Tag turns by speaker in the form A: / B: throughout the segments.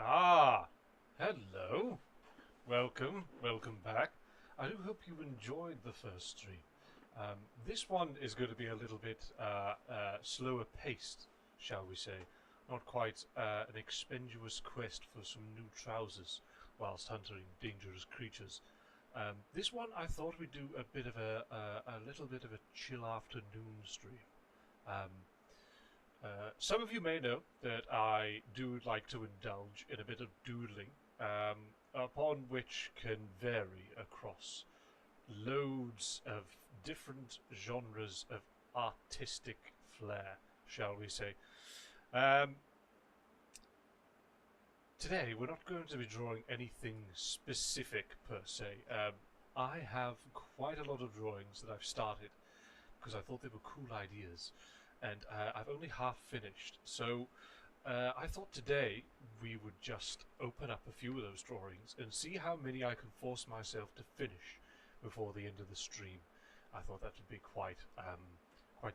A: Ah, hello. Welcome back. I do hope you enjoyed the first stream. This one is going to be a little bit slower paced, shall we say. Not quite an expendious quest for some new trousers whilst hunting dangerous creatures. This one I thought we'd do a bit of a little bit of a chill afternoon stream. Um, some of you may know that I do like to indulge in a bit of doodling, upon which can vary across loads of different genres of artistic flair, shall we say. Um, Today, we're not going to be drawing anything specific per se. I have quite a lot of drawings that I've started because I thought they were cool ideas, and I've only half finished. So I thought today we would just open up a few of those drawings and see how many I can force myself to finish before the end of the stream. I thought that would be quite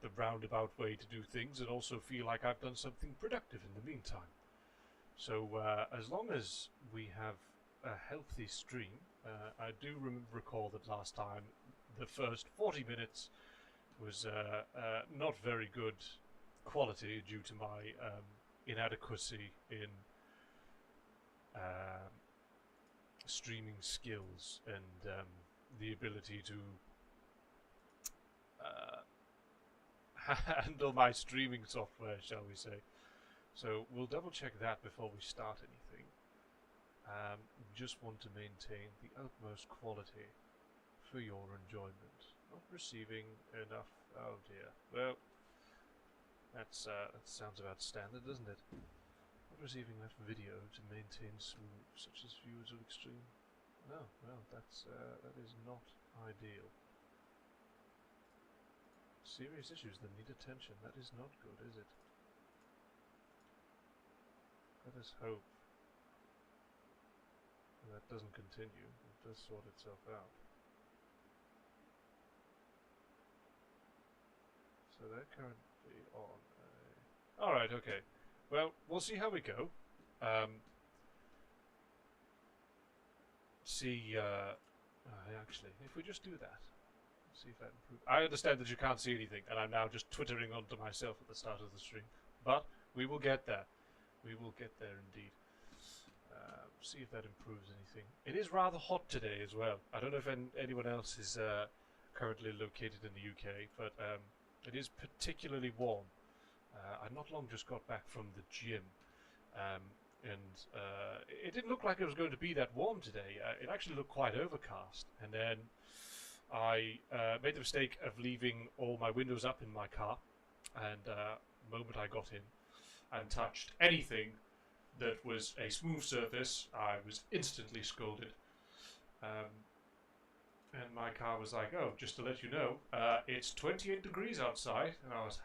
A: the roundabout way to do things, and also feel like I've done something productive in the meantime. So as long as we have a healthy stream, I do recall that last time the first 40 minutes was not very good quality due to my inadequacy in streaming skills and the ability to handle my streaming software, shall we say. So we'll double check that before we start anything. Just want to maintain the utmost quality for your enjoyment. Not receiving enough. Oh dear. Well, that sounds about standard, doesn't it? Not receiving enough video to maintain smooth, such as viewers of extreme. No, well, that is not ideal. Serious issues that need attention. That is not good, is it? Let us hope that doesn't continue. It does sort itself out. So they're currently on a... Alright, okay. Well, we'll see how we go. Actually, if we just do that, see if that improves. I understand that you can't see anything, and I'm now just twittering onto myself at the start of the stream. But we will get there. We will get there indeed. See if that improves anything. It is rather hot today as well. I don't know if anyone else is currently located in the UK, but it is particularly warm. I not long just got back from the gym, and it didn't look like it was going to be that warm today. It actually looked quite overcast, and then I made the mistake of leaving all my windows up in my car, and the moment I got in and touched anything that was a smooth surface, I was instantly scolded. And my car was like, oh, just to let you know, it's 28 degrees outside. And I was,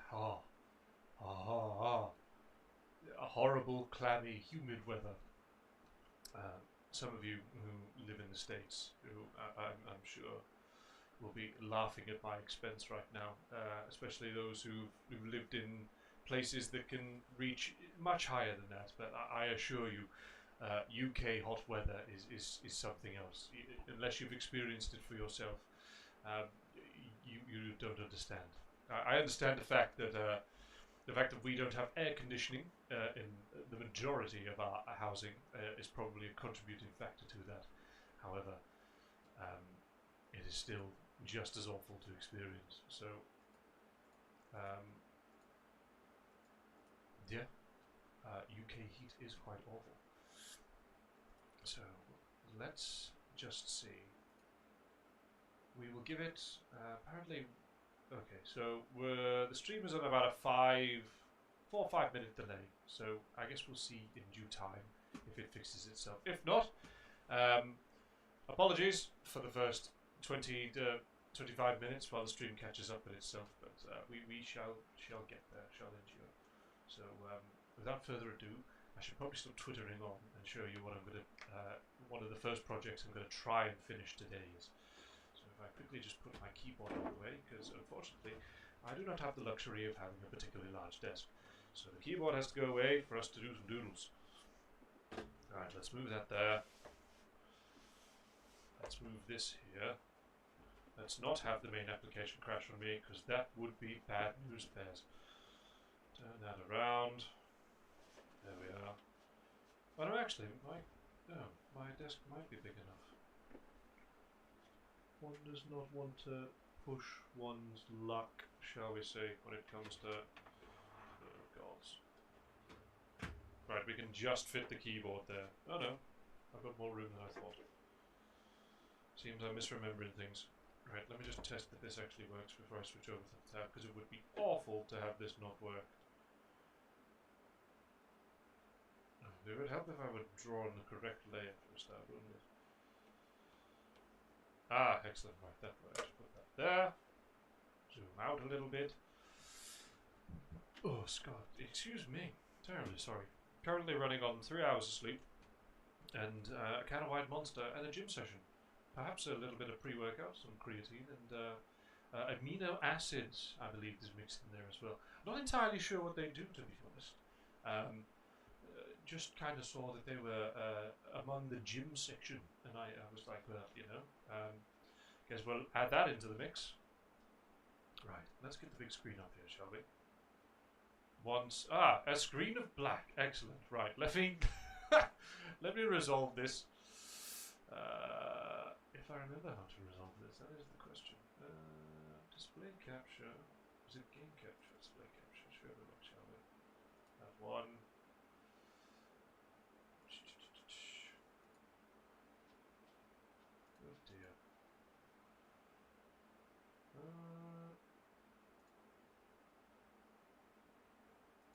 A: a horrible, clammy, humid weather. Some of you who live in the States, who I'm sure will be laughing at my expense right now, especially those who've lived in places that can reach much higher than that, but I assure you, UK hot weather is something else. Unless you've experienced it for yourself, you don't understand. I understand the fact that we don't have air conditioning in the majority of our housing is probably a contributing factor to that. However, it is still just as awful to experience. So. Yeah, UK heat is quite awful. So let's just see. We will give it apparently. Okay, so the stream is on about a 4 or 5 minute delay. So I guess we'll see in due time if it fixes itself. If not, apologies for the first 20 to 25 minutes while the stream catches up with itself. But we shall get there. Shall endure. So, without further ado, I should probably stop twittering on and show you what I'm going to, one of the first projects I'm going to try and finish today is. So if I quickly just put my keyboard out of the way, because unfortunately, I do not have the luxury of having a particularly large desk. So the keyboard has to go away for us to do some doodles. Right, let's move that there. Let's move this here. Let's not have the main application crash on me, because that would be bad news bears. Turn that around. There we are. Oh no, actually, my desk might be big enough. One does not want to push one's luck, shall we say, when it comes to... Oh, gods. Right, we can just fit the keyboard there. Oh no, I've got more room than I thought. Seems I'm misremembering things. Right, let me just test that this actually works before I switch over to the tab, because it would be awful to have this not work. It would help if I would draw on the correct layer for a start, wouldn't it? Ah, excellent. Right, that works. Put that there. Zoom out a little bit. Oh, Scott, excuse me. Terribly sorry. Currently running on 3 hours of sleep, and a can of white monster, and a gym session. Perhaps a little bit of pre-workout, some creatine, and amino acids, I believe, is mixed in there as well. Not entirely sure what they do, to be honest. Just kind of saw that they were among the gym section, and I was like, well, you know, guess we'll add that into the mix. Right, let's get the big screen up here, shall we? A screen of black. Excellent. Right, let me let me resolve this. If I remember how to resolve this, that is the question. Display capture. Is it game capture? Display capture. Should we have a look, shall we? That one. Oh dear.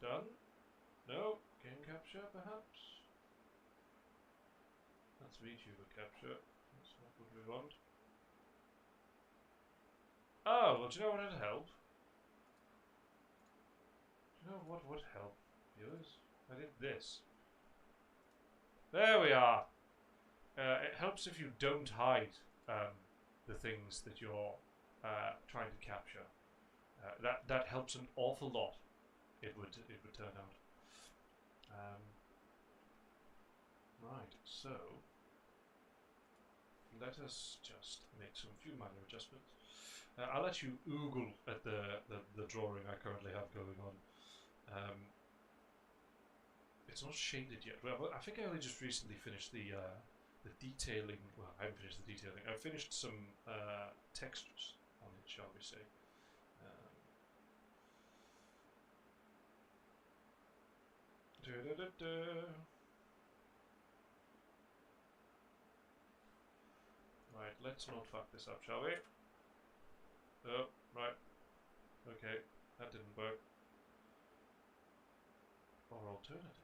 A: Done? No? Game capture, perhaps? That's VTuber capture. That's not what we want. Oh, well, do you know what would help? Do you know what would help, viewers? I did this. There we are! It helps if you don't hide the things that you're trying to capture. That helps an awful lot. It would turn out. Right, so let us just make some few minor adjustments. I'll let you oogle at the drawing I currently have going on. It's not shaded yet. Well, I think I only just recently finished the detailing. Well, I haven't finished the detailing. I've finished some textures on it, shall we say. Right, let's not fuck this up, shall we? Oh, right. Okay, that didn't work. Or alternatively...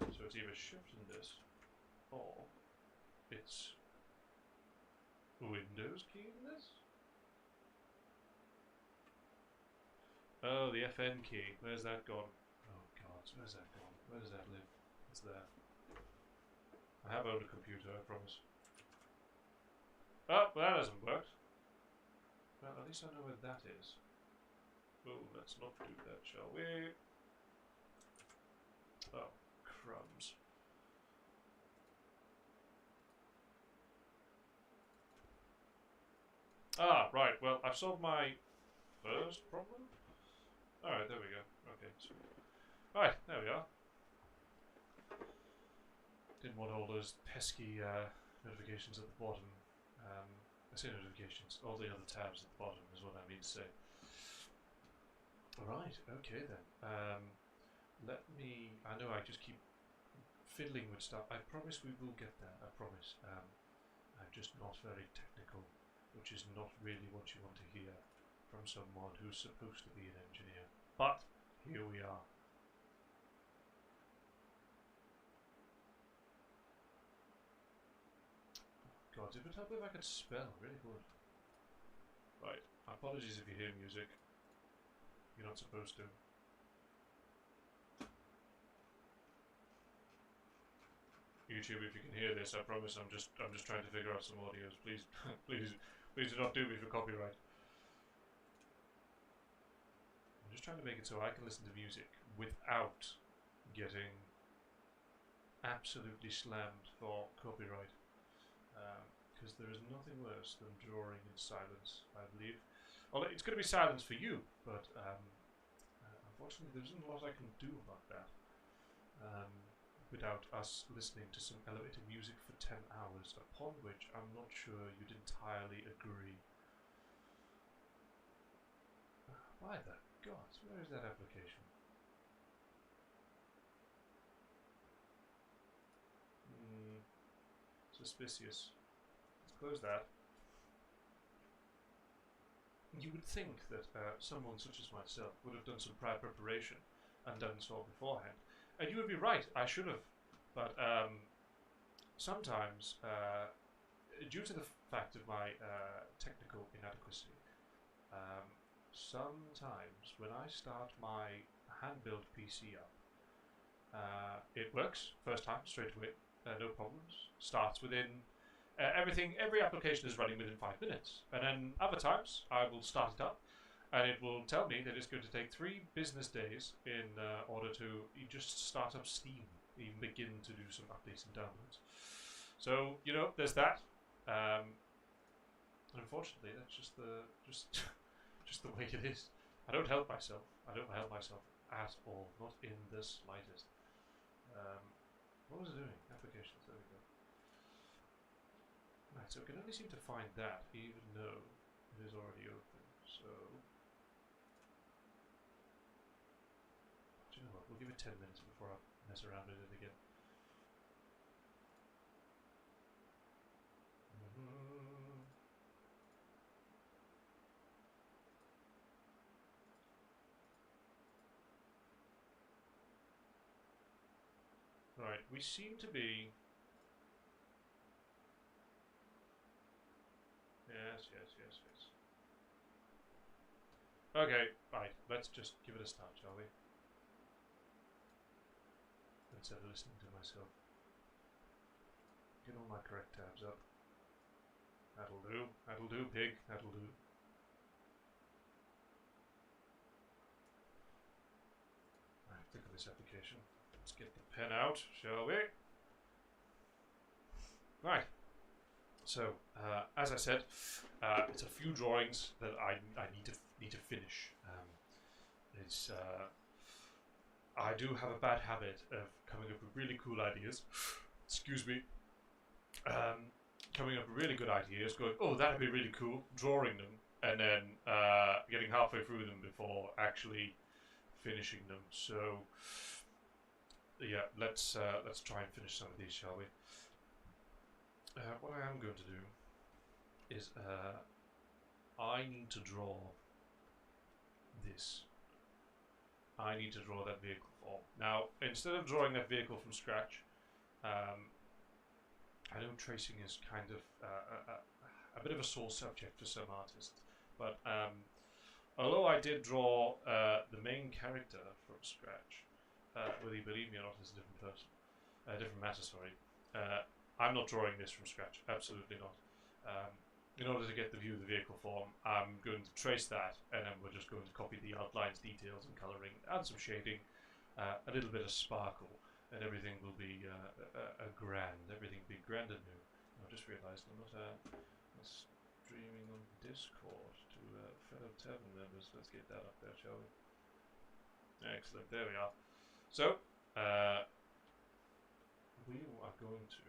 A: so it's either shifting this, or it's Windows keying this? Oh, the FN key. Where's that gone? Oh god, where's that gone? Where does that live? It's there. I have owned a computer, I promise. Oh, well, that hasn't worked. Well, at least I know where that is. Oh, let's not do that, shall we? Oh, crumbs. Ah, right, well, I've solved my first problem? Alright, there we go. Okay, sweet. Alright, there we are. Didn't want all those pesky notifications at the bottom. I say notifications, all the other tabs at the bottom is what I mean to say. Right, okay then. Let me... I know I just keep fiddling with stuff. I promise we will get there, I promise. I'm just not very technical, which is not really what you want to hear from someone who's supposed to be an engineer. But here we are. God, it would help if I could spell, really would. Right, apologies if you hear music. You're not supposed to. YouTube, if you can hear this, I promise I'm just trying to figure out some audios. Please, please do not do me for copyright. I'm just trying to make it so I can listen to music without getting absolutely slammed for copyright. Because there is nothing worse than drawing in silence, I believe. Well, it's going to be silence for you, but unfortunately there isn't a lot I can do about that. Without us listening to some elevator music for 10 hours, upon which I'm not sure you'd entirely agree. Why the gods, where is that application? Suspicious. Let's close that. You would think that someone such as myself would have done some prior preparation and done so beforehand. And you would be right, I should have. But sometimes, due to the fact of my technical inadequacy, sometimes when I start my hand-built PC up, it works first time, straight away, no problems. Starts within every application is running within 5 minutes. And then other times, I will start it up, and it will tell me that it's going to take 3 business days in order to just start up Steam, even begin to do some updates and downloads. So, you know, there's that. Unfortunately, that's just the way it is. I don't help myself. I don't help myself at all, not in the slightest. What was it doing? Applications, there we go. Right, so it can only seem to find that, even though it is already open. So, do you know what? We'll give it 10 minutes before I mess around with it again. Right, we seem to be... Yes. Okay, right, let's just give it a start, shall we? Instead of listening to myself. Get all my correct tabs up. That'll do, pig, that'll do. Right, click on this application. Let's get the pen out, shall we? Right. So, as I said, it's a few drawings that I need to finish. I do have a bad habit of coming up with really cool ideas. Excuse me. Coming up with really good ideas, going, oh, that'd be really cool, drawing them, and then getting halfway through them before actually finishing them. So, yeah, let's try and finish some of these, shall we? What I am going to do is I need to draw this. I need to draw that vehicle form. Now, instead of drawing that vehicle from scratch, I know tracing is kind of a bit of a sore subject for some artists, but although I did draw the main character from scratch, whether you believe me or not is a different person, different matter, sorry. I'm not drawing this from scratch, absolutely not. In order to get the view of the vehicle form, I'm going to trace that, and then we're just going to copy the outlines, details, and colouring, add some shading, a little bit of sparkle, and everything will be everything will be grand and new. I just realised I'm not streaming on Discord to fellow tavern members. Let's get that up there, shall we? Excellent, there we are. So, we are going to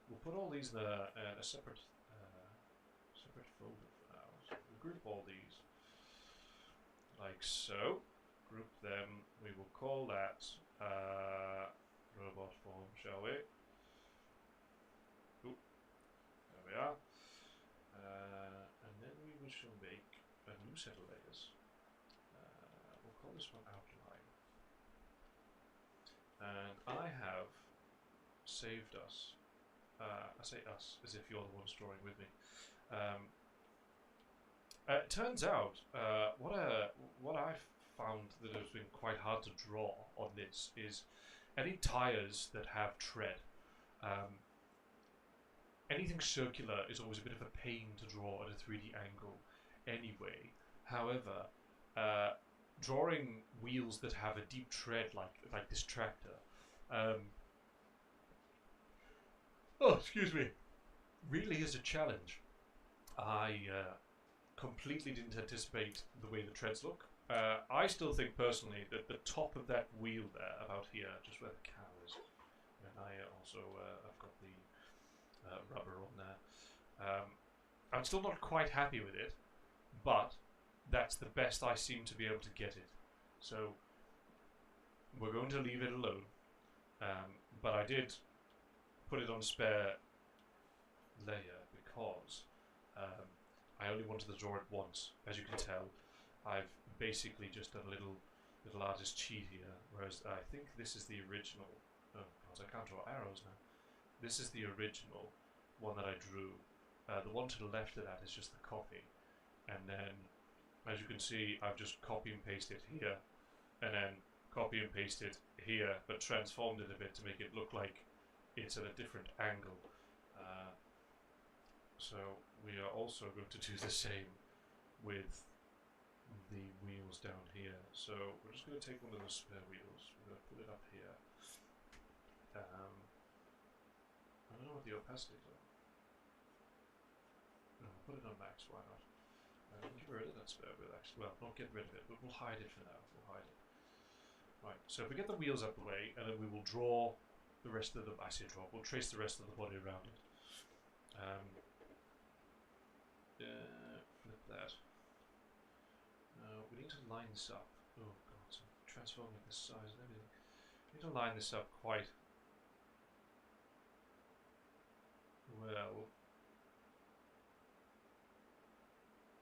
A: we'll put all these in a separate folder for now. So we'll group all these like so. Group them. We will call that robot form, shall we? Ooh, there we are. And then we shall make a new set of layers. We'll call this one outline. And I have saved us. I say us as if you're the ones drawing with me. It turns out what I've found that has been quite hard to draw on this is any tires that have tread. Anything circular is always a bit of a pain to draw at a 3D angle anyway. However, drawing wheels that have a deep tread like this tractor. Oh, excuse me. Really is a challenge. I completely didn't anticipate the way the treads look. I still think personally that the top of that wheel there, about here, just where the cow is, and I also I've got the rubber on there. I'm still not quite happy with it, but that's the best I seem to be able to get it. So we're going to leave it alone. But I did put it on spare layer because I only wanted to draw it once. As you can tell, I've basically just done a little artist cheat here, whereas I think this is the original. Oh god, I can't draw arrows now. This is the original one that I drew. The one to the left of that is just the copy, and then as you can see, I've just copy and pasted here, and then copy and pasted here, but transformed it a bit to make it look like it's at a different angle. So we are also going to do the same with the wheels down here. So we're just going to take one of those spare wheels, we're going to put it up here. I don't know what the opacities are. No, put it on max, why not? Get rid of that spare wheel actually. Well, not get rid of it, but we'll hide it for now. We'll hide it. Right, so if we get the wheels out the way, and then we will draw the rest of the, we'll trace the rest of the body around it. Flip that. We need to line this up. Oh god, so transforming the size and everything. We need to line this up quite well.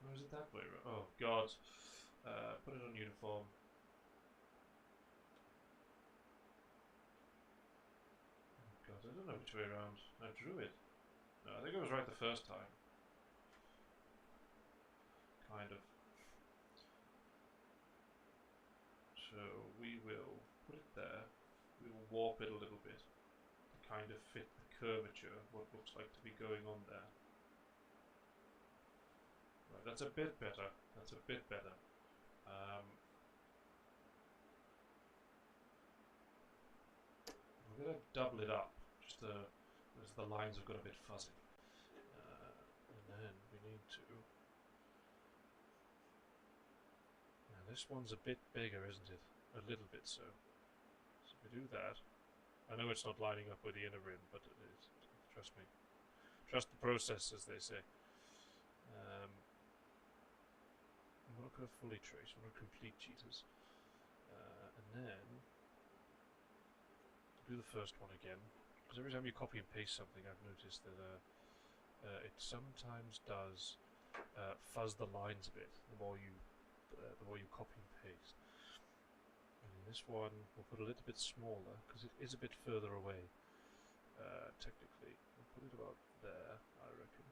A: Or is it that way? Oh god. Put it on uniform. Oh god, I don't know which way around. I drew it. No, I think I was right the first time. Kind of. So we will put it there. We will warp it a little bit to kind of fit the curvature of what looks like to be going on there. Right, that's a bit better. That's a bit better. We're going to double it up, just as the lines have got a bit fuzzy. And then we need to... Now this one's a bit bigger, isn't it? A little bit so. So if we do that... I know it's not lining up with the inner rim, but it is. Trust me. Trust the process, as they say. We're not going to fully trace, we're not complete cheaters. And then do the first one again, because every time you copy and paste something, I've noticed that it sometimes does fuzz the lines a bit. The more you copy and paste. And in this one, we'll put a little bit smaller because it is a bit further away. Technically, we'll put it about there, I reckon.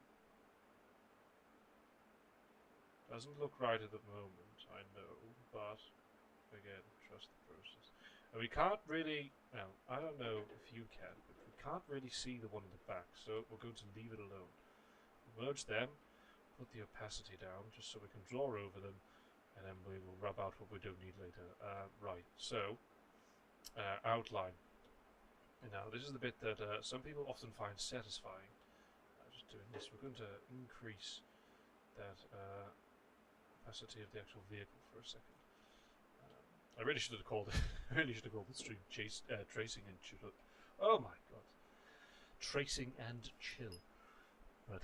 A: Doesn't look right at the moment, I know, but again, trust the process. And we can't really, well, I don't know if you can, but we can't really see the one in the back, so we're going to leave it alone. Merge them, put the opacity down, just so we can draw over them, and then we will rub out what we don't need later. Right, so, outline. And now, this is the bit that some people often find satisfying. Just doing this, we're going to increase that opacity of the actual vehicle for a second. I really should have called it. I really should have called the stream tracing and chill. Oh my god, tracing and chill. But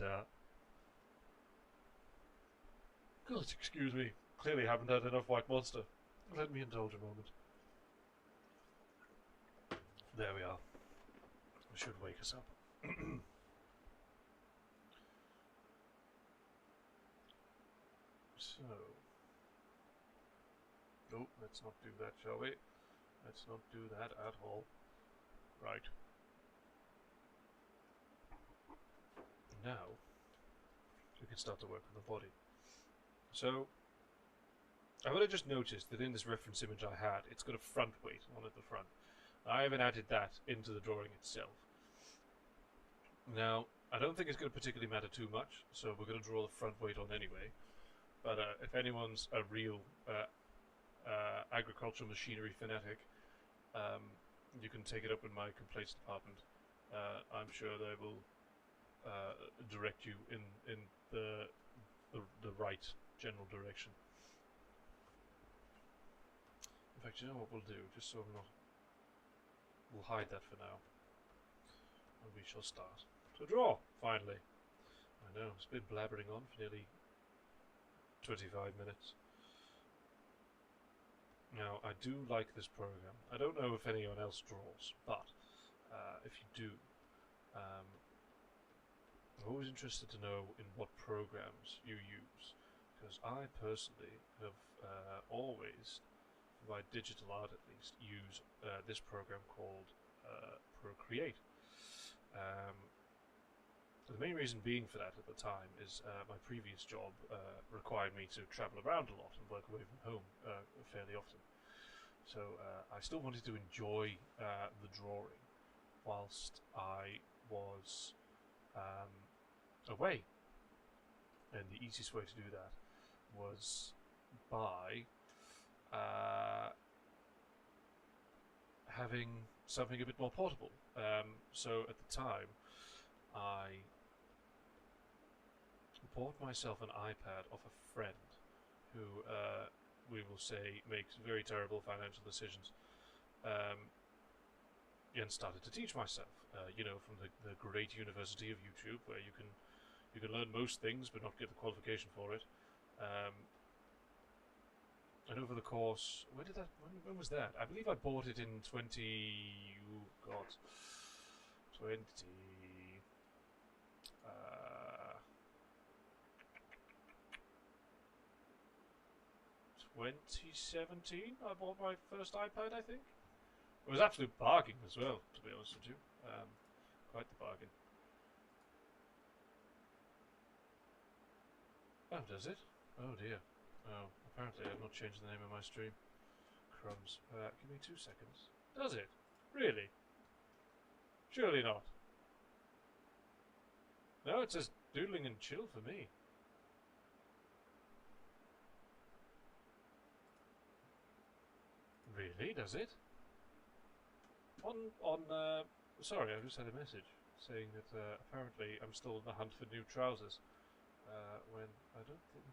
A: god, excuse me. Clearly haven't had enough White Monster. Let me indulge a moment. There we are. It should wake us up. So, no, let's not do that, shall we? Let's not do that at all. Right. Now, we can start to work on the body. So, I've only just noticed that in this reference image I had, it's got a front weight on at the front. I haven't added that into the drawing itself. Now, I don't think it's going to particularly matter too much, so we're going to draw the front weight on anyway. But if anyone's a real agricultural machinery fanatic, you can take it up in my complaints department. I'm sure they will direct you in the right general direction. In fact, you know what we'll do, just so I'm not... We'll hide that for now. And we shall start to draw, finally. I know, it's been blabbering on for nearly 25 minutes. Now, I do like this program. I don't know if anyone else draws, but if you do, I'm always interested to know in what programs you use, because I personally have always, for my digital art at least, use this program called Procreate. The main reason being for that at the time is my previous job required me to travel around a lot and work away from home fairly often. So I still wanted to enjoy the drawing whilst I was away. And the easiest way to do that was by having something a bit more portable. So at the time, I bought myself an iPad off a friend who, we will say, makes very terrible financial decisions, and started to teach myself. You know, from the great university of YouTube, where you can learn most things but not get the qualification for it. And over the course, when was that? I believe I bought it in 2017, I bought my first iPad, I think. It was absolute bargain as well, to be honest with you. Quite the bargain. Oh, does it? Oh dear. Oh, apparently I've not changed the name of my stream. Crumbs. Give me 2 seconds. Does it? Really? Surely not. No, it says Doodling and Chill for me. Really? Does it? Sorry, I just had a message saying that apparently I'm still on the hunt for new trousers. When I don't think...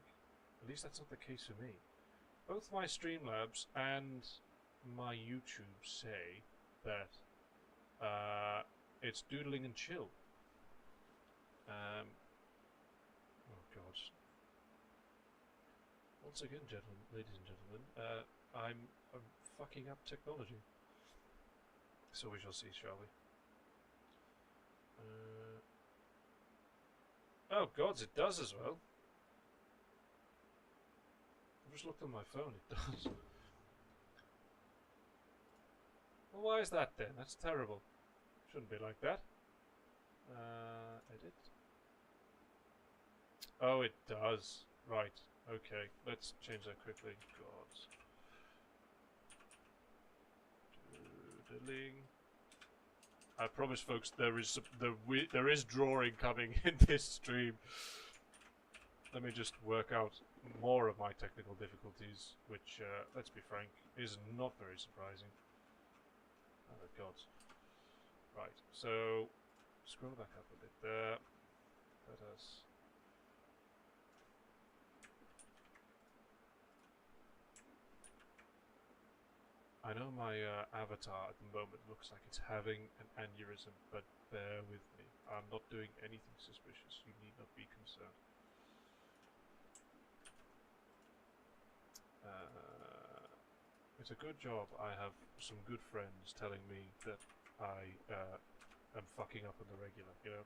A: At least that's not the case for me. Both my Streamlabs and my YouTube say that it's Doodling and Chill. Oh god. Once again, ladies and gentlemen, I'm fucking up technology. So we shall see, shall we? Oh gods, it does as well. I've just looked on my phone, it does. Well, why is that then? That's terrible. Shouldn't be like that. Edit. Oh, it does. Right. Okay. Let's change that quickly. Gods. Doodling. I promise, folks, there is drawing coming in this stream. Let me just work out more of my technical difficulties, which, let's be frank, is not very surprising. Oh, gods. Right, so scroll back up a bit there. Let us... I know my avatar at the moment looks like it's having an aneurysm, but bear with me. I'm not doing anything suspicious. You need not be concerned. It's a good job I have some good friends telling me that I am fucking up on the regular, you know?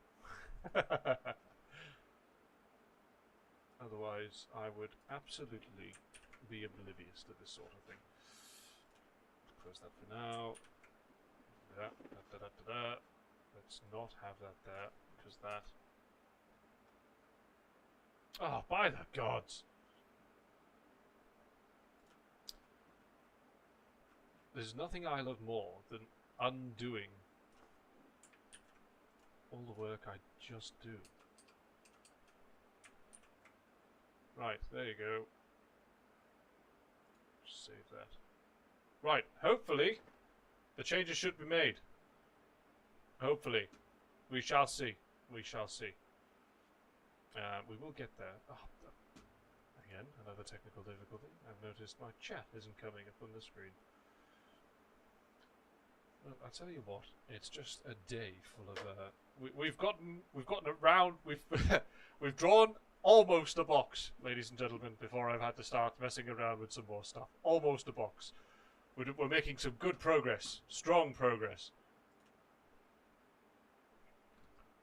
A: Otherwise, I would absolutely be oblivious to this sort of thing. Close that for now. Let's not have that there, because that... Oh, by the gods! There's nothing I love more than undoing all the work I just do. Right, there you go. save that. Right, hopefully the changes should be made. Hopefully. We shall see. We shall see. We will get there. Oh, again, another technical difficulty. I've noticed my chat isn't coming up on the screen. Well, I'll tell you what. It's just a day full of. We've gotten around. We've drawn almost a box, ladies and gentlemen. Before I've had to start messing around with some more stuff. Almost a box. We're making some good progress. Strong progress.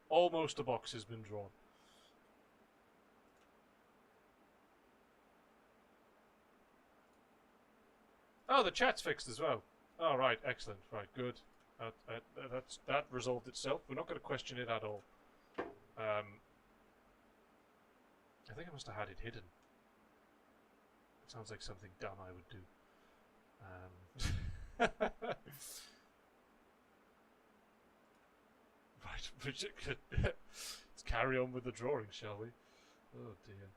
A: Almost a box has been drawn. Oh, the chat's fixed as well. Oh, right, excellent. Right, good. That resolved itself. We're not going to question it at all. I think I must have had it hidden. It sounds like something dumb I would do. Right, let's carry on with the drawing, shall we? Oh dear.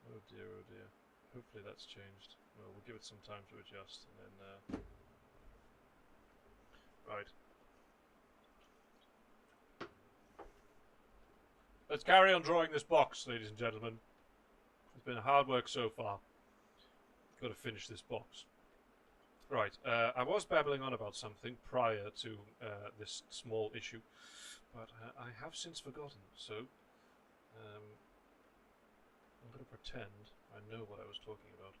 A: Oh dear, oh dear. Hopefully that's changed. Well, we'll give it some time to adjust, and then, right. Let's carry on drawing this box, ladies and gentlemen. It's been hard work so far. Got to finish this box. Right, I was babbling on about something prior to this small issue, but I have since forgotten, so I'm going to pretend I know what I was talking about.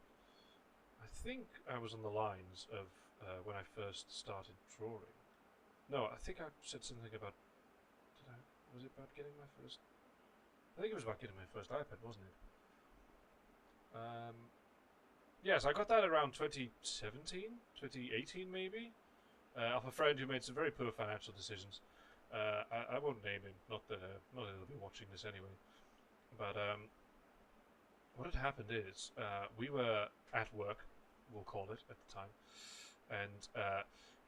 A: I think I was on the lines of when I first started drawing. No, I think I said something about... Was it about getting my first... I think it was about getting my first iPad, wasn't it? Yes, I got that around 2017, 2018 maybe, off a friend who made some very poor financial decisions. I won't name him, not that he'll be watching this anyway. But what had happened is, we were at work, we'll call it, at the time, and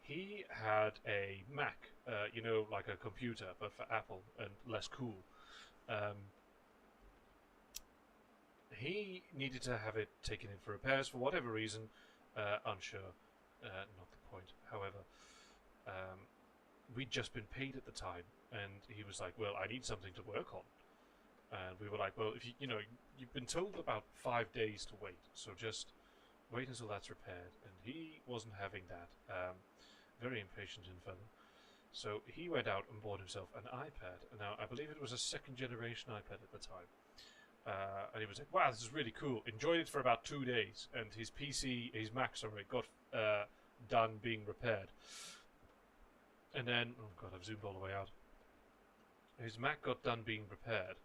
A: he had a Mac, you know, like a computer, but for Apple, and less cool. He needed to have it taken in for repairs for whatever reason, unsure, not the point. However, we'd just been paid at the time, and he was like, well, I need something to work on. And we were like, well, if you know, you've been told about 5 days to wait, so just wait until that's repaired. And he wasn't having that, very impatient in fellow. So he went out and bought himself an iPad. Now, I believe it was a second generation iPad at the time. And he was like, wow, this is really cool. Enjoyed it for about 2 days. And his Mac, got done being repaired. And then, oh god, I've zoomed all the way out. His Mac got done being repaired.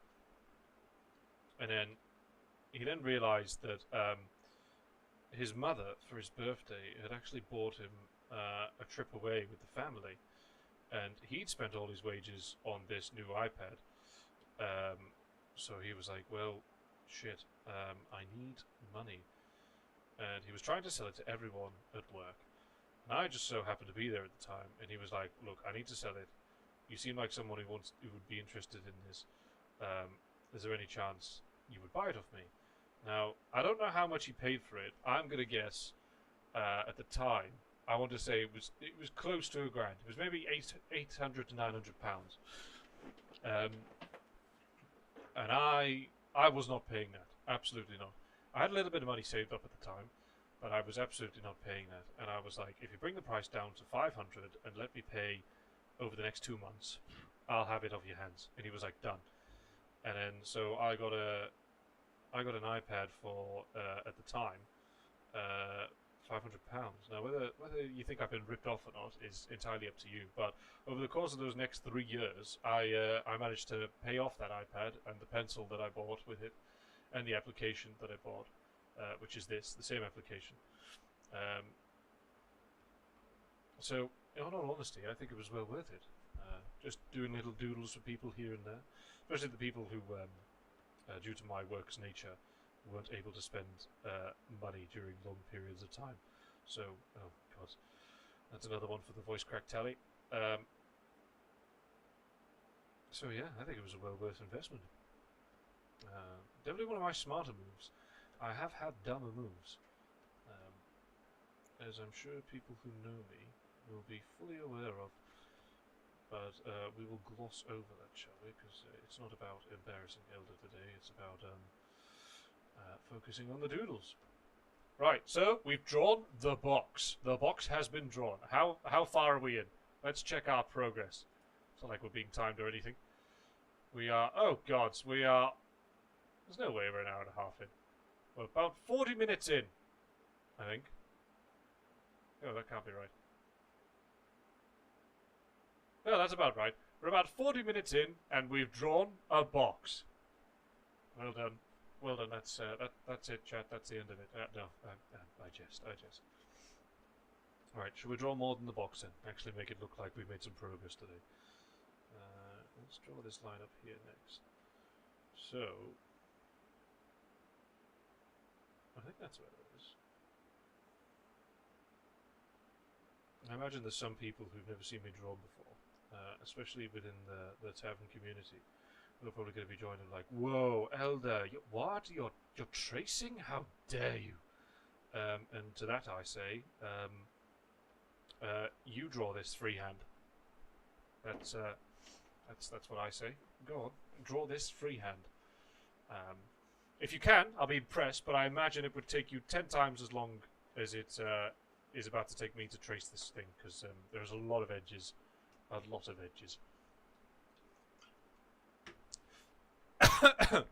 A: And then, he then realized that his mother, for his birthday, had actually bought him a trip away with the family. And he'd spent all his wages on this new iPad. So he was like, well, shit, I need money. And he was trying to sell it to everyone at work. And I just so happened to be there at the time. And he was like, look, I need to sell it. You seem like someone who would be interested in this. Is there any chance you would buy it off me? Now, I don't know how much he paid for it. I'm going to guess, at the time, I want to say it was close to $1,000. It was maybe 800 to 900 pounds. And I was not paying that. Absolutely not. I had a little bit of money saved up at the time, but I was absolutely not paying that. And I was like, if you bring the price down to 500 and let me pay over the next 2 months, I'll have it off your hands. And he was like, done. And then so I got an iPad for at the time, £500. Now, whether you think I've been ripped off or not is entirely up to you. But over the course of those next 3 years, I managed to pay off that iPad and the pencil that I bought with it, and the application that I bought, which is the same application. So, in all honesty, I think it was well worth it. Just doing little doodles for people here and there, especially the people who, due to my work's nature, weren't able to spend money during long periods of time. So, oh god, that's another one for the voice crack tally. So yeah, I think it was a well worth investment. Definitely one of my smarter moves. I have had dumber moves. as I'm sure people who know me will be fully aware of. But we will gloss over that, shall we? Because it's not about embarrassing Elder today, it's about focusing on the doodles. Right, so we've drawn the box. The box has been drawn. How far are we in? Let's check our progress. It's not like we're being timed or anything. We are, oh gods, we are, there's no way we're an hour and a half in. We're about 40 minutes in, I think. Oh, that can't be right. No, that's about right. We're about 40 minutes in, and we've drawn a box. Well done. Well done, that's it, chat, that's the end of it. No, I jest. Right, should we draw more than the box then? Actually make it look like we made some progress today. Let's draw this line up here next. So, I think that's where it is. I imagine there's some people who've never seen me draw before, especially within the tavern community. They're probably going to be joining like, whoa, Elder, what? You're tracing? How dare you? And to that I say, you draw this freehand. That's what I say. Go on, draw this freehand. If you can, I'll be impressed, but I imagine it would take you 10 times as long as it is about to take me to trace this thing, because there's a lot of edges. A lot of edges. Right,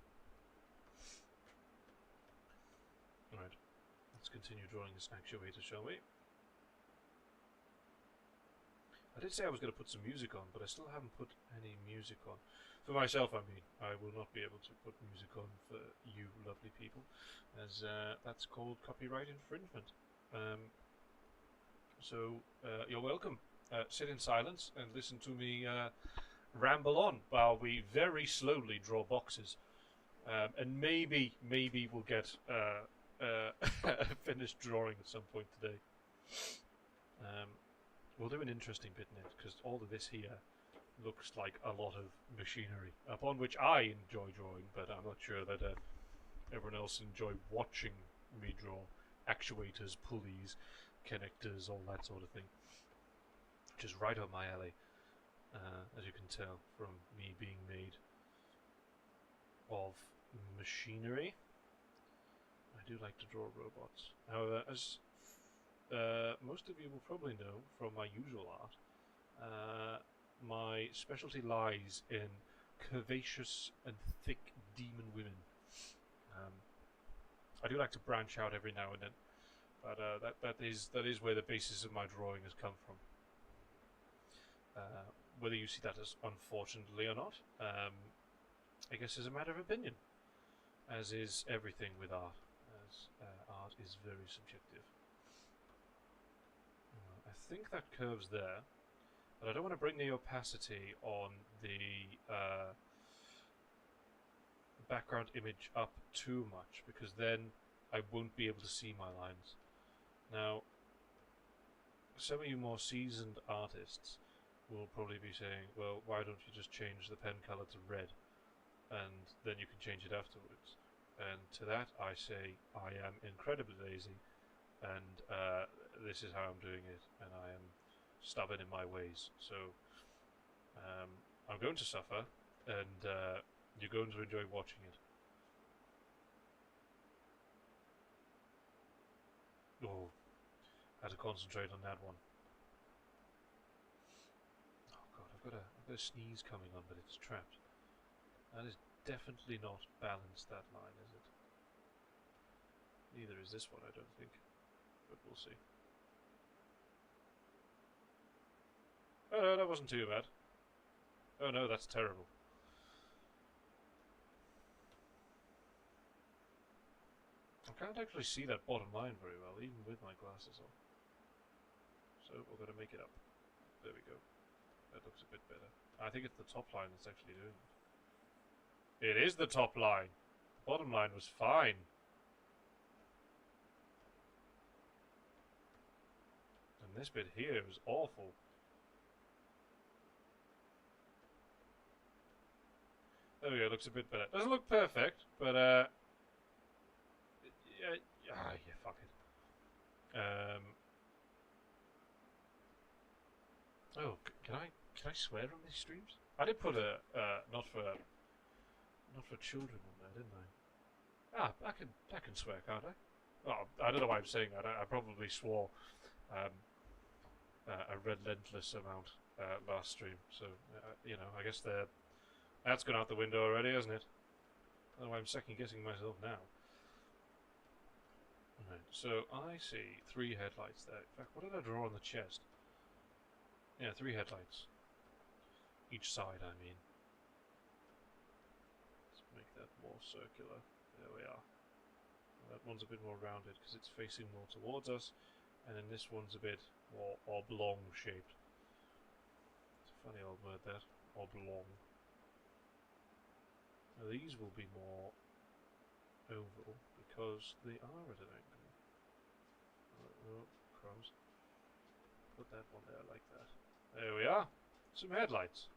A: let's continue drawing this actuator, shall we? I did say I was going to put some music on, but I still haven't put any music on. For myself, I mean. I will not be able to put music on for you lovely people, as that's called copyright infringement. So, you're welcome. Sit in silence and listen to me ramble on while we very slowly draw boxes. And maybe we'll get a finished drawing at some point today. We'll do an interesting bit next, because all of this here looks like a lot of machinery, upon which I enjoy drawing, but I'm not sure that everyone else enjoy watching me draw. Actuators, pulleys, connectors, all that sort of thing. Which is right up my alley, as you can tell from me being made of machinery. I do like to draw robots. However, as most of you will probably know from my usual art, my specialty lies in curvaceous and thick demon women. I do like to branch out every now and then, but that is where the basis of my drawing has come from. Whether you see that as unfortunately or not, I guess is a matter of opinion, as is everything with art, as art is very subjective. I think that curves there, but I don't want to bring the opacity on the background image up too much, because then I won't be able to see my lines. Now, some of you more seasoned artists will probably be saying, well, why don't you just change the pen color to red, and then you can change it afterwards. And to that I say, I am incredibly lazy, and this is how I'm doing it, and I am stubborn in my ways. So I'm going to suffer, and you're going to enjoy watching it. Oh, I had to concentrate on that one. Oh god, I've got a sneeze coming on, but it's trapped. That is definitely not balanced, that line, is it? Neither is this one, I don't think. But we'll see. Oh no, that wasn't too bad. Oh no, that's terrible. I can't actually see that bottom line very well, even with my glasses on. So we're going to make it up. There we go. That looks a bit better. I think it's the top line that's actually doing it. It is the top line. The bottom line was fine. And this bit here was awful. There we go, looks a bit better. Doesn't look perfect, but yeah, fuck it. Oh, can I swear on these streams? I did put a not for children on there, didn't I? Ah, I can swear, can't I? Oh, I don't know why I'm saying that. I probably swore um, a relentless amount last stream. So you know, I guess that's gone out the window already, hasn't it? I don't know why I'm second guessing myself now. Right, so I see 3 headlights there. In fact, what did I draw on the chest? Yeah, 3 headlights. Each side, I mean. Let's make that more circular. There we are. That one's a bit more rounded because it's facing more towards us, and then this one's a bit more oblong shaped. It's a funny old word, that. Oblong. Now these will be more oval because they are at an angle. Oh, crumbs. Put that one there like that. There we are. Some headlights.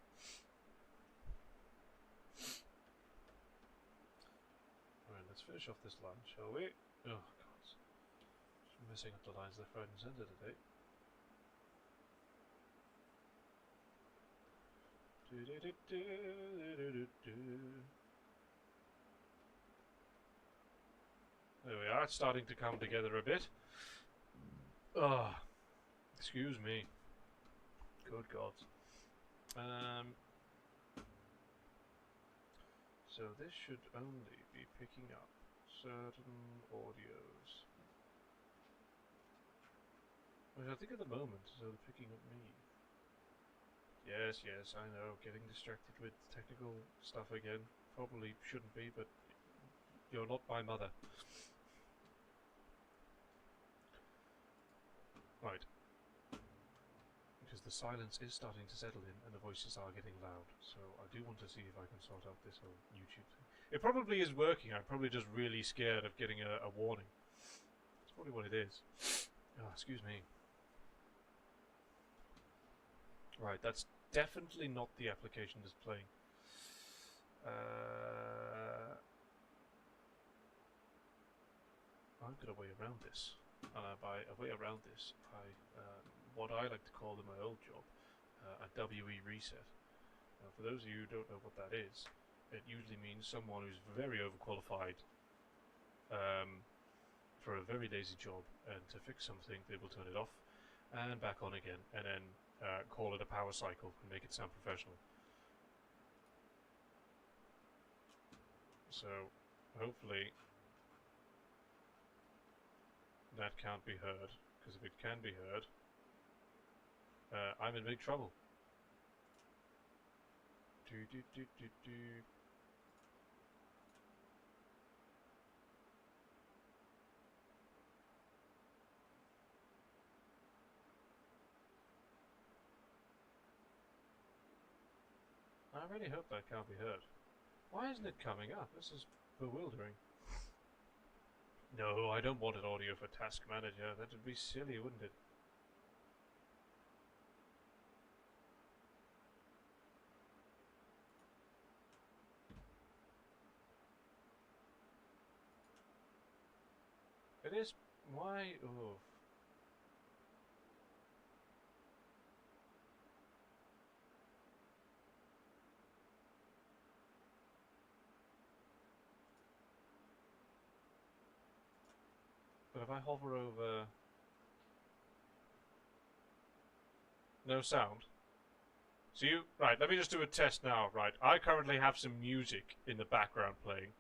A: Alright, let's finish off this line, shall we? Oh, God. Just messing up the lines left, right, and centre today. There we are, it's starting to come together a bit. Oh, excuse me. Good God. So this should only be picking up certain audios. Which I think at the moment is only picking up me. Yes, I know, getting distracted with technical stuff again. Probably shouldn't be, but you're not my mother. Right. Because the silence is starting to settle in and the voices are getting loud, so I do want to see if I can sort out this whole YouTube thing. It probably is working, I'm probably just really scared of getting a warning. That's probably what it is. Oh, excuse me. Right, that's definitely not the application that's playing. I've got a way around this. By a way around this, what I like to call in my old job, a WE reset. Now, for those of you who don't know what that is, it usually means someone who's very overqualified for a very lazy job, and to fix something they will turn it off and back on again, and then call it a power cycle and make it sound professional. So hopefully that can't be heard, because if it can be heard, I'm in big trouble. I really hope that can't be heard. Why isn't it coming up? This is bewildering. No, I don't want an audio for Task Manager. That would be silly, wouldn't it? It is. Why? Oh. But if I hover over... No sound. So you... Right, let me just do a test now, right? I currently have some music in the background playing.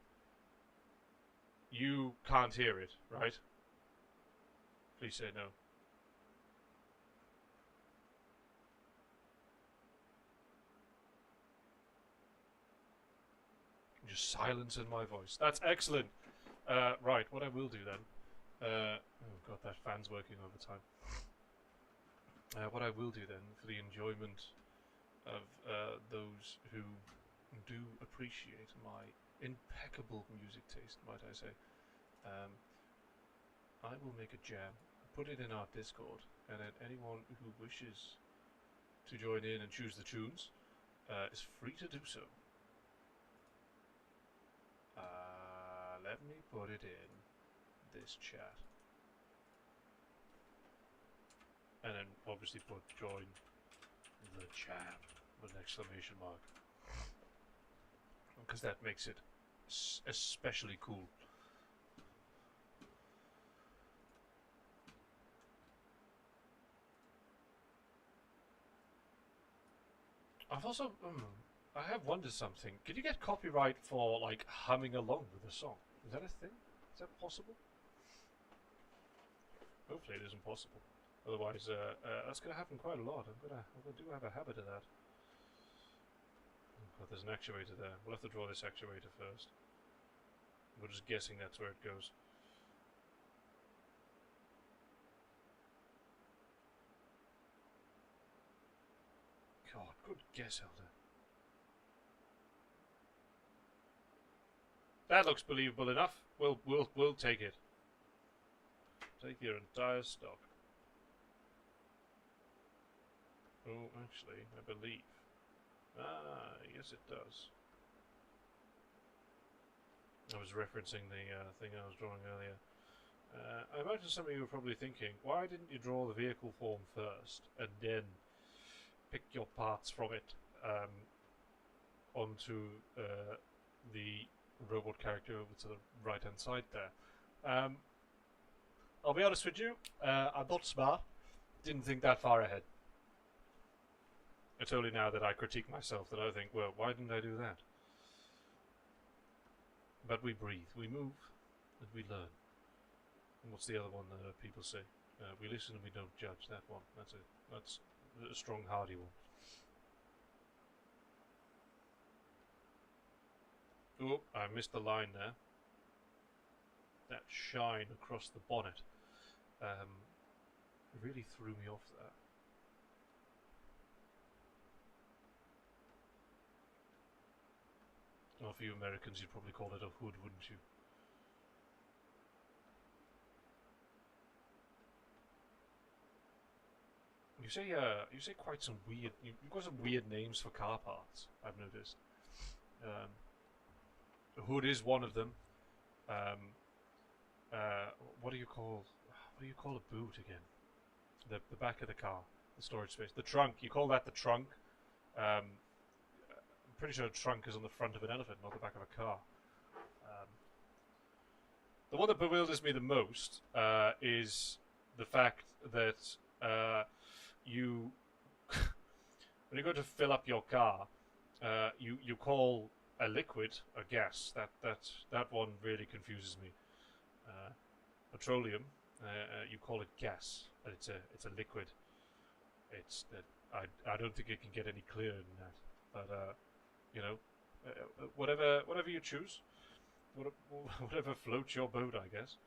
A: You can't hear it, right? Please say no. Just silence in my voice. That's excellent. Right, what I will do then... oh god, that fan's working overtime. What I will do then, for the enjoyment of those who do appreciate my impeccable music taste, might I say, I will make a jam, put it in our Discord, and then anyone who wishes to join in and choose the tunes is free to do so. Let me put it in this chat. And then obviously put join The jam with an exclamation mark. Because that makes it especially cool. I've also, I have wondered something. Can you get copyright for like humming along with a song? Is that a thing? Is that possible? Hopefully it isn't possible. Otherwise, that's going to happen quite a lot. I do have a habit of that. But there's an actuator there. We'll have to draw this actuator first. We're just guessing that's where it goes. God, good guess, Elder. That looks believable enough. We'll take it. Take your entire stock. Oh, actually, I believe. Ah, yes it does. I was referencing the thing I was drawing earlier. I imagine some of you were probably thinking, why didn't you draw the vehicle form first and then pick your parts from it onto the robot character over to the right hand side there? I'll be honest with you, I'm not smart. Didn't think that far ahead. It's only now that I critique myself that I think, well, why didn't I do that? But we breathe, we move, and we learn. And what's the other one that people say? We listen and we don't judge. That one. That's a strong, hardy one. Oh, I missed the line there. That shine across the bonnet really threw me off there. Well, for you Americans, you'd probably call it a hood, wouldn't you? You say quite some weird. You've got some weird names for car parts. I've noticed. A hood is one of them. What do you call a boot again? The back of the car, the storage space, the trunk. You call that the trunk? I'm pretty sure a trunk is on the front of an elephant, not the back of a car. The one that bewilders me the most is the fact that you, when you go to fill up your car, you call a liquid a gas. That one really confuses me. Petroleum, you call it gas, and it's a liquid. I don't think it can get any clearer than that. But you know, whatever you choose, whatever floats your boat, I guess.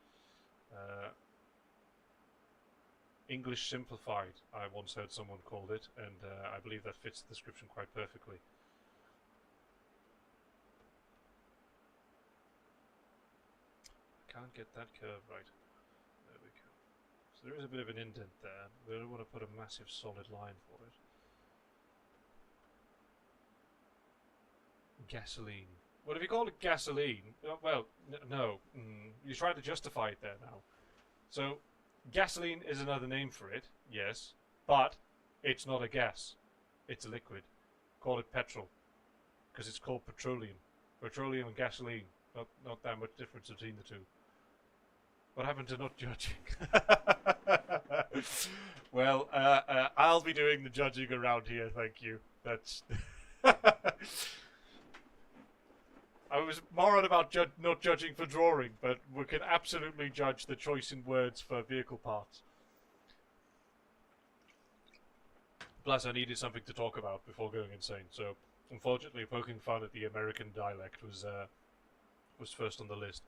A: English simplified, I once heard someone called it, and I believe that fits the description quite perfectly. I can't get that curve right. There we go. So there is a bit of an indent there. We don't want to put a massive solid line for it. Gasoline. What have you called it? Gasoline? Well, no. You're trying to justify it there now. So, gasoline is another name for it, yes, but it's not a gas. It's a liquid. Call it petrol, because it's called petroleum. Petroleum and gasoline. Not that much difference between the two. What happened to not judging? Well, I'll be doing the judging around here, thank you. That's... I was more on about not judging for drawing, but we can absolutely judge the choice in words for vehicle parts. Plus, I needed something to talk about before going insane, so unfortunately, poking fun at the American dialect was first on the list.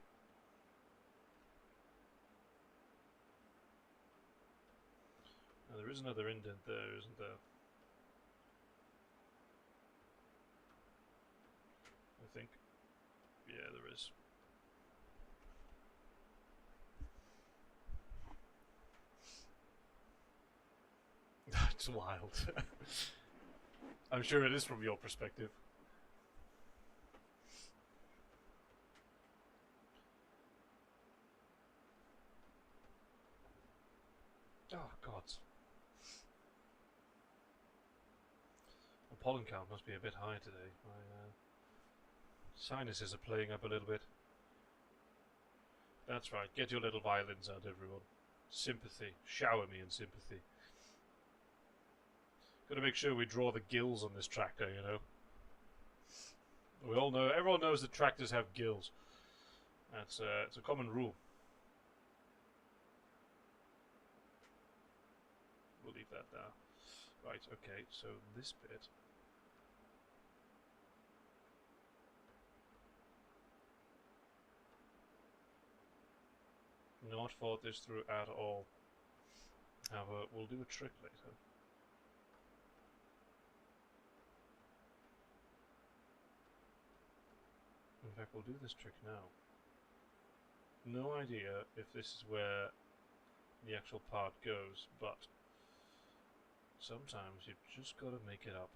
A: Now, there is another indent there, isn't there? I think. Yeah, there is. That's wild. I'm sure it is from your perspective. Oh, God. pollen count must be a bit high today. My sinuses are playing up a little bit. That's right, get your little violins out, everyone. Sympathy. Shower me in sympathy. Gotta make sure we draw the gills on this tractor, you know. We all know, everyone knows that tractors have gills. That's it's a common rule. We'll leave that there. Right, okay, so this bit. Not thought this through at all. However, we'll do a trick later. In fact, we'll do this trick now. No idea if this is where the actual part goes, but sometimes you've just got to make it up.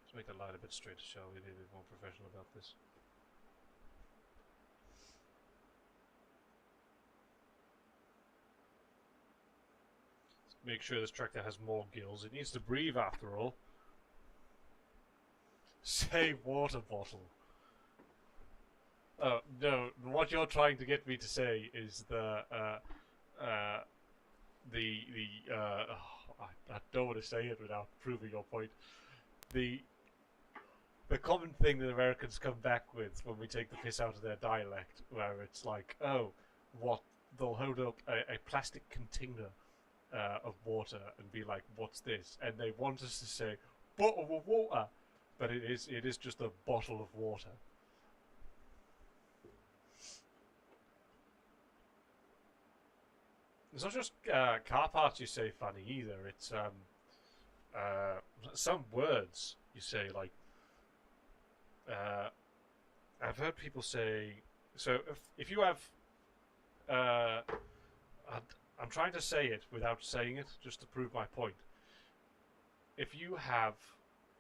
A: Let's make the light a bit straighter, shall we? Be a bit more professional about this. Make sure this tractor has more gills. It needs to breathe after all. Say water bottle. Oh, no, what you're trying to get me to say is I don't want to say it without proving your point. The common thing that Americans come back with when we take the piss out of their dialect, where it's like, oh, what, they'll hold up a plastic container of water and be like, what's this? And they want us to say, bottle of water, but it is just a bottle of water. It's not just car parts you say funny either. It's some words you say, like I've heard people say. So if you have, I'm trying to say it without saying it, just to prove my point. If you have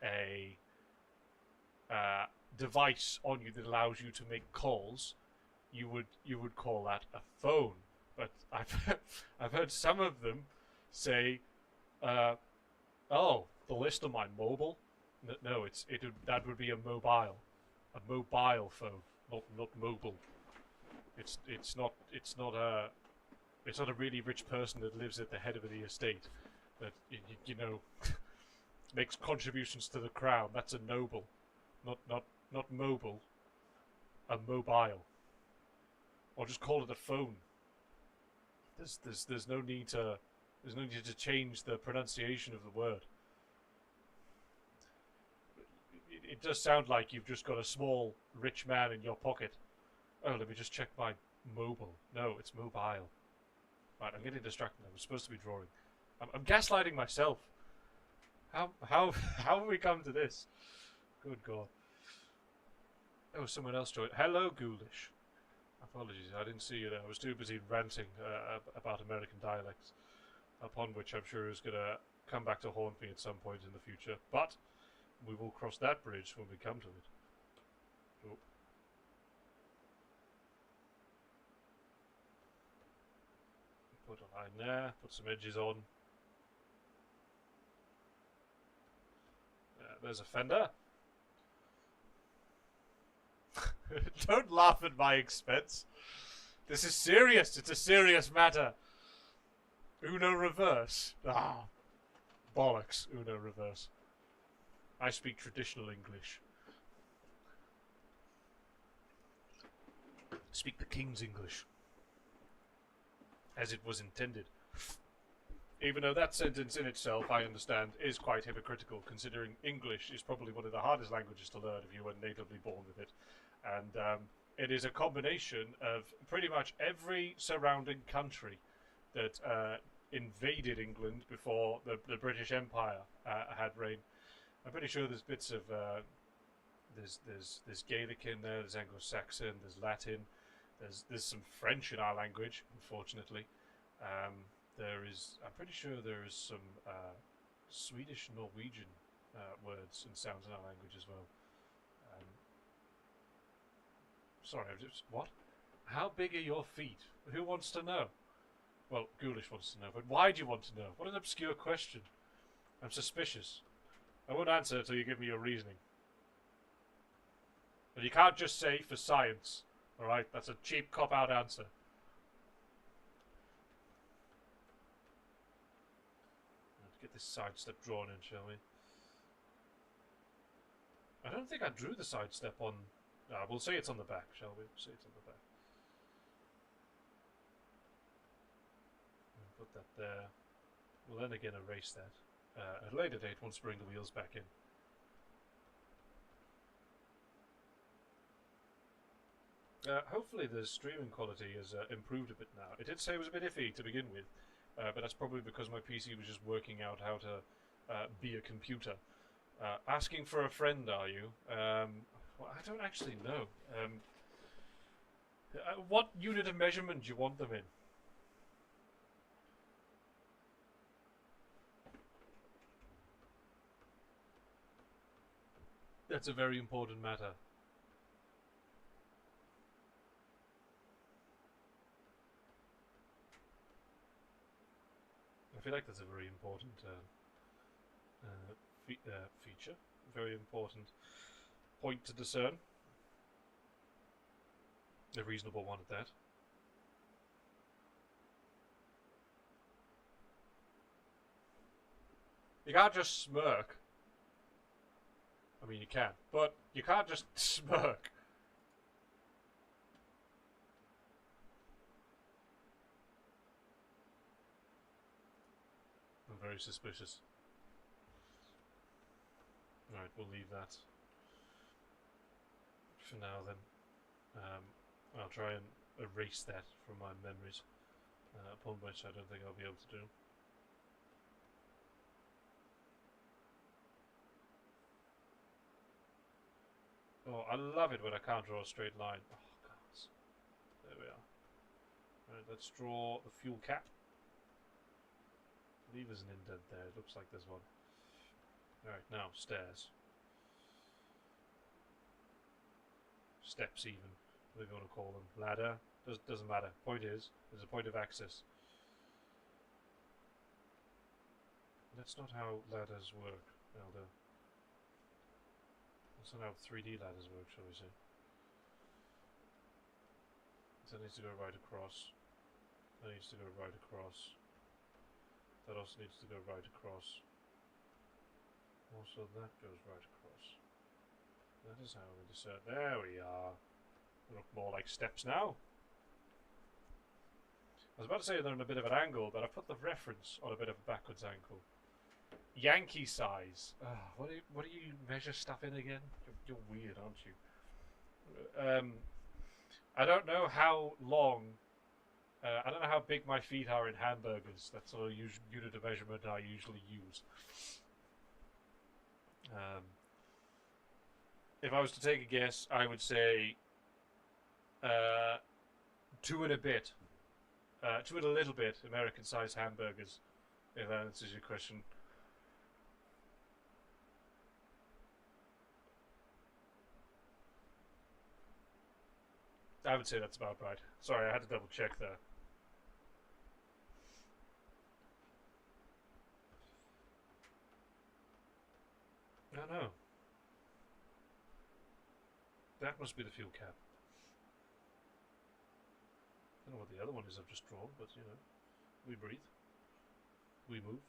A: a device on you that allows you to make calls, you would call that a phone. But I've heard some of them say, "Oh, the list on my mobile." No, that would be a mobile phone, not mobile. It's not a really rich person that lives at the head of the estate that you know makes contributions to the crown. That's a noble, not mobile, a mobile. Or just call it a phone. There's no need to change the pronunciation of the word. It does sound like you've just got a small rich man in your pocket. Oh, let me just check my mobile. No, it's mobile. Right, I'm getting distracted. I'm supposed to be drawing. I'm gaslighting myself. How have we come to this? Good God. Oh, someone else joined. Hello, Ghoulish. Apologies, I didn't see you there. I was too busy ranting about American dialects, upon which I'm sure is going to come back to haunt me at some point in the future. But we will cross that bridge when we come to it. Oh. Put a line there, put some edges on. There's a fender. Don't laugh at my expense. This is serious. It's a serious matter. Uno reverse. Ah, bollocks. Uno reverse. I speak traditional English. Speak the King's English. As it was intended. Even though that sentence in itself, I understand, is quite hypocritical, considering English is probably one of the hardest languages to learn if you were natively born with it. And it is a combination of pretty much every surrounding country that invaded England before the British Empire had reign. I'm pretty sure there's bits of there's Gaelic in there, there's Anglo-Saxon, there's Latin, there's some French in our language, unfortunately. I'm pretty sure there is some Swedish, Norwegian words and sounds in our language as well. Sorry, what? How big are your feet? Who wants to know? Well, Ghoulish wants to know, but why do you want to know? What an obscure question. I'm suspicious. I won't answer until you give me your reasoning. But you can't just say for science. Alright, that's a cheap cop-out answer. Let's get this sidestep drawn in, shall we? I don't think I drew the sidestep on... we'll say it's on the back, shall we? Say it's on the back. Put that there. We'll then again erase that. At a later date, once we bring the wheels back in. Hopefully the streaming quality has improved a bit now. It did say it was a bit iffy to begin with, but that's probably because my PC was just working out how to be a computer. Asking for a friend, are you? Well, I don't actually know. What unit of measurement do you want them in? That's a very important matter. I feel like that's a very important feature, very important point to discern. A reasonable one at that. You can't just smirk. I mean, you can, but you can't just smirk. I'm very suspicious. Alright, we'll leave that for now then. I'll try and erase that from my memories, upon which I don't think I'll be able to do. Oh, I love it when I can't draw a straight line. Oh, God. There we are. Alright, let's draw the fuel cap. I believe there's an indent there. It looks like there's one. Alright, now, stairs. Steps even, whatever you want to call them. Ladder. Doesn't matter. Point is, there's a point of access. That's not how ladders work, Elder. That's not how 3D ladders work, shall we say. So that needs to go right across. That needs to go right across. That also needs to go right across. Also that goes right across. That is how we decide. There we are. They look more like steps now. I was about to say they're on a bit of an angle, but I put the reference on a bit of a backwards angle. Yankee size. What do you measure stuff in again? You're weird, aren't you? I don't know how long. I don't know how big my feet are in hamburgers. That's the unit of measurement I usually use. If I was to take a guess, I would say 2 and a bit. 2 and a little bit American-sized hamburgers, if that answers your question. I would say that's about right. Sorry, I had to double check there. No. That must be the fuel cap. I don't know what the other one is I've just drawn, but you know, we breathe. We move.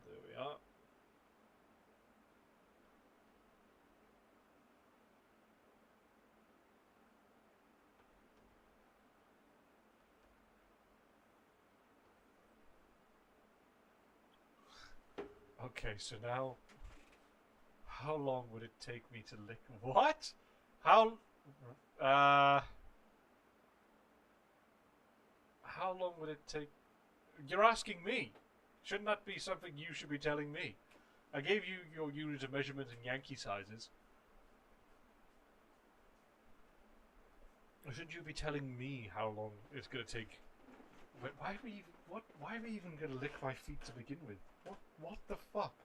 A: There we are. Okay, so now, how long would it take me to lick? What? How long would it take? You're asking me. Shouldn't that be something you should be telling me? I gave you your unit of measurement in Yankee sizes. Shouldn't you be telling me how long it's going to take? Why are we even going to lick my feet to begin with? What the fuck?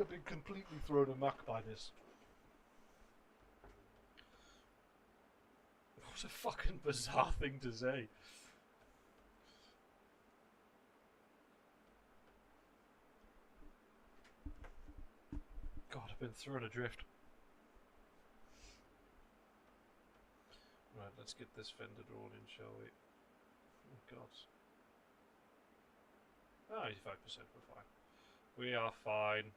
A: I've been completely thrown amok by this. What a fucking bizarre thing to say. God, I've been thrown adrift. Right, let's get this fender drawn in, shall we? Oh God. 85%, we're fine. We are fine.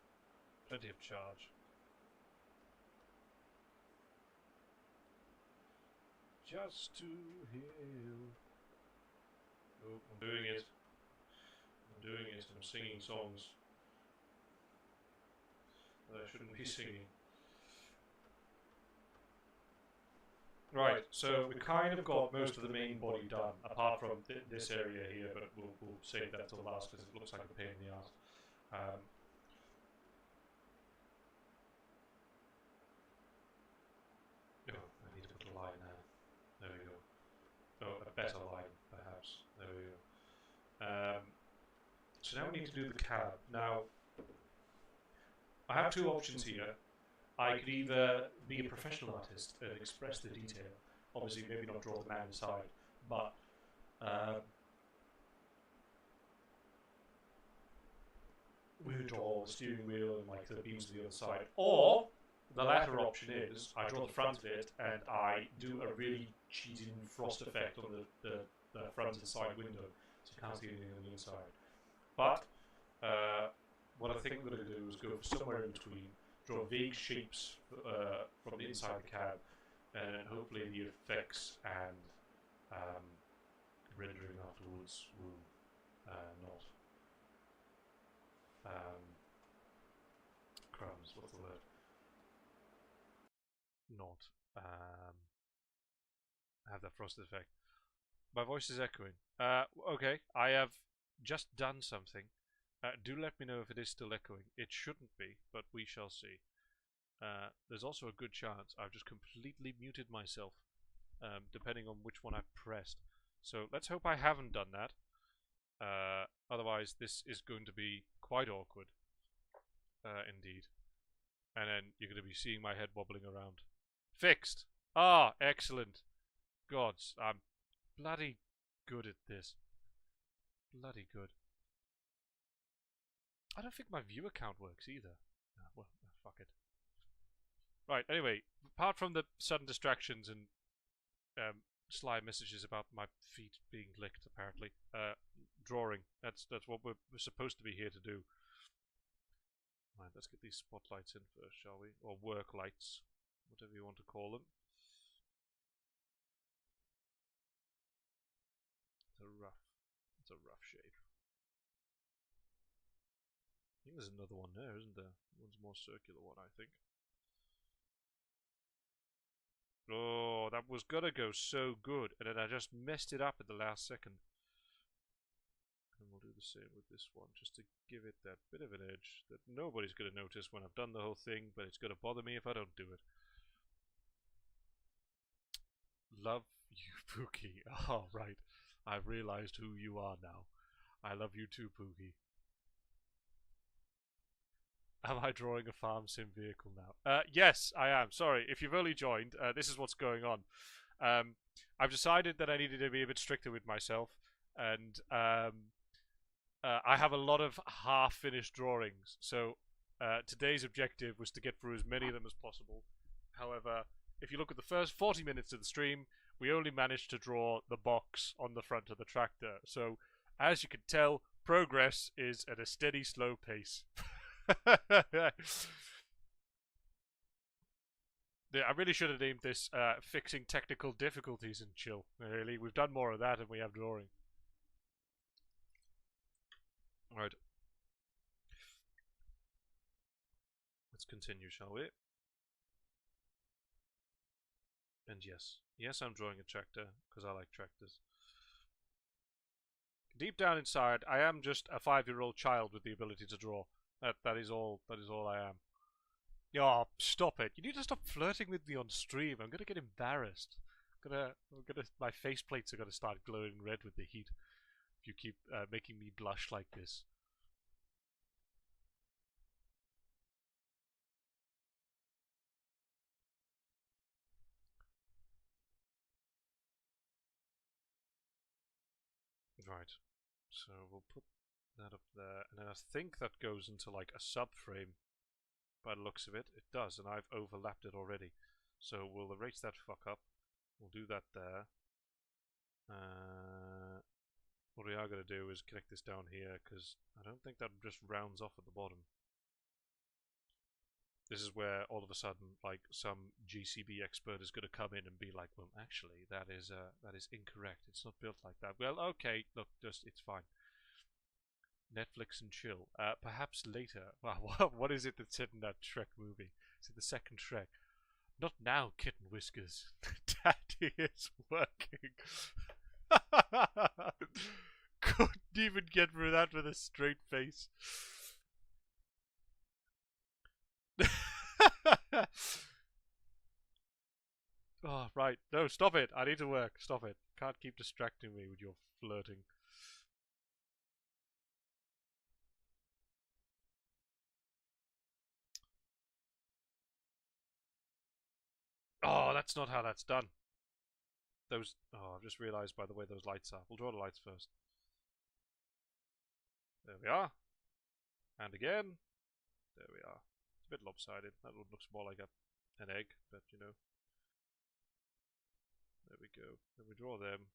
A: Plenty of charge. Just to heal. Oh, I'm doing it. I'm doing it. I'm singing songs that I shouldn't be singing. Right, so we kind of got most of the main body done, apart from this area here, but we'll save that till last because it looks like a pain in the ass. Oh, I need to put a line there. There we go. Oh, a better line, perhaps. There we go. So now we need to do the cab. Now, I have two options here. I could either be a professional artist and express the detail, obviously maybe not draw the man inside, but we would draw the steering wheel and like the beams to the other side. Or the latter option is I draw the front of it and I do a really cheating frost effect on the front and side window, so you can't see anything on the inside. But what I think we're going to do is go for somewhere in between. Draw vague shapes from the inside the cab, and hopefully the effects and rendering afterwards will not crumbs. What's the word? Not have that frosted effect. My voice is echoing. Okay, I have just done something. Do let me know if it is still echoing. It shouldn't be, but we shall see. There's also a good chance I've just completely muted myself, depending on which one I've pressed. So let's hope I haven't done that. Otherwise, this is going to be quite awkward, indeed. And then you're going to be seeing my head wobbling around. Fixed! Ah, excellent. Gods, I'm bloody good at this. Bloody good. I don't think my viewer count works either. Well, fuck it. Right, anyway, apart from the sudden distractions and sly messages about my feet being licked, apparently, drawing. That's what we're supposed to be here to do. Right, let's get these spotlights in first, shall we? Or work lights, whatever you want to call them. It's a rough shape. I think there's another one there, isn't there? One's more circular one, I think. Oh, that was gonna go so good, and then I just messed it up at the last second. And we'll do the same with this one, just to give it that bit of an edge that nobody's gonna notice when I've done the whole thing, but it's gonna bother me if I don't do it. Love you, Pookie. Oh, right. I've realized who you are now. I love you too, Pookie. Am I drawing a farm sim vehicle now? Yes, I am. Sorry, if you've only joined, this is what's going on. I've decided that I needed to be a bit stricter with myself, and I have a lot of half-finished drawings. So today's objective was to get through as many of them as possible. However, if you look at the first 40 minutes of the stream, we only managed to draw the box on the front of the tractor. So, as you can tell, progress is at a steady, slow pace. Yeah, I really should have named this fixing technical difficulties in chill. Really, we've done more of that than we have drawing. Alright. Let's continue, shall we? And yes, I'm drawing a tractor because I like tractors. Deep down inside, I am just a 5-year-old child with the ability to draw. That is all I am. Oh, stop it. You need to stop flirting with me on stream. I'm gonna get embarrassed. My faceplates are gonna start glowing red with the heat if you keep making me blush like this. So we'll put that up there, and then I think that goes into like a subframe. By the looks of it, it does, and I've overlapped it already. So we'll erase that fuck up. We'll do that there. What we are going to do is connect this down here, because I don't think that just rounds off at the bottom. This is where all of a sudden, like, some GCB expert is going to come in and be like, well, actually, that is incorrect. It's not built like that. Well, okay, look, just it's fine. Netflix and chill. Perhaps later. Wow, what is it that's said in that Shrek movie? Is it the second Shrek? Not now, kitten whiskers. Daddy is working. Couldn't even get through that with a straight face. Oh, right. No, stop it. I need to work. Stop it. Can't keep distracting me with your flirting. Oh, that's not how that's done. Those. Oh, I've just realised by the way those lights are. We'll draw the lights first. There we are. And again. There we are. It's a bit lopsided. That one looks more like an egg, but you know. There we go. Then we draw them.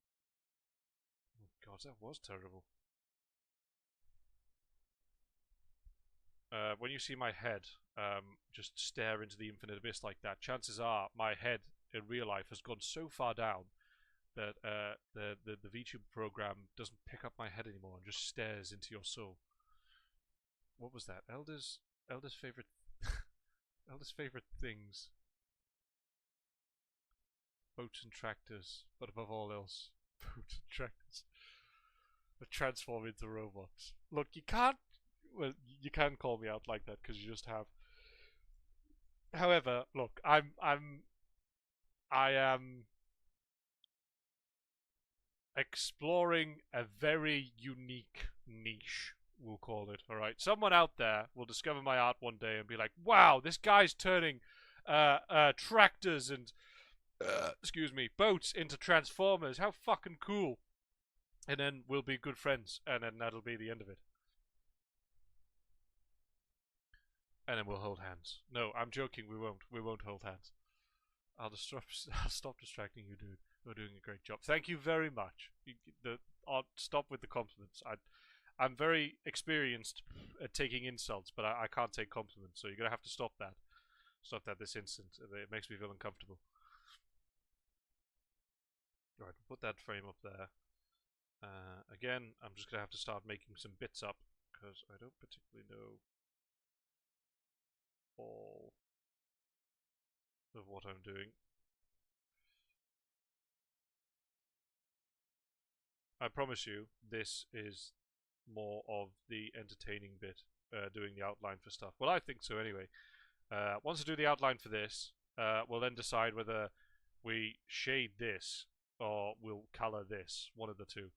A: Oh god, that was terrible. When you see my head just stare into the infinite abyss like that, chances are my head in real life has gone so far down that the VTube program doesn't pick up my head anymore and just stares into your soul. What was that? Elder's favorite Elder's favorite things. Boats and tractors, but above all else, boats and tractors that transform into robots. Look, you can't. Well, you can call me out like that because you just have. However, look, I am exploring a very unique niche, we'll call it. All right, someone out there will discover my art one day and be like, "Wow, this guy's turning tractors and excuse me, boats into transformers. How fucking cool!" And then we'll be good friends, and then that'll be the end of it. And then we'll hold hands. No, I'm joking. We won't. We won't hold hands. I'll stop distracting you, dude. You're doing a great job. Thank you very much. I'll stop with the compliments. I'm very experienced at taking insults, but I can't take compliments. So you're gonna have to stop that. Stop that this instant. It makes me feel uncomfortable. Right, we'll put that frame up there. Again, I'm just gonna have to start making some bits up because I don't particularly know all of what I'm doing. I promise you, this is more of the entertaining bit, doing the outline for stuff. Well, I think so anyway. Once I do the outline for this, we'll then decide whether we shade this or we'll color this, one of the two.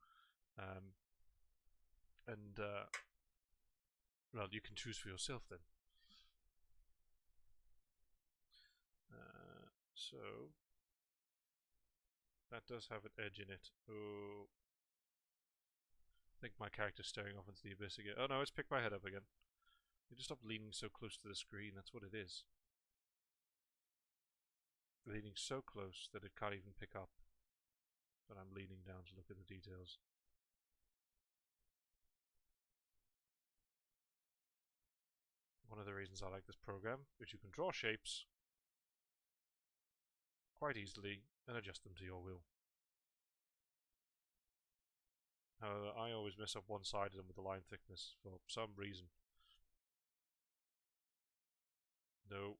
A: Well, you can choose for yourself then. So that does have an edge in it. Oh, I think my character's staring off into the abyss again. Oh no, it's picked my head up again. You just stop leaning so close to the screen. That's what it is. Leaning so close that it can't even pick up that I'm leaning down to look at the details. One of the reasons I like this program is you can draw shapes quite easily and adjust them to your will. However, I always mess up one-sided with the line thickness for some reason. No,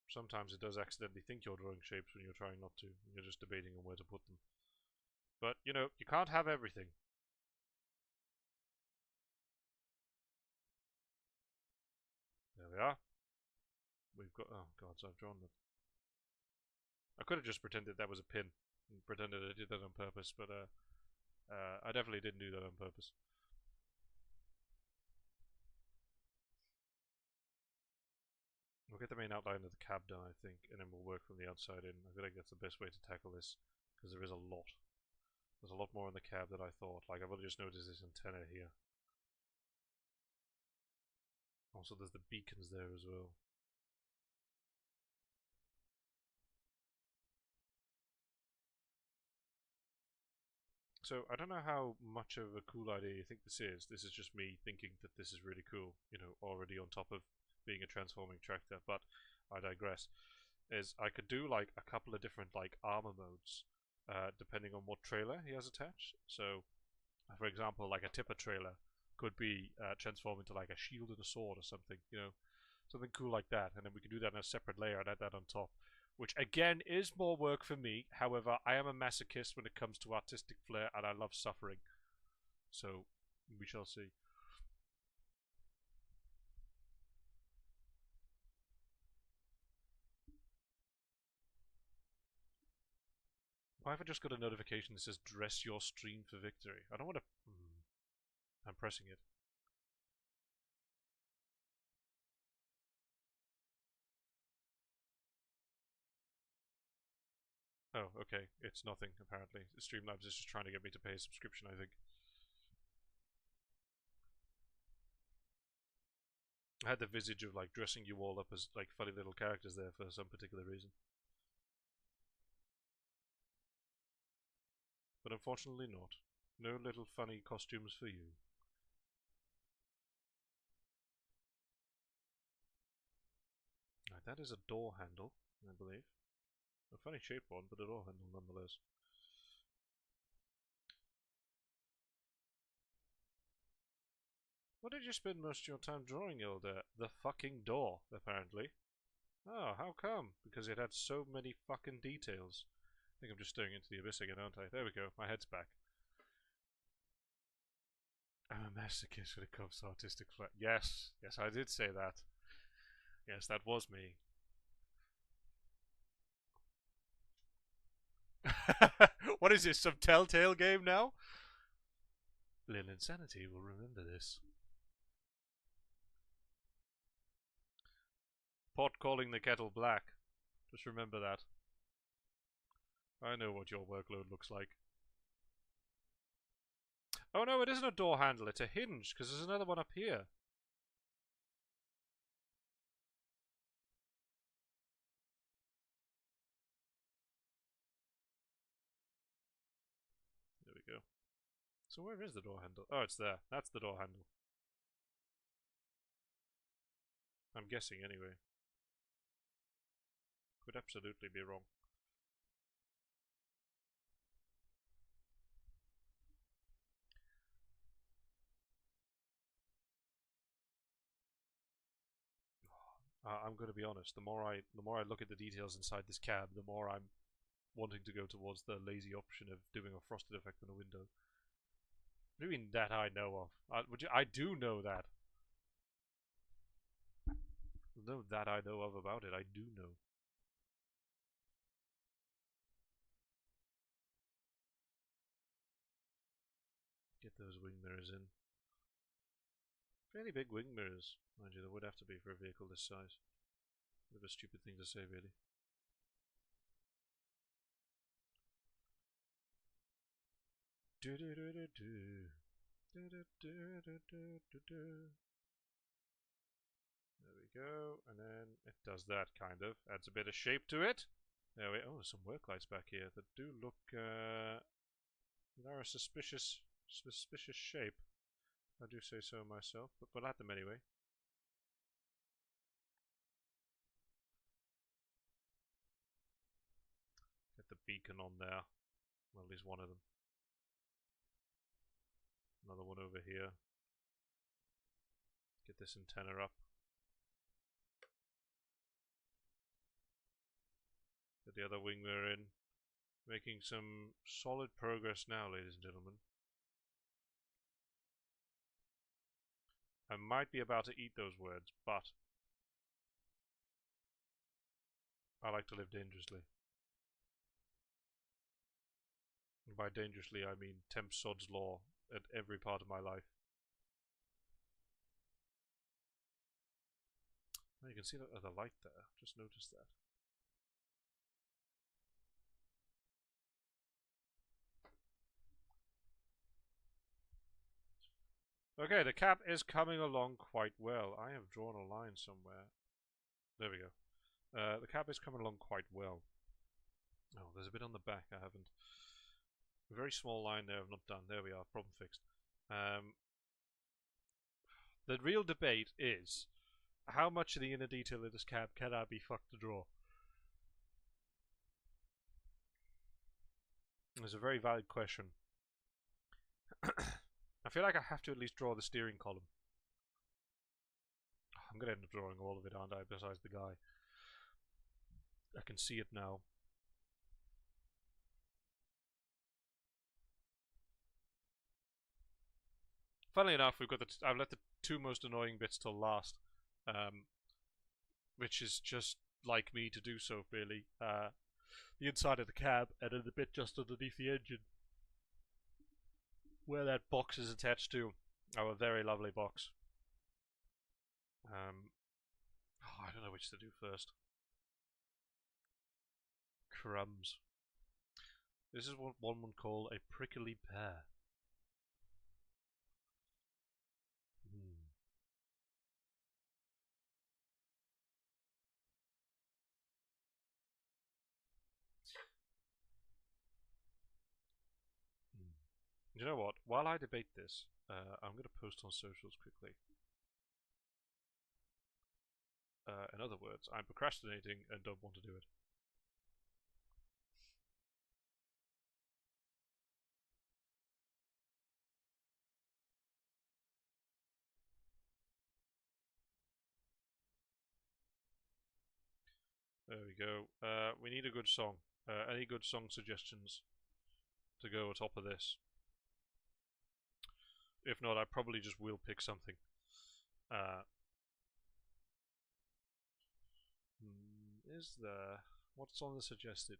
A: sometimes it does accidentally think you're drawing shapes when you're trying not to, and you're just debating on where to put them. But, you know, you can't have everything. There we are. We've got... oh god, so I've drawn that. I could have just pretended that was a pin, and pretended I did that on purpose, but I definitely didn't do that on purpose. We'll get the main outline of the cab done, I think, and then we'll work from the outside in. I feel like that's the best way to tackle this, because there is a lot. There's a lot more in the cab than I thought. Like, I've only just noticed this antenna here. Also, there's the beacons there as well. So, I don't know how much of a cool idea you think this is. This is just me thinking that this is really cool, you know, already on top of being a transforming tractor, but I digress. Is I could do like a couple of different like armor modes, depending on what trailer he has attached. So, for example, like a tipper trailer could be transformed into like a shield and a sword or something, you know, something cool like that, and then we could do that in a separate layer and add that on top, which again is more work for me. However, I am a masochist when it comes to artistic flair, and I love suffering, so we shall see. Why have I just got a notification that says dress your stream for victory? I don't want to... I'm pressing it. Oh, okay. It's nothing, apparently. Streamlabs is just trying to get me to pay a subscription, I think. I had the visage of like dressing you all up as like funny little characters there for some particular reason. But unfortunately not. No little funny costumes for you. Right, that is a door handle, I believe. A funny shaped one, but a door handle nonetheless. What did you spend most of your time drawing, Ilda? The fucking door, apparently. Oh, how come? Because it had so many fucking details. I think I'm just staring into the abyss again, aren't I? There we go, my head's back. I'm a masochist when it comes to artistic flair. Yes, yes, I did say that. Yes, that was me. What is this, some telltale game now? Lil Insanity will remember this. Pot calling the kettle black. Just remember that. I know what your workload looks like. Oh no, it isn't a door handle, it's a hinge, because there's another one up here. There we go. So where is the door handle? Oh, it's there. That's the door handle. I'm guessing anyway. Could absolutely be wrong. I'm going to be honest. The more I look at the details inside this cab, the more I'm wanting to go towards the lazy option of doing a frosted effect on a window. What do you mean that I know of? I do know that. No, that I know of about it. I do know. Get those wing mirrors in. Fairly big wing mirrors, mind you. There would have to be for a vehicle this size. Bit of a stupid thing to say, really. There we go, and then it does that, kind of. Adds a bit of shape to it. There we oh, some work lights back here that do look, they're a suspicious shape. I do say so myself, but we'll add them anyway. Get the beacon on there. Well, at least one of them. Another one over here. Get this antenna up. Get the other wing mirror in. Making some solid progress now, ladies and gentlemen. I might be about to eat those words, but I like to live dangerously. And by dangerously, I mean temp sod's law at every part of my life. Oh, you can see the light there. Just noticed that. Okay, the cab is coming along quite well. I have drawn a line somewhere. There we go. The cab is coming along quite well. Oh, there's a bit on the back I haven't. A very small line there I've not done. There we are, problem fixed. The real debate is how much of the inner detail of this cab can I be fucked to draw? It's a very valid question. I feel like I have to at least draw the steering column. I'm going to end up drawing all of it, aren't I, besides the guy. I can see it now. Funnily enough, I've let the two most annoying bits till last, which is just like me to do so, really. The inside of the cab and then the bit just underneath the engine, where that box is attached to. Oh, a very lovely box. I don't know which to do first. Crumbs. This is what one would call a prickly pear. You know what? While I debate this, I'm going to post on socials quickly. In other words, I'm procrastinating and don't want to do it. There we go. We need a good song. Any good song suggestions to go atop of this? If not, I probably just will pick something. Is there... What song is suggested?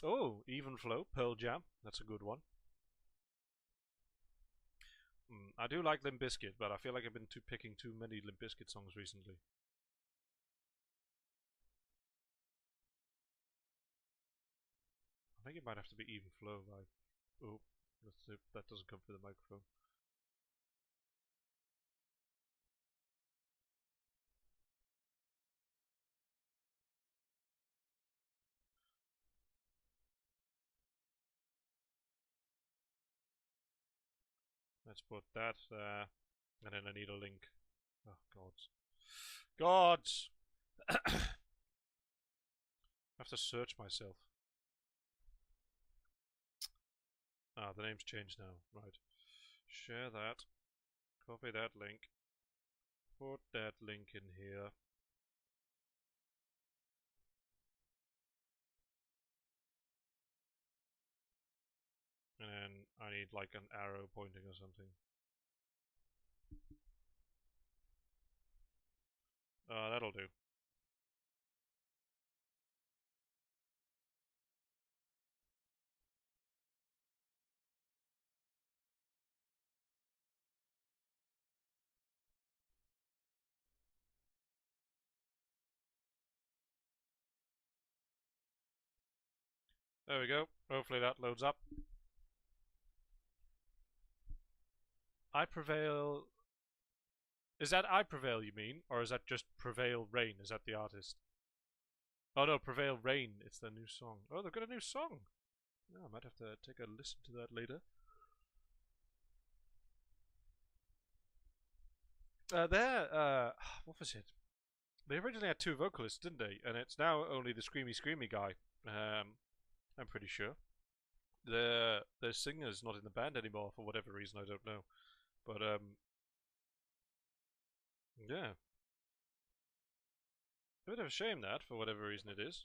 A: Oh, Even Flow, Pearl Jam. That's a good one. I do like Limp Bizkit, but I feel like I've been picking too many Limp Bizkit songs recently. I think it might have to be Even Flow. Oh, let's see if that doesn't come through the microphone. Let's put that there, and then I need a link. Oh, gods. Gods! I have to search myself. Ah, the name's changed now. Right. Share that. Copy that link. Put that link in here. And then I need like an arrow pointing or something. That'll do. There we go. Hopefully that loads up. I Prevail... Is that I Prevail you mean? Or is that just Prevail Rain? Is that the artist? Oh no, Prevail Rain. It's their new song. Oh, they've got a new song. Yeah, I might have to take a listen to that later. What was it? They originally had two vocalists, didn't they? And it's now only the screamy guy. I'm pretty sure. The singer's not in the band anymore for whatever reason, I don't know. But yeah, a bit of a shame that for whatever reason it is.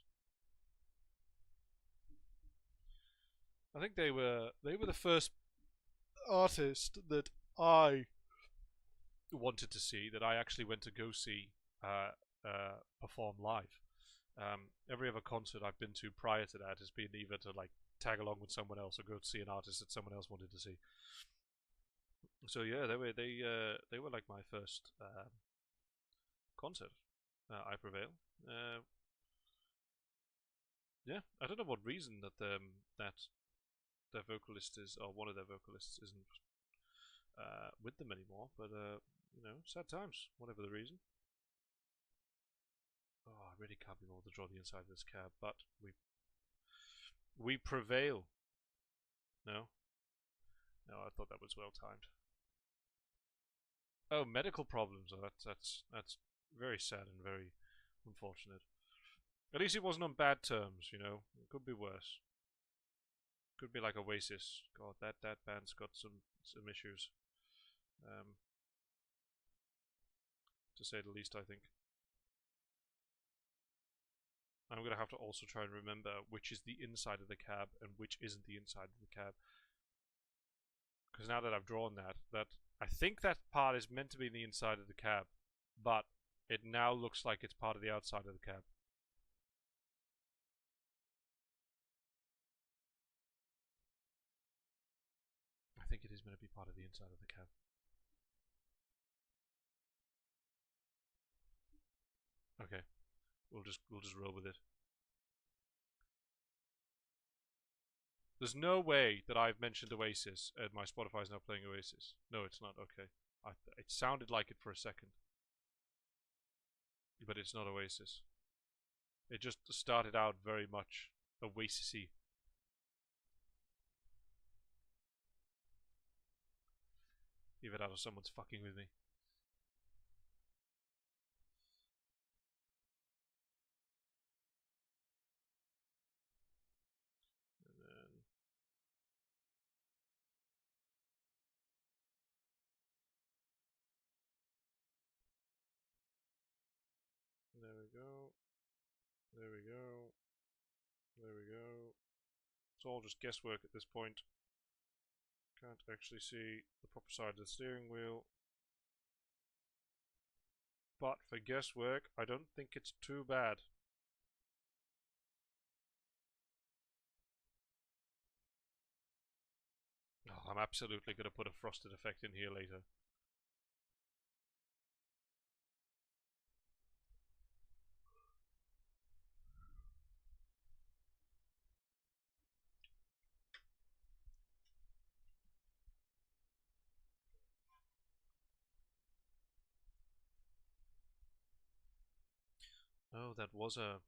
A: I think they were the first artist that I wanted to see, that I actually went to go see perform live. Every other concert I've been to prior to that has been either to like tag along with someone else or go to see an artist that someone else wanted to see. So yeah, they were like my first concert. I Prevail. Yeah, I don't know what reason that their vocalist is, or one of their vocalists isn't with them anymore. But you know, sad times, whatever the reason. Oh, I really can't be bothered to draw the inside of this cab, but we prevail. No, no, I thought that was well timed. Oh, medical problems. Oh, that's very sad and very unfortunate. At least it wasn't on bad terms, you know. It could be worse. Could be like Oasis. God, that band's got some issues, to say the least. I think I'm gonna have to also try and remember which is the inside of the cab and which isn't the inside of the cab. Because now that I've drawn that I think that part is meant to be the inside of the cab, but it now looks like it's part of the outside of the cab. I think it is meant to be part of the inside of the cab. Okay, we'll just roll with it. There's no way that I've mentioned Oasis and my Spotify's now playing Oasis. No, it's not. Okay, it sounded like it for a second, but it's not Oasis. It just started out very much Oasis-y. Either that or someone's fucking with me. There we go. There we go. There we go. It's all just guesswork at this point. Can't actually see the proper side of the steering wheel. But for guesswork, I don't think it's too bad. Oh, I'm absolutely going to put a frosted effect in here later. Oh, that was a...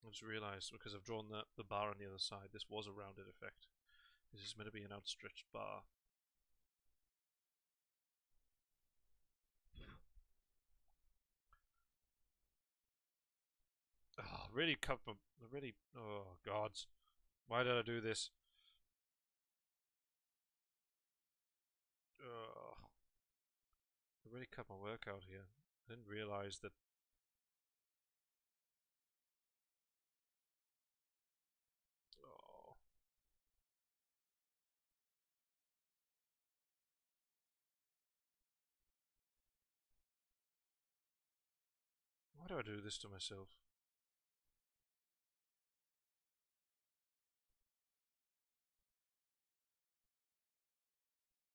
A: I just realised, because I've drawn the bar on the other side, this was a rounded effect. This is meant to be an outstretched bar. Oh, really cut my... Really... Oh, gods. Why did I do this? I really cut my work out here. I didn't realise that... Oh. Why do I do this to myself?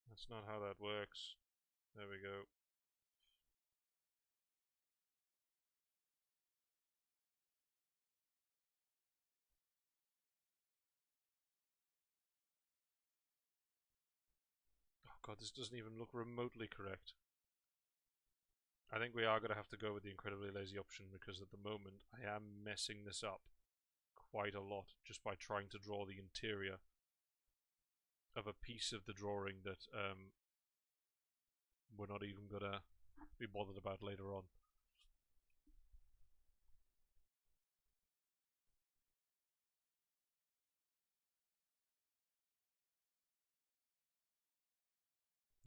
A: That's not how that works. There we go. Oh god, this doesn't even look remotely correct. I think we are going to have to go with the incredibly lazy option, because at the moment I am messing this up quite a lot just by trying to draw the interior of a piece of the drawing that we're not even going to be bothered about later on.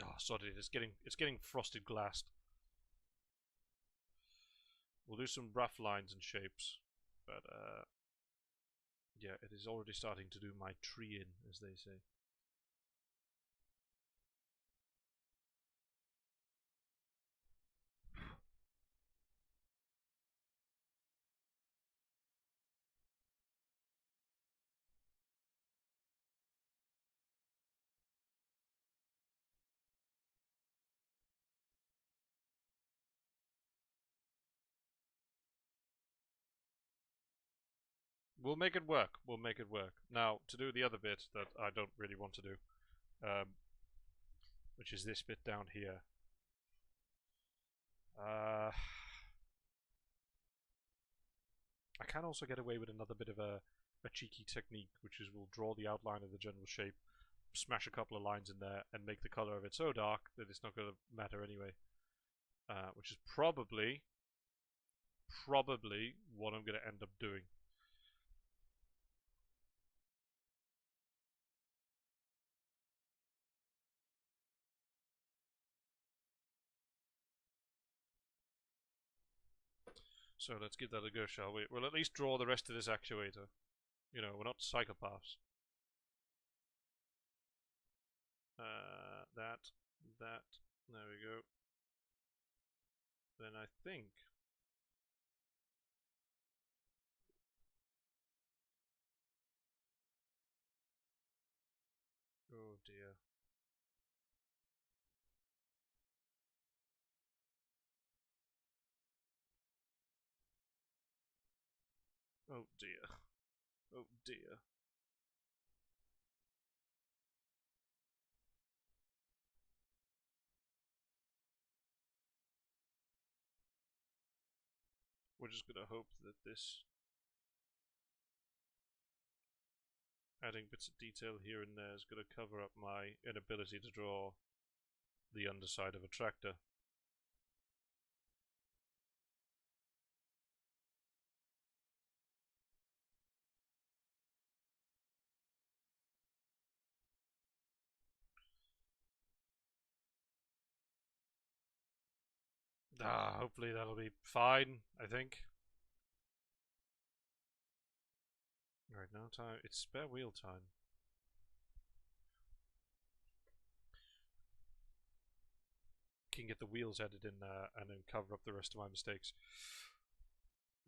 A: Oh, sorry, it's getting frosted glassed. We'll do some rough lines and shapes, but yeah, it is already starting to do my tree in, as they say. We'll make it work. We'll make it work. Now, to do the other bit that I don't really want to do, which is this bit down here. I can also get away with another bit of a cheeky technique, which is we'll draw the outline of the general shape, smash a couple of lines in there, and make the color of it so dark that it's not going to matter anyway. Which is probably what I'm going to end up doing. So let's give that a go, shall we? We'll at least draw the rest of this actuator. You know, we're not psychopaths. That. There we go. Then I think... Oh dear. Oh dear. Oh dear. We're just gonna hope that this adding bits of detail here and there is gonna cover up my inability to draw the underside of a tractor. Hopefully that'll be fine, I think. Right, now time. It's spare wheel time. Can get the wheels added in there and then cover up the rest of my mistakes.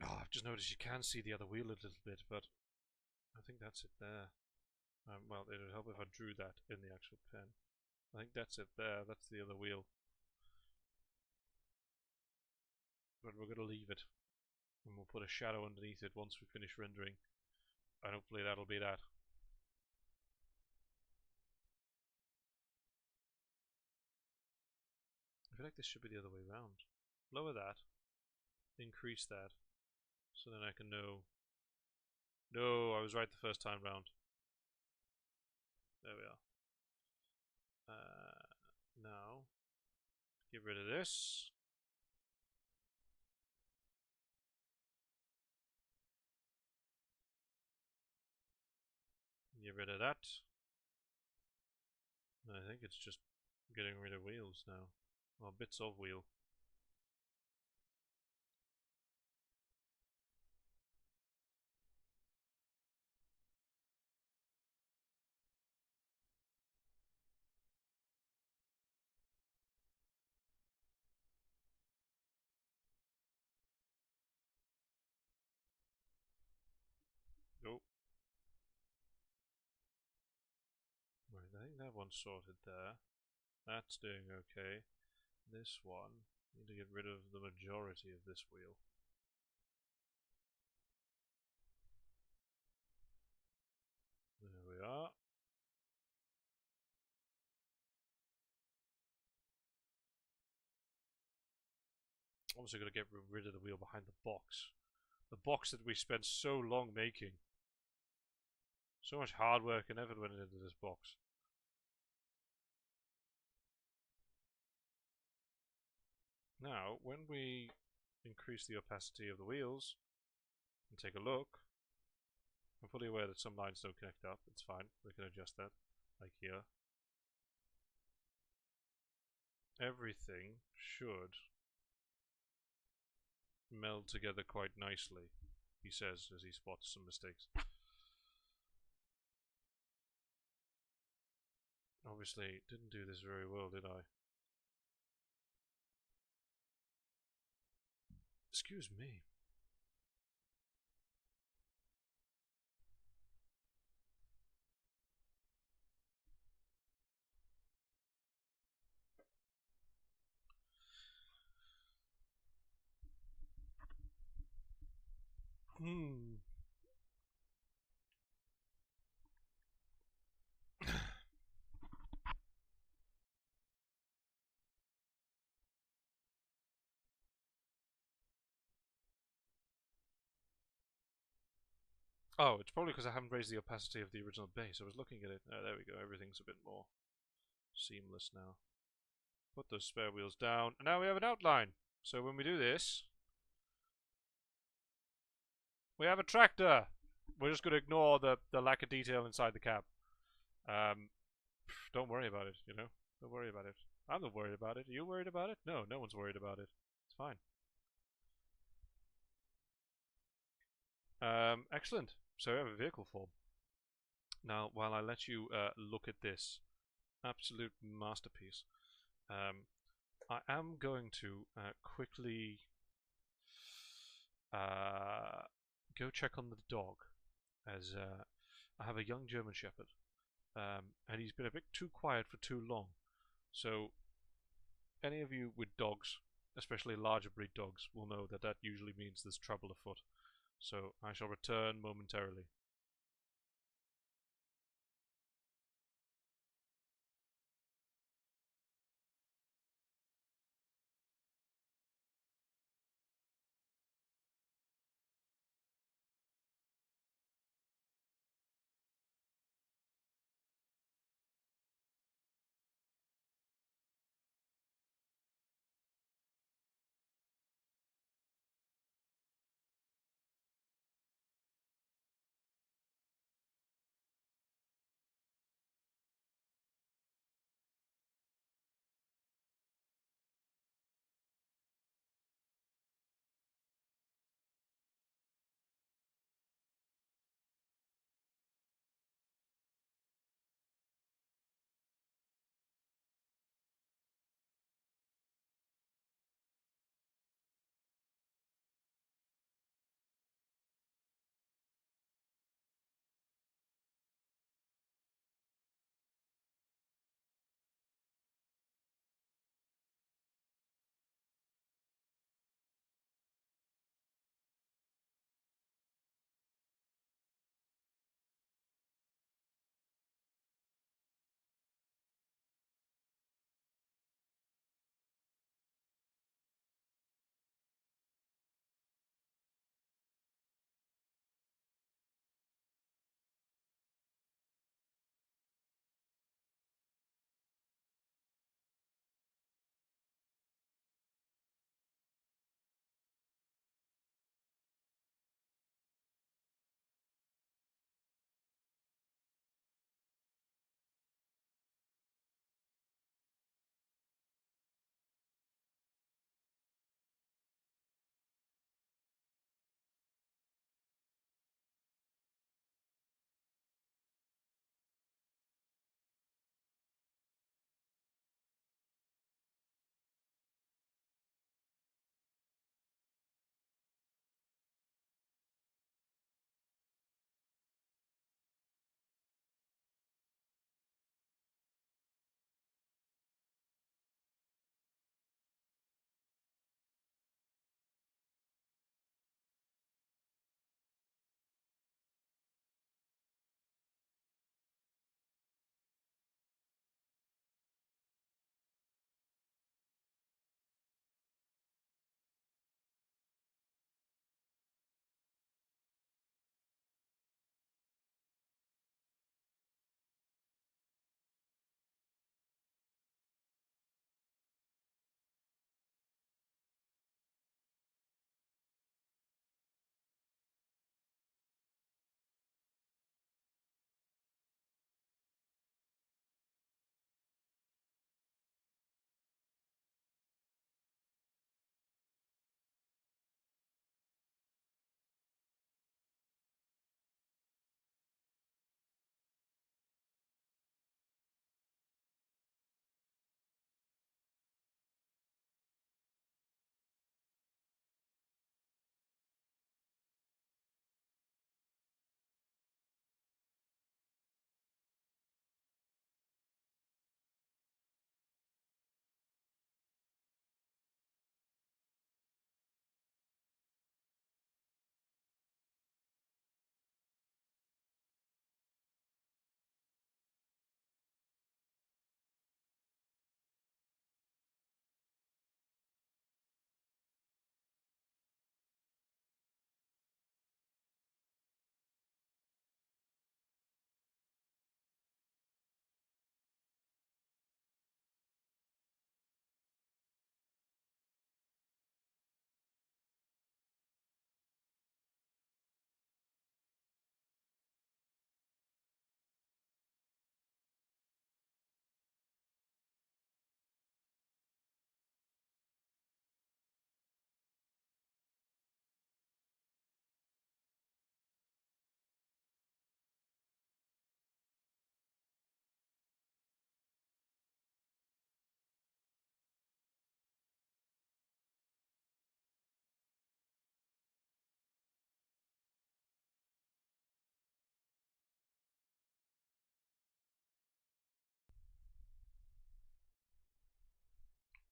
A: I've just noticed you can see the other wheel a little bit, but I think that's it there. Well, it would help if I drew that in the actual pen. I think that's it there. That's the other wheel. But we're going to leave it. And we'll put a shadow underneath it once we finish rendering. And hopefully that'll be that. I feel like this should be the other way around. Lower that. Increase that. So then I can know. No, I was right the first time round. There we are. Now, get rid of this. Get rid of that. I think it's just getting rid of wheels now. Well, bits of wheel. Nope. Right, I think that one's sorted there. That's doing okay. This one, need to get rid of the majority of this wheel. There we are. Obviously got to get rid of the wheel behind the box. The box that we spent so long making. So much hard work and effort went into this box. Now, when we increase the opacity of the wheels and take a look, I'm fully aware that some lines don't connect up. It's fine. We can adjust that, like here. Everything should meld together quite nicely, he says as he spots some mistakes. Obviously, didn't do this very well, did I? Excuse me. Oh, it's probably because I haven't raised the opacity of the original base. I was looking at it. Oh, there we go. Everything's a bit more seamless now. Put those spare wheels down. And now we have an outline. So when we do this, we have a tractor. We're just going to ignore the lack of detail inside the cab. Don't worry about it, you know? Don't worry about it. I'm not worried about it. Are you worried about it? No, no one's worried about it. It's fine. Excellent. So we have a vehicle form. Now, while I let you look at this absolute masterpiece, I am going to quickly go check on the dog, as I have a young German Shepherd, and he's been a bit too quiet for too long. So, any of you with dogs, especially larger breed dogs, will know that that usually means there's trouble afoot. So, I shall return momentarily.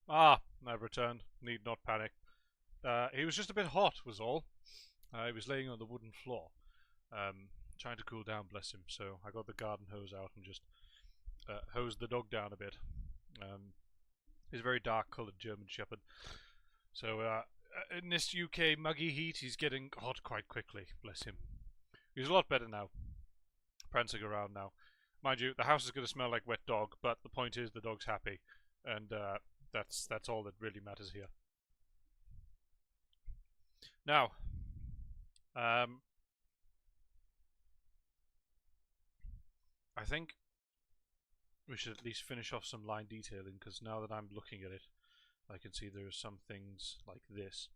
A: Ah, I've returned. Need not panic. He was just a bit hot, was all. He was laying on the wooden floor, trying to cool down, bless him. So I got the garden hose out and just hosed the dog down a bit. He's a very dark-coloured German Shepherd. So in this UK muggy heat, he's getting hot quite quickly, bless him. He's a lot better now, prancing around now. Mind you, the house is going to smell like wet dog, but the point is the dog's happy, and that's all that really matters here. Now, I think we should at least finish off some line detailing, because now that I'm looking at it, I can see there are some things like this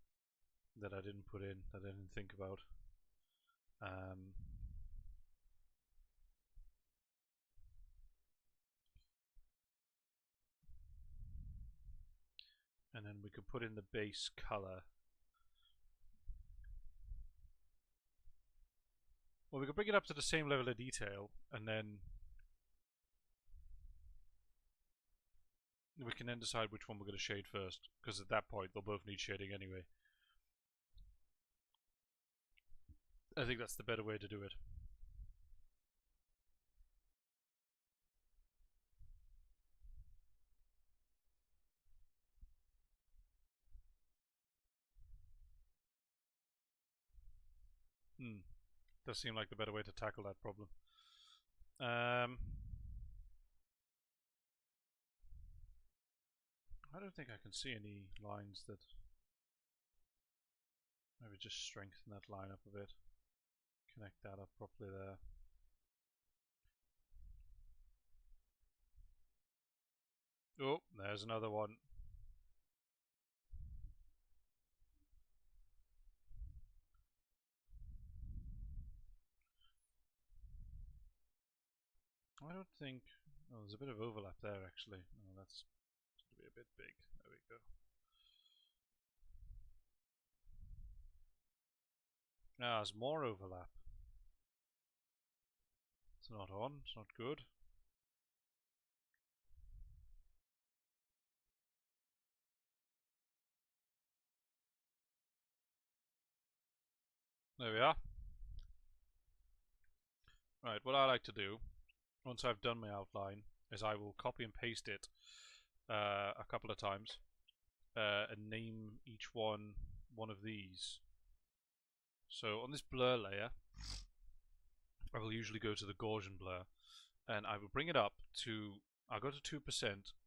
A: that I didn't put in, that I didn't think about. And then we could put in the base color. Well, we could bring it up to the same level of detail, and then we can then decide which one we're going to shade first, because at that point they'll both need shading anyway. I think that's the better way to do it. Does seem like the better way to tackle that problem. I don't think I can see any lines that... Maybe just strengthen that line up a bit. Connect that up properly there. Oh, there's another one. I don't think... Oh, there's a bit of overlap there actually. Oh, that's going to be a bit big. There we go. Now there's more overlap. It's not on, it's not good. There we are. Right, what I like to do, once I've done my outline, is I will copy and paste it a couple of times and name each one of these. So on this blur layer, I will usually go to the Gaussian blur, and I will bring it up to, I'll go to 2%,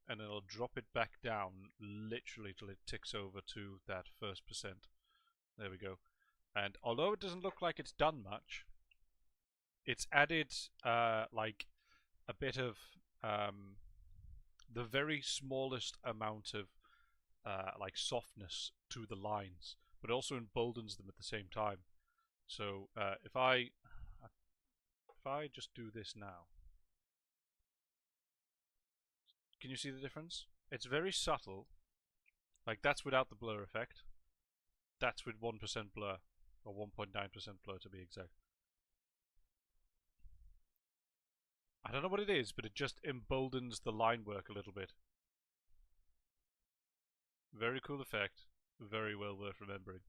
A: and then I'll drop it back down literally till it ticks over to that first percent. There we go. And although it doesn't look like it's done much, it's added like a bit of the very smallest amount of like softness to the lines, but also emboldens them at the same time. So if I just do this now, can you see the difference? It's very subtle. Like that's without the blur effect. That's with 1% blur, or 1.9% blur to be exact. I don't know what it is, but it just emboldens the line work a little bit. Very cool effect. Very well worth remembering.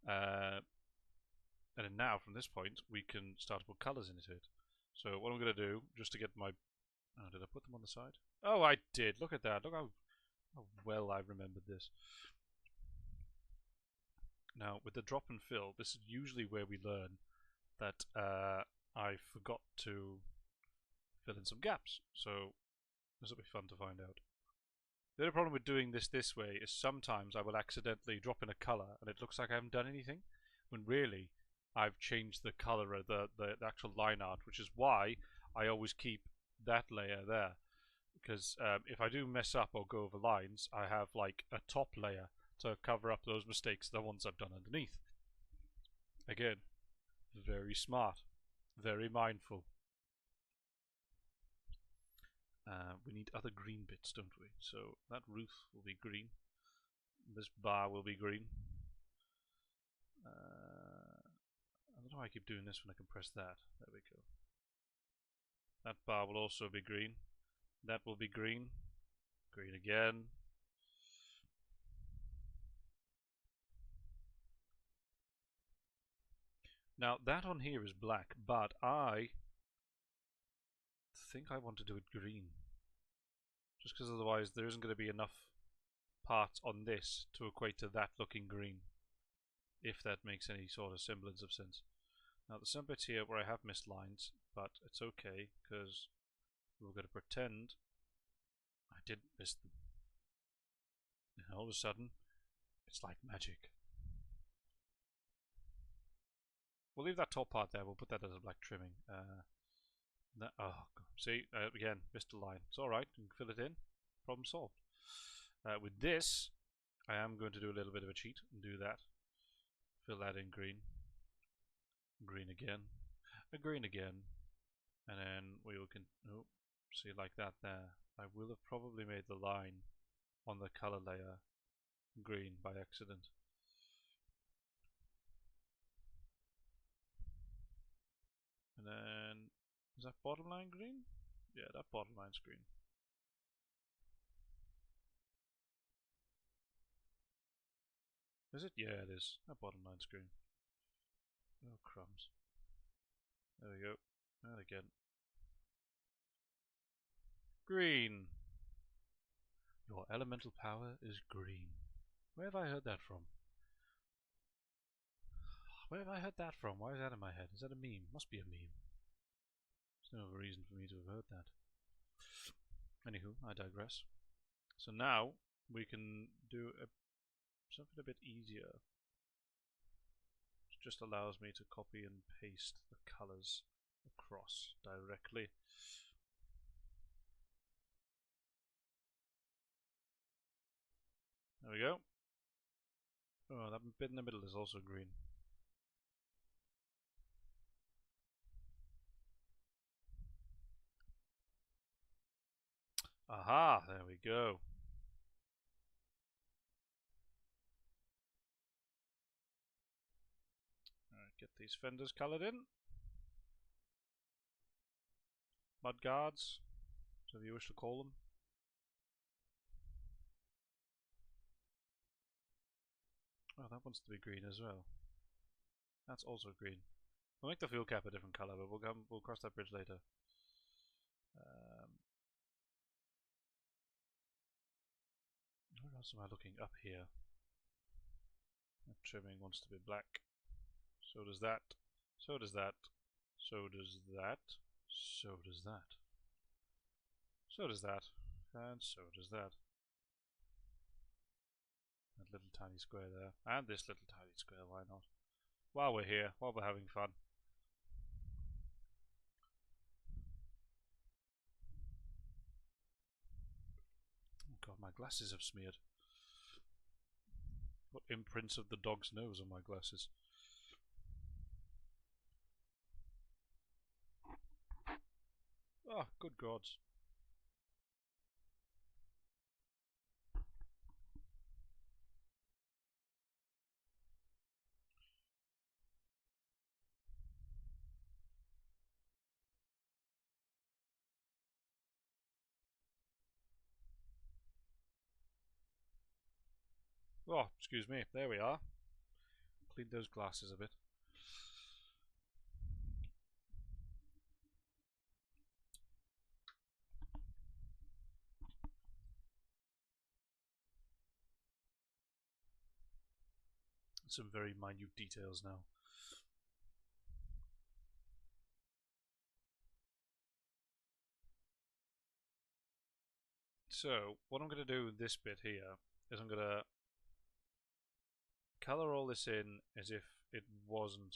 A: And then now, from this point, we can start to put colours into it. So what I'm going to do, just to get my... Oh, did I put them on the side? Oh, I did. Look at that. Look how well I remembered this. Now, with the drop and fill, this is usually where we learn that I forgot to fill in some gaps. So this will be fun to find out. The other problem with doing this way is sometimes I will accidentally drop in a colour and it looks like I haven't done anything, when really I've changed the colour of the actual line art, which is why I always keep that layer there. Because if I do mess up or go over lines, I have like a top layer to cover up those mistakes, the ones I've done underneath. Again, very smart, very mindful. We need other green bits, don't we? So that roof will be green. This bar will be green. I don't know why I keep doing this when I can press that. There we go. That bar will also be green. That will be green. Green again. Now, that on here is black, but I think I want to do it green. Just because otherwise there isn't going to be enough parts on this to equate to that looking green. If that makes any sort of semblance of sense. Now, there's some bits here where I have missed lines, but it's okay, because we're going to pretend I didn't miss them. And all of a sudden, it's like magic. We'll leave that top part there, we'll put that as a black trimming. Oh, God. See, again, missed a line. It's alright, you can fill it in. Problem solved. With this, I am going to do a little bit of a cheat and do that. Fill that in green. Green again. Green again. And then we will see, like that there. I will have probably made the line on the color layer green by accident. And then, is that bottom line green? Yeah, that bottom line's green. Is it? Yeah, it is. That bottom line's green. Oh, crumbs. There we go. And again. Green. Your elemental power is green. Where have I heard that from? Where have I heard that from? Why is that in my head? Is that a meme? Must be a meme. There's no reason for me to have heard that. Anywho, I digress. So now we can do something a bit easier. It just allows me to copy and paste the colors across directly. There we go. Oh, that bit in the middle is also green. Aha, there we go. Alright, get these fenders coloured in. Mud guards, whatever you wish to call them. Oh, that wants to be green as well. That's also green. We'll make the fuel cap a different colour, but we'll cross that bridge later. Where else am I looking? Up here. That trimming wants to be black. So does that. So does that. So does that. So does that. So does that. And so does that. That little tiny square there. And this little tiny square, why not? While we're here, while we're having fun. Oh god, my glasses have smeared. Got imprints of the dog's nose on my glasses. Oh, good gods. Oh, excuse me. There we are. Cleaned those glasses a bit. Some very minute details now. So, what I'm going to do with this bit here is I'm going to colour all this in as if it wasn't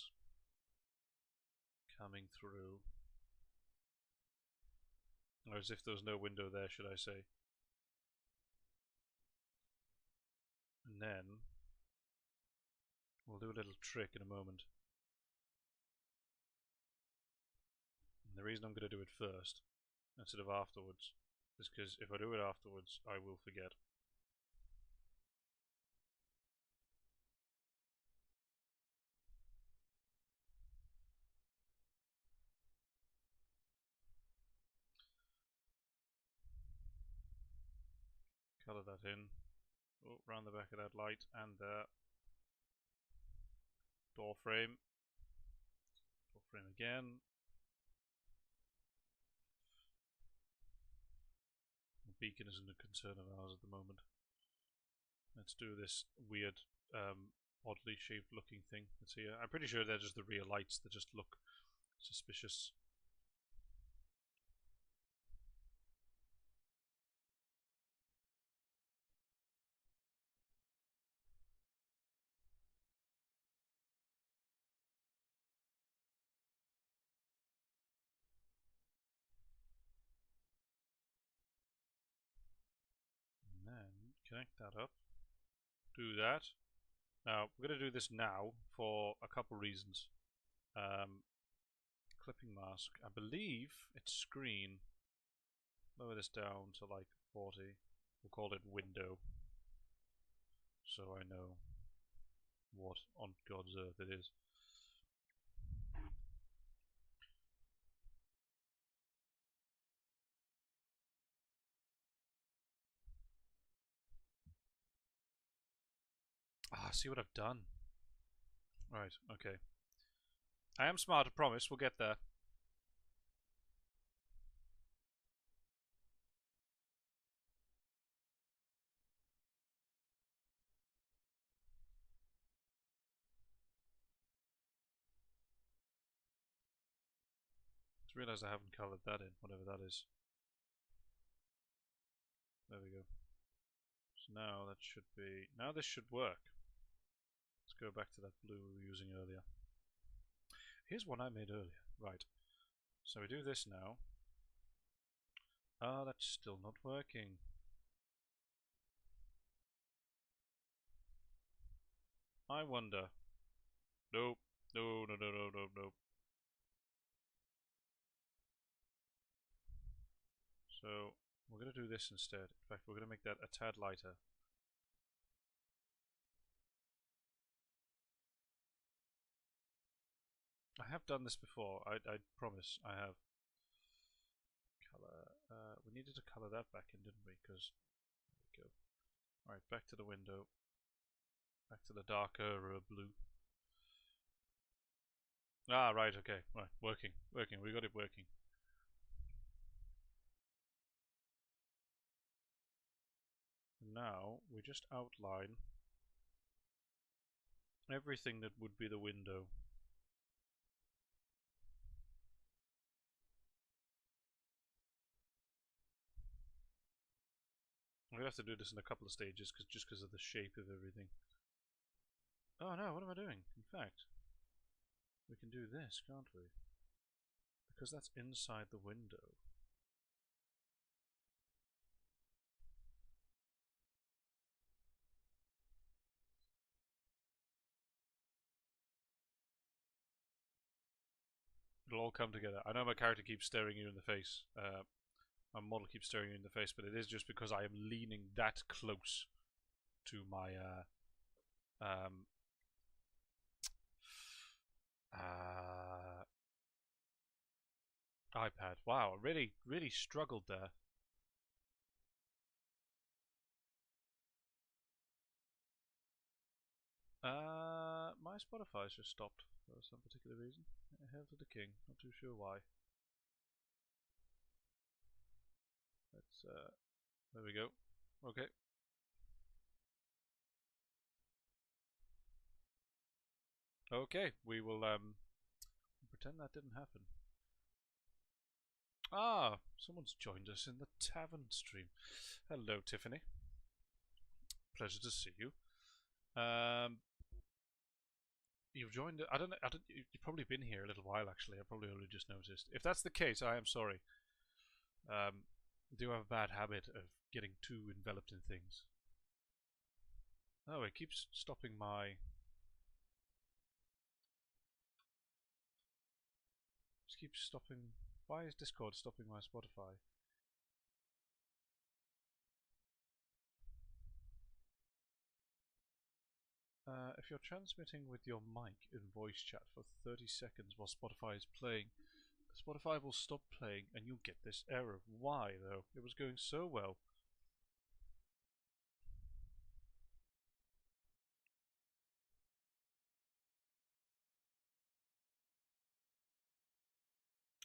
A: coming through. Or as if there was no window there, should I say. And then we'll do a little trick in a moment. And the reason I'm going to do it first instead of afterwards is because if I do it afterwards, I will forget. Colour that in. Oh, round the back of that light and door frame. Door frame again. The beacon isn't a concern of ours at the moment. Let's do this weird, oddly shaped looking thing that's here. I'm pretty sure they're just the real lights that just look suspicious. And then connect that up. Do that. Now, we're going to do this now for a couple reasons. Clipping mask. I believe it's screen. Lower this down to like 40. We'll call it window. So I know what on God's earth it is. Ah, see what I've done. Right, okay. I am smart, I promise. We'll get there. Just realised I haven't coloured that in, whatever that is. There we go. So now that should be... Now this should work. Let's go back to that blue we were using earlier. Here's one I made earlier. Right. So we do this now. Ah, that's still not working. I wonder. Nope. No, no, no, no, no, no. So we're going to do this instead. In fact, we're going to make that a tad lighter. I have done this before. I promise I have. Color. We needed to color that back in, didn't we? Because there we go. All right, back to the window. Back to the darker blue. Ah, right. Okay. Right. Working. Working. We got it working. And now we just outline everything that would be the window. I'm gonna have to do this in a couple of stages, just because of the shape of everything. Oh no, what am I doing? In fact, we can do this, can't we? Because that's inside the window. It'll all come together. I know my character keeps staring you in the face. My model keeps staring you in the face, but it is just because I am leaning that close to my iPad. Wow, really, really struggled there. My Spotify's just stopped for some particular reason. Hail to the king. Not too sure why. Let's. There we go. Okay. Okay, we will pretend that didn't happen. Ah, someone's joined us in the tavern stream. Hello, Tiffany. Pleasure to see you. You've joined. I don't. You've probably been here a little while, actually. I probably only just noticed. If that's the case, I am sorry. I do have a bad habit of getting too enveloped in things. Oh, it keeps stopping my. Just keeps stopping. Why is Discord stopping my Spotify? If you're transmitting with your mic in voice chat for 30 seconds while Spotify is playing, Spotify will stop playing and you'll get this error. Why, though? It was going so well.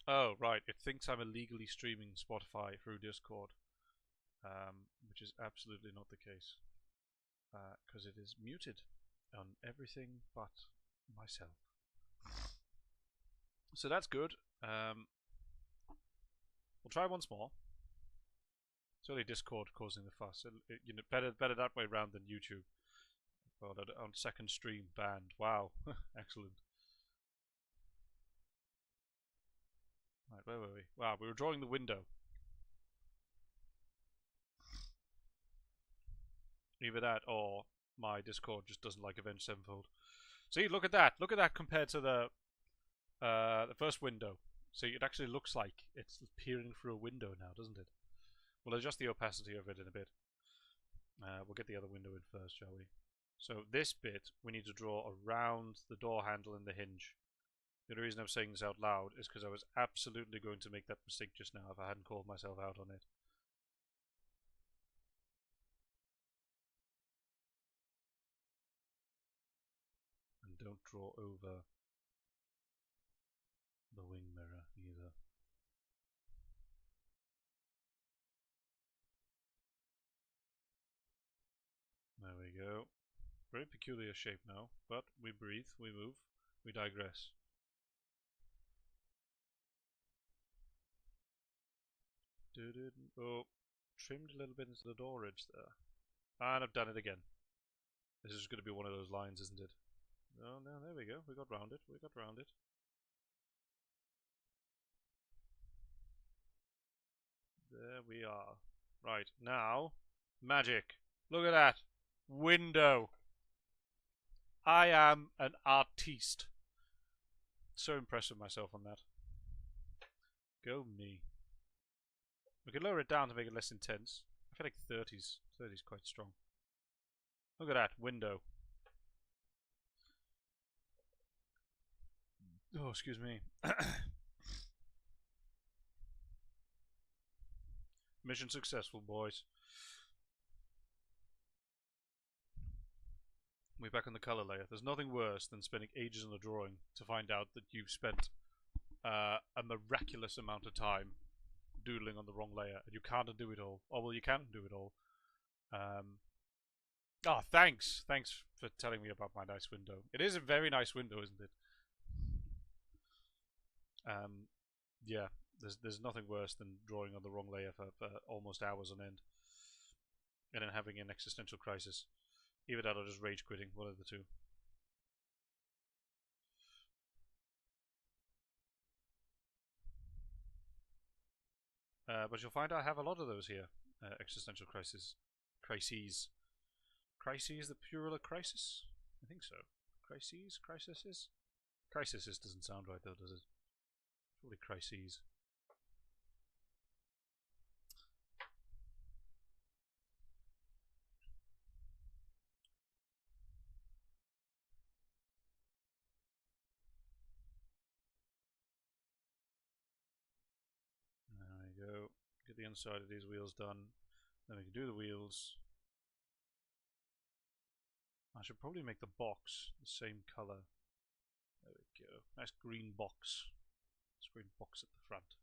A: Oh, right. It thinks I'm illegally streaming Spotify through Discord, which is absolutely not the case, because it is muted on everything but myself. So that's good. We'll try once more. It's only Discord causing the fuss. You know, better that way round than YouTube. Well, on second stream banned. Wow, excellent. Right, where were we? Wow, we were drawing the window. Either that or my Discord just doesn't like Avenged Sevenfold. See, look at that. Look at that compared to the first window. See, it actually looks like it's peering through a window now, doesn't it? We'll adjust the opacity of it in a bit. We'll get the other window in first, shall we? So this bit, we need to draw around the door handle and the hinge. The only reason I'm saying this out loud is because I was absolutely going to make that mistake just now if I hadn't called myself out on it. And don't draw over the wing mirror either. There we go. Very peculiar shape now, but we breathe, we move, we digress. Oh, trimmed a little bit into the door ridge there. And I've done it again. This is going to be one of those lines, isn't it? Oh, no, there we go. We got round it. We got round it. There we are. Right, now, magic. Look at that. Window. I am an artiste. So impressed with myself on that. Go me. We can lower it down to make it less intense. I feel like 30's quite strong. Look at that, window. Oh, excuse me. Mission successful, boys. We're back on the color layer. There's nothing worse than spending ages on a drawing to find out that you've spent a miraculous amount of time doodling on the wrong layer and you can't undo it all. Oh, well, you can do it all. Oh, thanks. Thanks for telling me about my nice window. It is a very nice window, isn't it? Yeah, there's nothing worse than drawing on the wrong layer for almost hours on end. And then having an existential crisis. Either that or just rage quitting, one of the two. But you'll find I have a lot of those here. Existential crises. Crises. Crises, the plural of crisis? I think so. Crises? Crises? Crisis doesn't sound right though, does it? Probably crises. There we go. Get the inside of these wheels done. Then we can do the wheels. I should probably make the box the same colour. There we go. Nice green box. Nice green box at the front.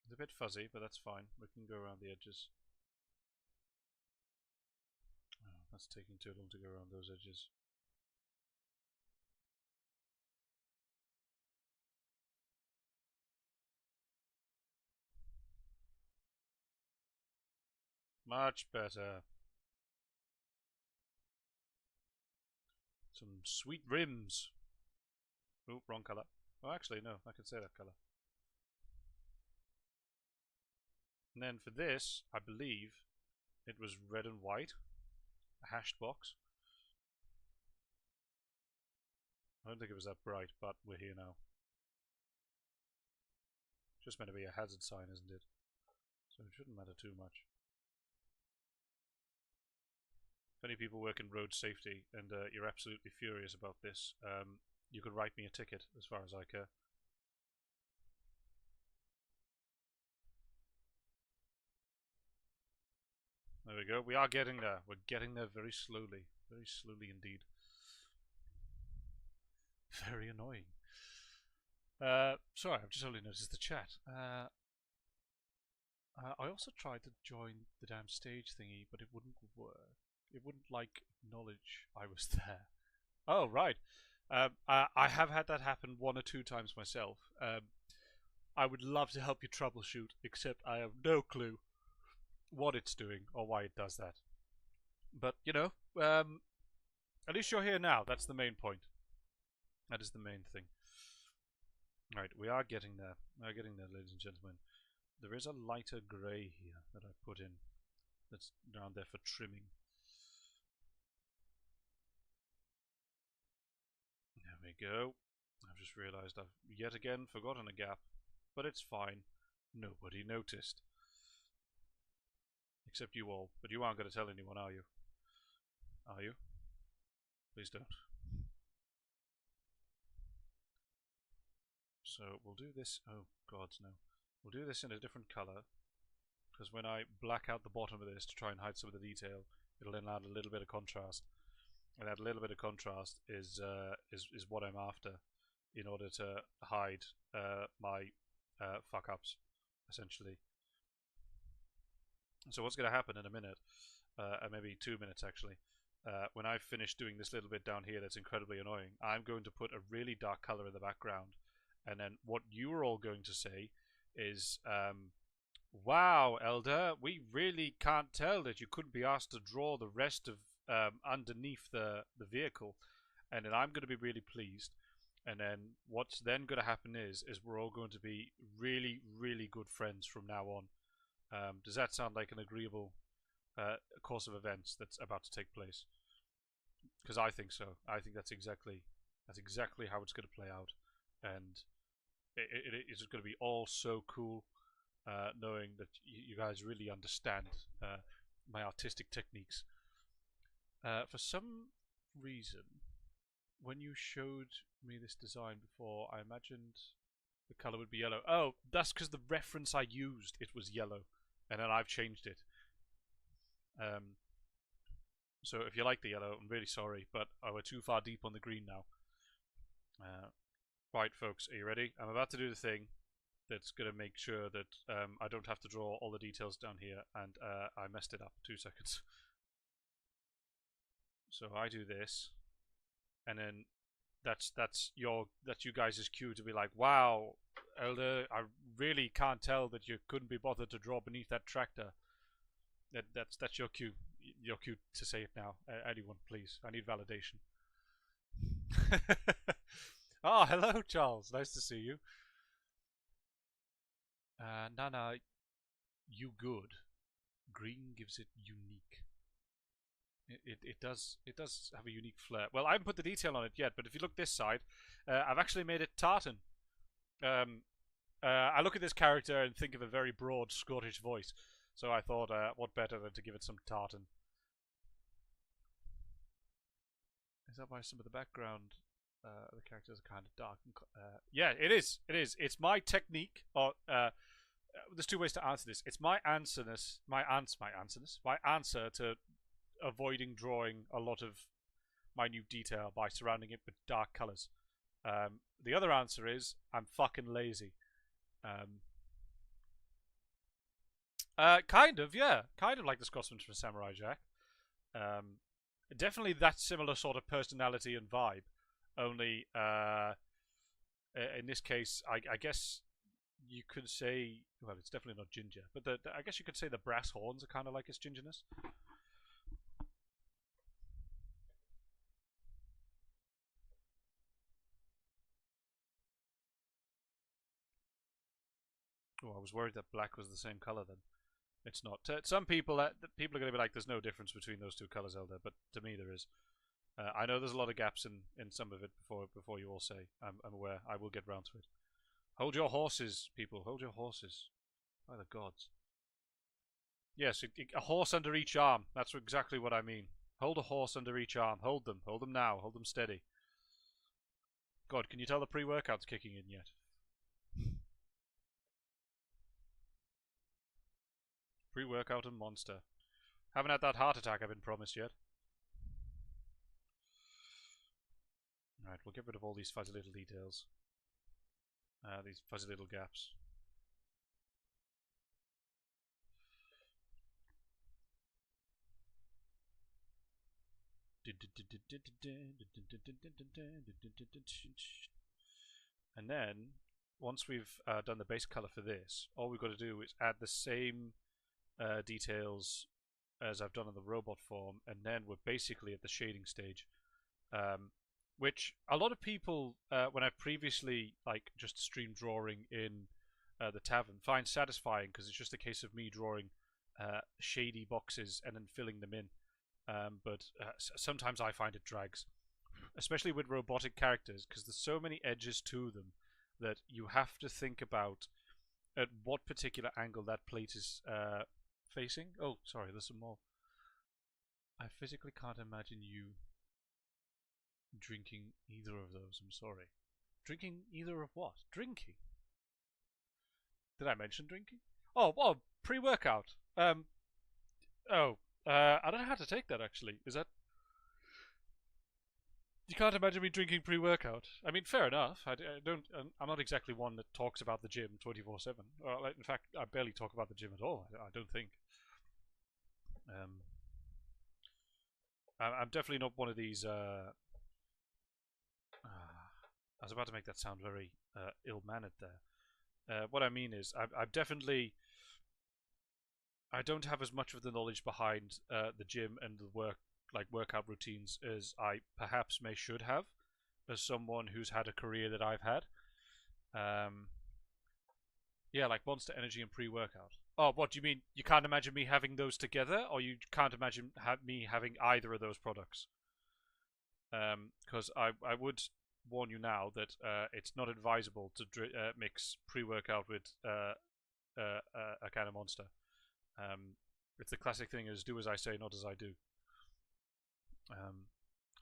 A: It's a bit fuzzy, but that's fine. We can go around the edges. Oh, that's taking too long to go around those edges. Much better. Some sweet rims. Oh, wrong colour. Oh, actually, no, I can say that colour. And then for this, I believe it was red and white. A hashed box. I don't think it was that bright, but we're here now. Just meant to be a hazard sign, isn't it? So it shouldn't matter too much. If any people work in road safety and you're absolutely furious about this, you could write me a ticket as far as I care. There we go. We are getting there. We're getting there very slowly. Very slowly indeed. Very annoying. Sorry, I've just only noticed the chat. I also tried to join the damn stage thingy, but it wouldn't work. It wouldn't, like, acknowledge I was there. Oh, right. I have had that happen 1 or 2 times myself. I would love to help you troubleshoot, except I have no clue what it's doing or why it does that. But, you know, at least you're here now. That's the main point. That is the main thing. Right, we are getting there. We are getting there, ladies and gentlemen. There is a lighter grey here that I put in. That's down there for trimming. There we go. I've just realised I've yet again forgotten a gap. But it's fine. Nobody noticed. Except you all. But you aren't going to tell anyone, are you? Are you? Please don't. So we'll do this. Oh, God, no. We'll do this in a different colour. Because when I black out the bottom of this to try and hide some of the detail, it'll then add a little bit of contrast. And that little bit of contrast is what I'm after in order to hide my fuck-ups, essentially. So what's going to happen in a minute, maybe 2 minutes actually, when I've finished doing this little bit down here that's incredibly annoying, I'm going to put a really dark colour in the background, and then what you're all going to say is, wow, Elder, we really can't tell that you couldn't be asked to draw the rest of underneath the vehicle, and then I'm going to be really pleased. And then what's then going to happen is we're all going to be really, really good friends from now on. Does that sound like an agreeable course of events that's about to take place? Because I think so. I think that's exactly how it's going to play out, and it's going to be all so cool, knowing that you guys really understand my artistic techniques. For some reason, when you showed me this design before, I imagined the colour would be yellow. Oh, that's because the reference I used, it was yellow, and then I've changed it. So if you like the yellow, I'm really sorry, but we're too far deep on the green now. Right, folks, are you ready? I'm about to do the thing that's going to make sure that I don't have to draw all the details down here, and I messed it up. 2 seconds. So I do this, and then that's you guys' cue to be like, wow, Elder, I really can't tell that you couldn't be bothered to draw beneath that tractor. That's your cue. Your cue to say it now. Anyone, please. I need validation. Oh, hello, Charles. Nice to see you. Nana, you good. Green gives it unique. It does have a unique flair. Well, I haven't put the detail on it yet, but if you look this side, I've actually made it tartan. I look at this character and think of a very broad Scottish voice, so I thought, what better than to give it some tartan? Is that why some of the background the characters are kind of dark? Yeah, it is. It is. It's my technique. Or there's 2 ways to answer this. It's my answer to avoiding drawing a lot of minute detail by surrounding it with dark colours. The other answer is I'm fucking lazy. Kind of, yeah. Kind of like the Scotsman from Samurai Jack. Definitely that similar sort of personality and vibe. Only, in this case, I guess you could say, well, it's definitely not ginger, but I guess you could say the brass horns are kind of like his gingerness. Oh, I was worried that black was the same color then. It's not. Some people, people are going to be like, there's no difference between those 2 colors, Elder, but to me there is. I know there's a lot of gaps in some of it before you all say. I'm aware. I will get round to it. Hold your horses, people. Hold your horses. By the gods. Yes, a horse under each arm. That's exactly what I mean. Hold a horse under each arm. Hold them. Hold them now. Hold them steady. God, can you tell the pre-workout's kicking in yet? Pre-workout and monster. Haven't had that heart attack I've been promised yet. Right, we'll get rid of all these fuzzy little details. These fuzzy little gaps. And then, once we've done the base color for this, all we've got to do is add the same details as I've done on the robot form, and then we're basically at the shading stage, which a lot of people, when I've previously just streamed drawing in the tavern, find satisfying because it's just a case of me drawing shady boxes and then filling them in. But sometimes I find it drags, especially with robotic characters, because there's so many edges to them that you have to think about at what particular angle that plate is facing. Oh, sorry, there's some more. I physically can't imagine you drinking either of those. I'm sorry. Drinking either of what? Drinking? Did I mention drinking? Oh, well, pre-workout. I don't know how to take that, actually. Is that... You can't imagine me drinking pre-workout. I mean, fair enough. I'm not exactly one that talks about the gym 24/7. In fact, I barely talk about the gym at all. I don't think. I'm definitely not one of these. I was about to make that sound very ill-mannered there. What I mean is, I'm definitely. I don't have as much of the knowledge behind the gym and the workout routines as I perhaps should have, as someone who's had a career that I've had. Yeah, like Monster Energy and pre-workout. Oh, what do you mean? You can't imagine me having those together, or you can't imagine me having either of those products? Because I would warn you now that it's not advisable to mix pre-workout with a can of Monster. It's the classic thing: is do as I say, not as I do.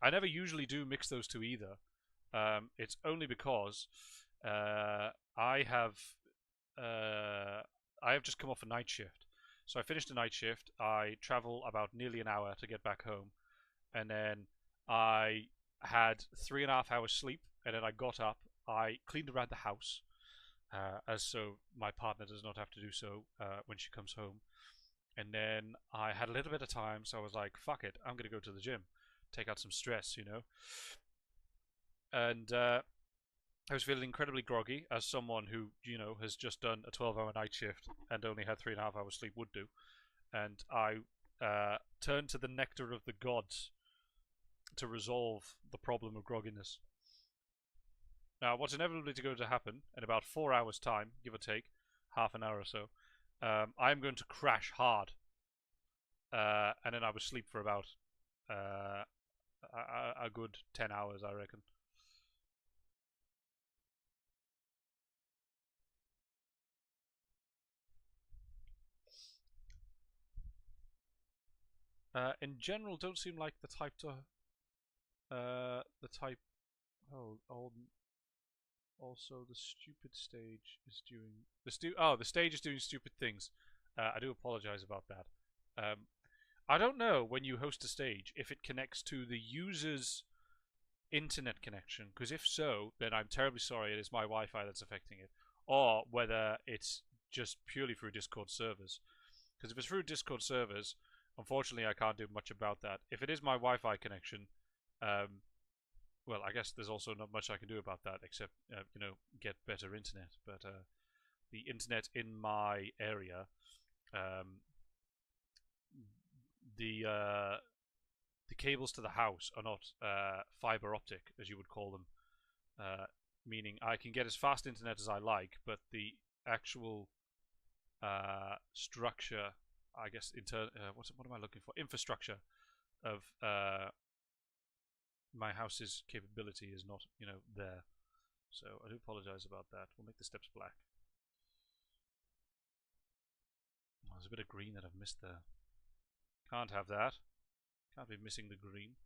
A: I never usually do mix those two either. It's only because I have just come off a night shift. So I finished a night shift. I travel about nearly an hour to get back home, and then I had 3.5 hours sleep, and then I got up. I cleaned around the house, as so my partner does not have to do so when she comes home. And then I had a little bit of time, so I was like, fuck it, I'm going to go to the gym. Take out some stress, you know. And I was feeling incredibly groggy, as someone who, you know, has just done a 12-hour night shift and only had 3.5 hours sleep would do. And I turned to the nectar of the gods to resolve the problem of grogginess. Now, what's inevitably going to happen in about 4 hours' time, give or take, half an hour or so, I'm going to crash hard. And then I would sleep for about a good 10 hours, I reckon. In general, don't seem like the type to also the stupid stage is doing the stage is doing stupid things. I do apologize about that. I don't know when you host a stage if it connects to the user's internet connection, because if so, then I'm terribly sorry, it is my Wi-Fi that's affecting it, or whether it's just purely through Discord servers. Because if it's through Discord servers, unfortunately I can't do much about that. If it is my Wi-Fi connection, well, I guess there's also not much I can do about that except, you know, get better internet. But the internet in my area, the cables to the house are not fiber optic, as you would call them, meaning I can get as fast internet as I like, but the actual structure, I guess, what am I looking for? Infrastructure of my house's capability is not, you know, there. So I do apologize about that. We'll make the steps black. Oh, there's a bit of green that I've missed there. Can't have that. Can't be missing the green.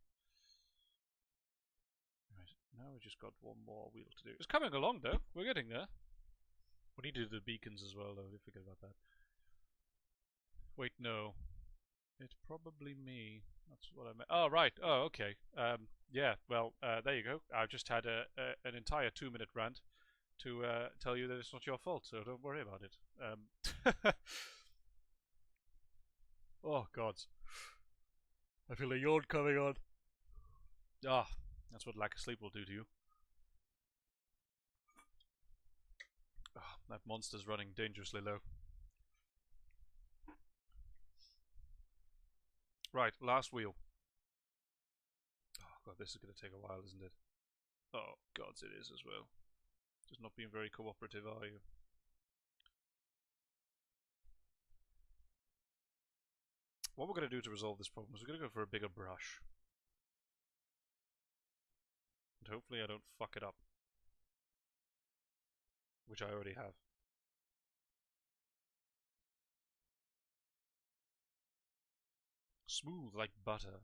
A: Right, now we've just got one more wheel to do. It's coming along though. We're getting there. We need to do the beacons as well though. Don't forget about that. Wait, no. It's probably me. That's what I meant. Oh, right. Oh, okay. Yeah, well, there you go. I've just had an entire 2-minute rant to tell you that it's not your fault, so don't worry about it. Oh, God. I feel a yawn coming on. Ah, that's what lack of sleep will do to you. Oh, that monster's running dangerously low. Right, last wheel. Oh, God, this is going to take a while, isn't it? Oh, gods, it is as well. Just not being very cooperative, are you? What we're going to do to resolve this problem is we're going to go for a bigger brush. And hopefully I don't fuck it up. Which I already have. Smooth like butter.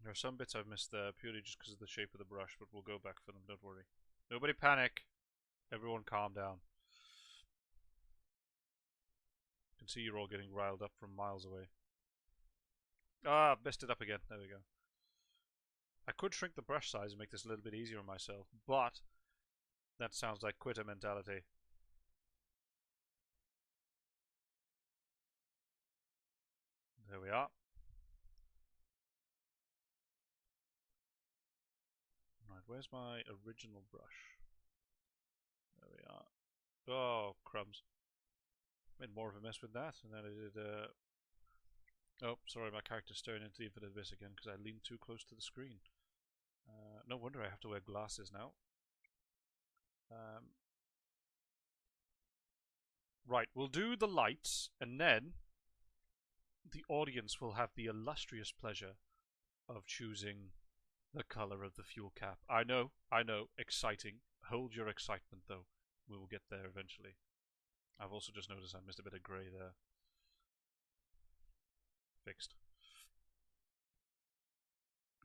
A: There are some bits I've missed there purely just because of the shape of the brush, but we'll go back for them, don't worry. Nobody panic. Everyone calm down. I can see you're all getting riled up from miles away. Ah, messed it up again. There we go. I could shrink the brush size and make this a little bit easier on myself, but that sounds like quitter mentality. There we are. Right, where's my original brush? There we are. Oh, crumbs. Made more of a mess with that, and then I did, oh, sorry, my character's staring into the infinite abyss again because I leaned too close to the screen. No wonder I have to wear glasses now. Right, we'll do the lights, and then the audience will have the illustrious pleasure of choosing the color of the fuel cap. I know, exciting. Hold your excitement, though. We will get there eventually. I've also just noticed I missed a bit of grey there. Fixed.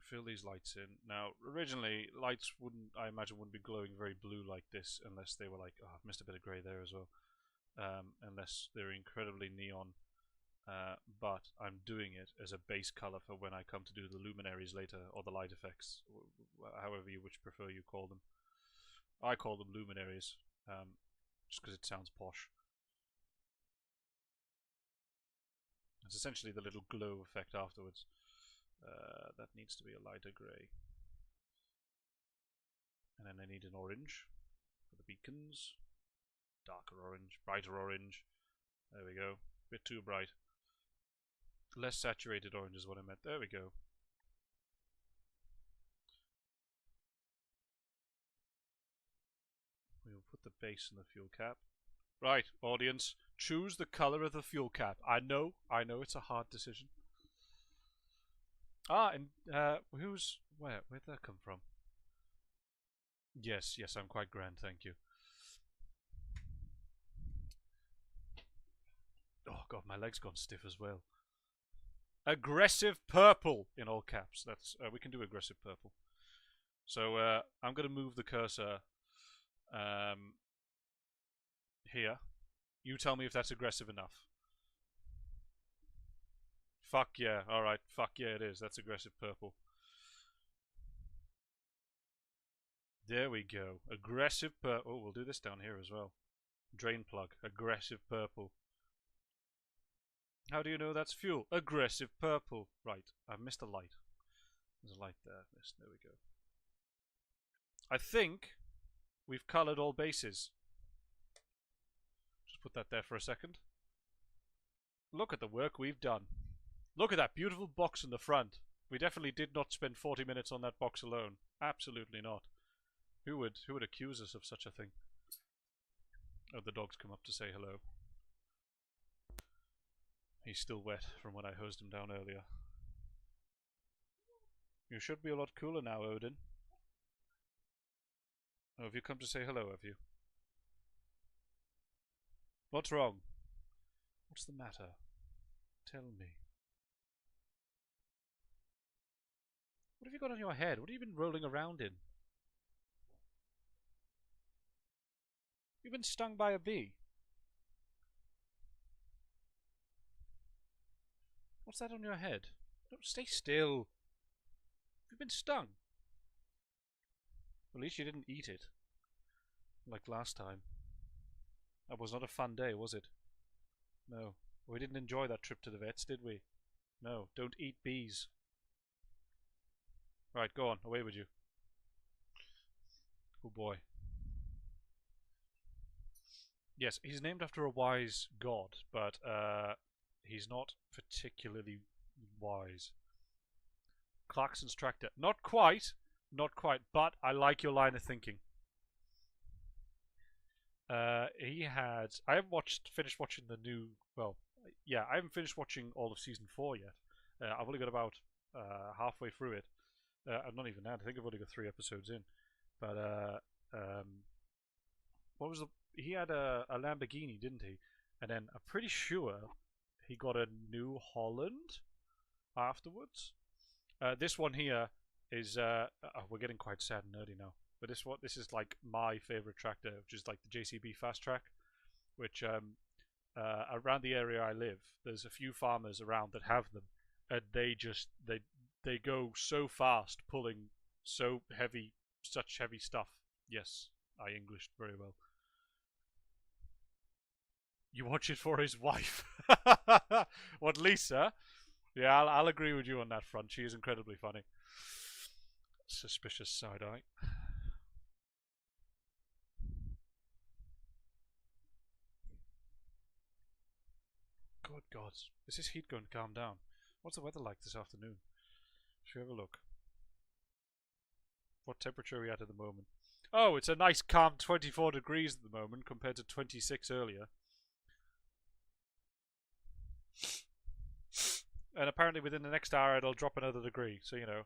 A: Fill these lights in. Now, originally, lights wouldn't, I imagine, wouldn't be glowing very blue like this unless they were like, oh, I've missed a bit of grey there as well. Unless they're incredibly neon. But I'm doing it as a base color for when I come to do the luminaries later, or the light effects, however you which prefer you call them. I call them luminaries, just because it sounds posh. It's essentially the little glow effect afterwards. That needs to be a lighter grey. And then I need an orange for the beacons. Darker orange, brighter orange. There we go. Bit too bright. Less saturated orange is what I meant. There we go. We will put the base in the fuel cap. Right, audience, choose the color of the fuel cap. I know it's a hard decision. Ah, and where'd that come from? Yes, I'm quite grand, thank you. Oh god, my leg's gone stiff as well. Aggressive purple in all caps. That's we can do aggressive purple. So I'm going to move the cursor here. You tell me if that's aggressive enough. Fuck yeah. Alright, fuck yeah it is. That's aggressive purple. There we go. Aggressive purple. Oh, we'll do this down here as well. Drain plug. Aggressive purple. How do you know that's fuel? Aggressive purple. Right, I've missed a light. There's a light there. Missed. There we go. I think we've coloured all bases. Just put that there for a second. Look at the work we've done. Look at that beautiful box in the front. We definitely did not spend 40 minutes on that box alone. Absolutely not. Who would accuse us of such a thing? Oh, the dog's come up to say hello. He's still wet from when I hosed him down earlier. You should be a lot cooler now, Odin. Oh, have you come to say hello, have you? What's wrong? What's the matter? Tell me. What have you got on your head? What have you been rolling around in? You've been stung by a bee. What's that on your head? Don't stay still. You've been stung. At least you didn't eat it. Like last time. That was not a fun day, was it? No. We didn't enjoy that trip to the vets, did we? No. Don't eat bees. Right, go on. Away with you. Oh boy. Yes, he's named after a wise god, but he's not particularly wise. Clarkson's tractor. Not quite. Not quite, but I like your line of thinking. He had... I haven't finished watching the new... Well, yeah, I haven't finished watching all of Season 4 yet. I've only got about halfway through it. I'm not even that. I think I've only got 3 episodes in. But, what was the... He had a Lamborghini, didn't he? And then I'm pretty sure he got a New Holland afterwards. This one here is... we're getting quite sad and nerdy now. But this is like my favorite tractor, which is like the JCB Fast Track, which around the area I live, there's a few farmers around that have them, and they go so fast, pulling so heavy, such heavy stuff. Yes, I Englished very well. You watch it for his wife. What, Lisa? Yeah, I'll agree with you on that front. She is incredibly funny. Suspicious side eye. Good God. Is this heat going to calm down? What's the weather like this afternoon? Should we have a look? What temperature are we at the moment? Oh, it's a nice calm 24 degrees at the moment compared to 26 earlier. And apparently within the next hour it'll drop another degree, so you know.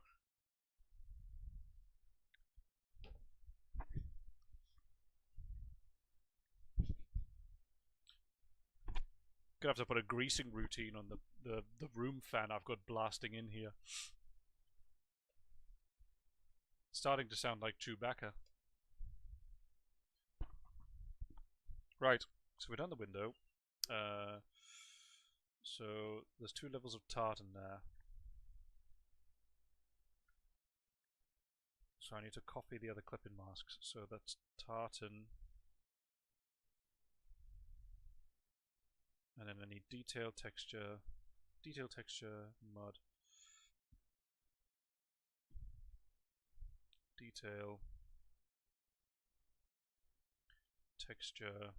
A: Gonna have to put a greasing routine on the room fan I've got blasting in here. Starting to sound like Chewbacca. Right, so we're down the window. So there's 2 levels of tartan there. So I need to copy the other clipping masks. So that's tartan. And then I need detail texture, mud, detail, texture,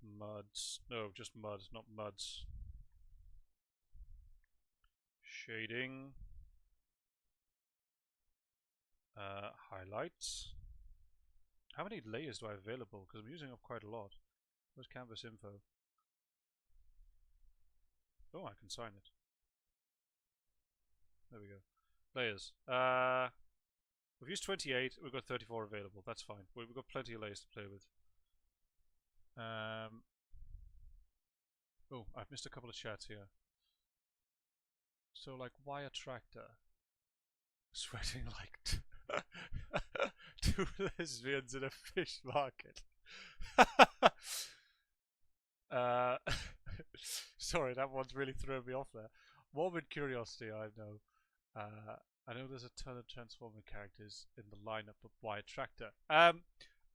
A: muds, no, just mud, not muds, shading, highlights. How many layers do I have available? Because I'm using up quite a lot. Where's canvas info? Oh, I can sign it. There we go. Layers. We've used 28. We've got 34 available. That's fine. We've got plenty of layers to play with. Oh, I've missed a couple of chats here. So, like, why a tractor? Sweating like 2 lesbians in a fish market. Sorry, that one's really thrown me off there. Morbid curiosity, I know. I know there's a ton of Transformer characters in the lineup, but why a tractor?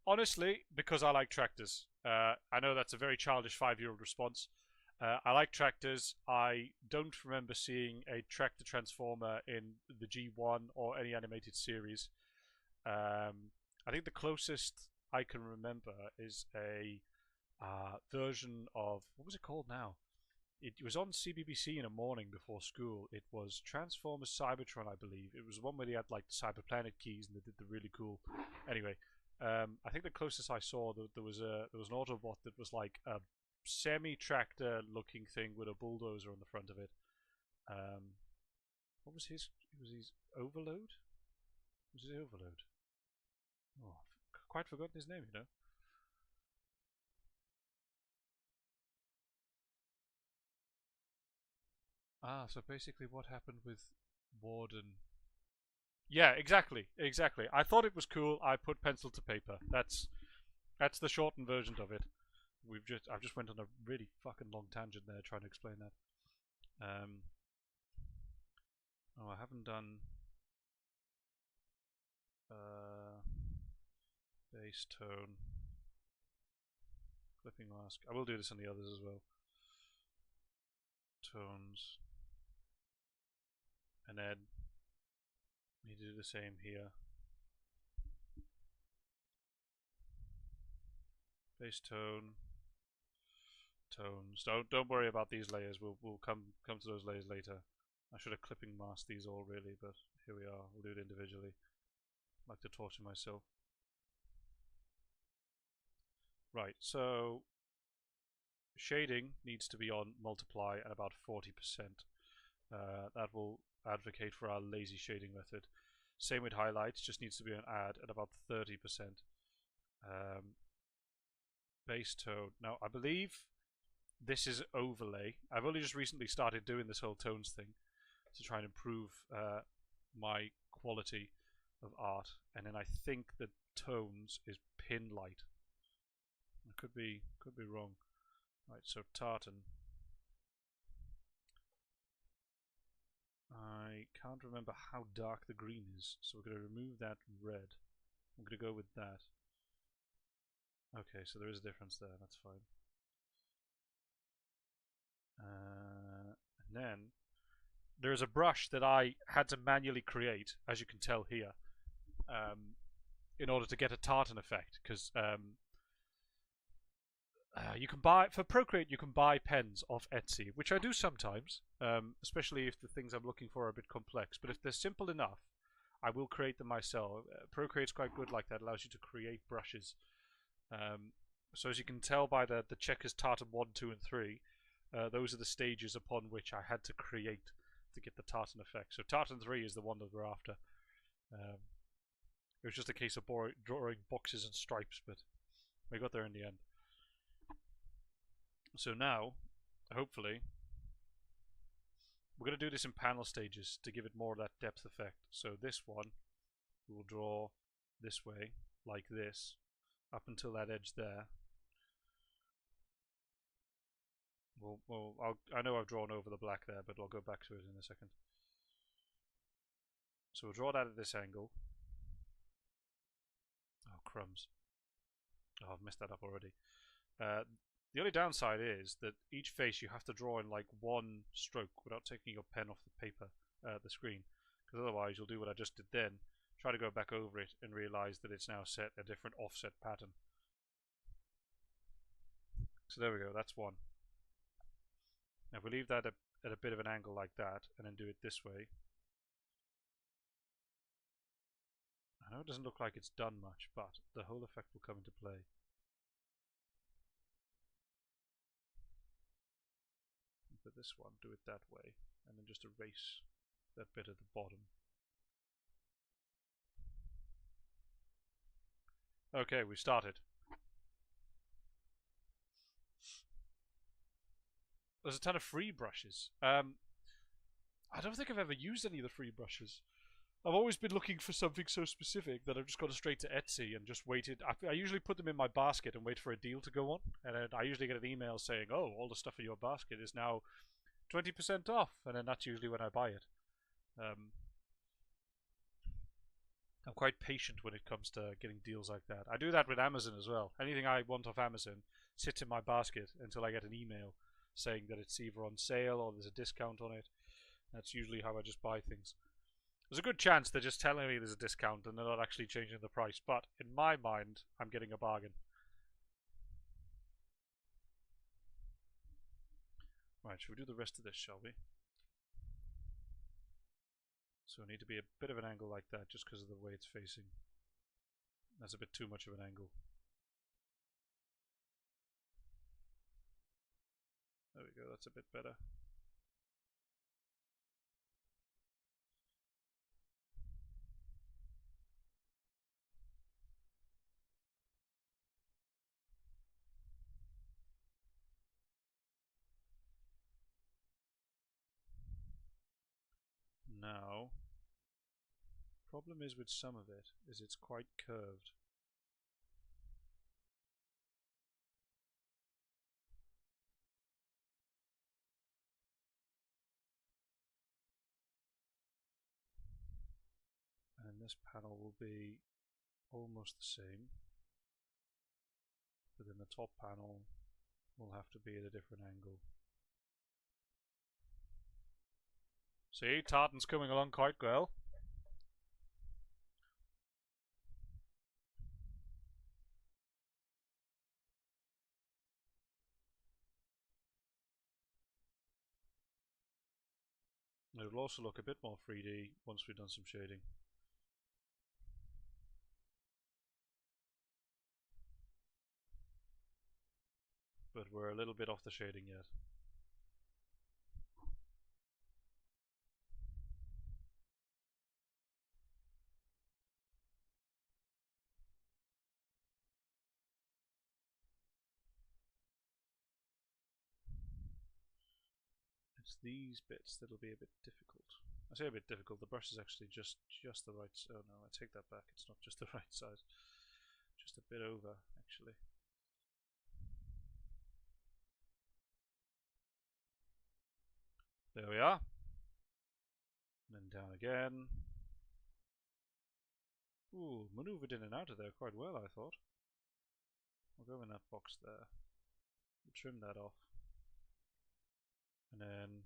A: Honestly, because I like tractors. I know that's a very childish 5-year-old response. I like tractors. I don't remember seeing a tractor transformer in the G1 or any animated series. I think the closest I can remember is a version of, what was it called now? It was on CBBC in a morning before school. It was Transformers Cybertron, I believe. It was one where they had like the Cyber Planet keys and they did the really cool. Anyway, I think the closest I saw there was an Autobot that was like a semi-tractor looking thing with a bulldozer on the front of it. What was his? Was his Overload? Was it Overload? Oh, I've quite forgotten his name, you know. Ah, so basically what happened with Warden... Yeah, exactly, exactly. I thought it was cool. I put pencil to paper. That's the shortened version of it. I've just went on a really fucking long tangent there trying to explain that. Oh, I haven't done bass tone clipping mask. I will do this on the others as well. Tones, and then need to do the same here. Bass tone, tones. Don't worry about these layers. We'll come to those layers later. I should have clipping masked these all really, but here we are. We'll do it individually. I like to torture myself. Right, so shading needs to be on multiply at about 40%. That will advocate for our lazy shading method. Same with highlights, just needs to be on add at about 30%. Base tone. Now, I believe this is overlay. I've only just recently started doing this whole tones thing to try and improve my quality of art. And then I think that tones is pin light. I could be wrong. Right, so tartan. I can't remember how dark the green is, so we're going to remove that red. I'm going to go with that. Okay, so there is a difference there, that's fine. And then there is a brush that I had to manually create, as you can tell here, in order to get a tartan effect, because you can buy, for Procreate, you can buy pens off Etsy, which I do sometimes, especially if the things I'm looking for are a bit complex. But if they're simple enough, I will create them myself. Procreate's quite good like that, it allows you to create brushes. So as you can tell by the checkers tartan 1, 2, and 3, those are the stages upon which I had to create to get the tartan effect. So tartan 3 is the one that we're after. It was just a case of drawing boxes and stripes, but we got there in the end. So now, hopefully, we're going to do this in panel stages to give it more of that depth effect. So this one, we will draw this way, like this, up until that edge there. I know I've drawn over the black there, but I'll go back to it in a second. So we'll draw that at this angle. Oh, crumbs. Oh, I've messed that up already. The only downside is that each face you have to draw in like one stroke without taking your pen off the paper, the screen, because otherwise you'll do what I just did then, try to go back over it and realize that it's now set a different offset pattern. So there we go, that's one. Now if we leave that at a bit of an angle like that and then do it this way, I know it doesn't look like it's done much, but the whole effect will come into play. For this one, do it that way, and then just erase that bit at the bottom. Okay, we started. There's a ton of free brushes. I don't think I've ever used any of the free brushes. I've always been looking for something so specific that I've just gone straight to Etsy and just waited. I usually put them in my basket and wait for a deal to go on, and then I usually get an email saying, "Oh, all the stuff in your basket is now 20% off," and then that's usually when I buy it. I'm quite patient when it comes to getting deals like that. I do that with Amazon as well. Anything I want off Amazon sits in my basket until I get an email saying that it's either on sale or there's a discount on it. That's usually how I just buy things. There's a good chance they're just telling me there's a discount and they're not actually changing the price, but in my mind, I'm getting a bargain. Right, should we do the rest of this, shall we? So we need to be a bit of an angle like that just because of the way it's facing. That's a bit too much of an angle. There we go, that's a bit better. Now, problem is with some of it is it's quite curved. And this panel will be almost the same, but then the top panel will have to be at a different angle. See, tartan's coming along quite well. It will also look a bit more 3D once we've done some shading. But we're a little bit off the shading yet. It's these bits that'll be a bit difficult. I say a bit difficult, the brush is actually just the right side. Oh no, I take that back, it's not just the right side. Just a bit over, actually. There we are. And then down again. Ooh, manoeuvred in and out of there quite well, I thought. We'll go in that box there. We'll trim that off. And then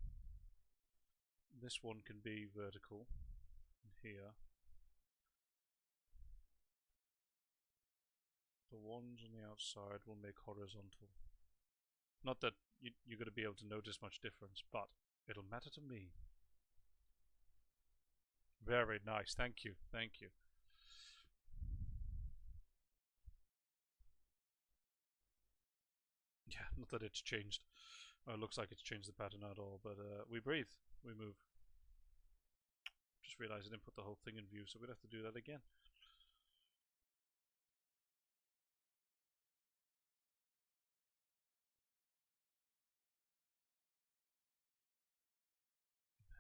A: this one can be vertical here. The ones on the outside will make horizontal. Not that you're going to be able to notice much difference, but it'll matter to me. Very nice, thank you, thank you. Yeah, not that it's changed. Well, it looks like it's changed the pattern at all, but we breathe, we move. Just realised I didn't put the whole thing in view, so we'd have to do that again.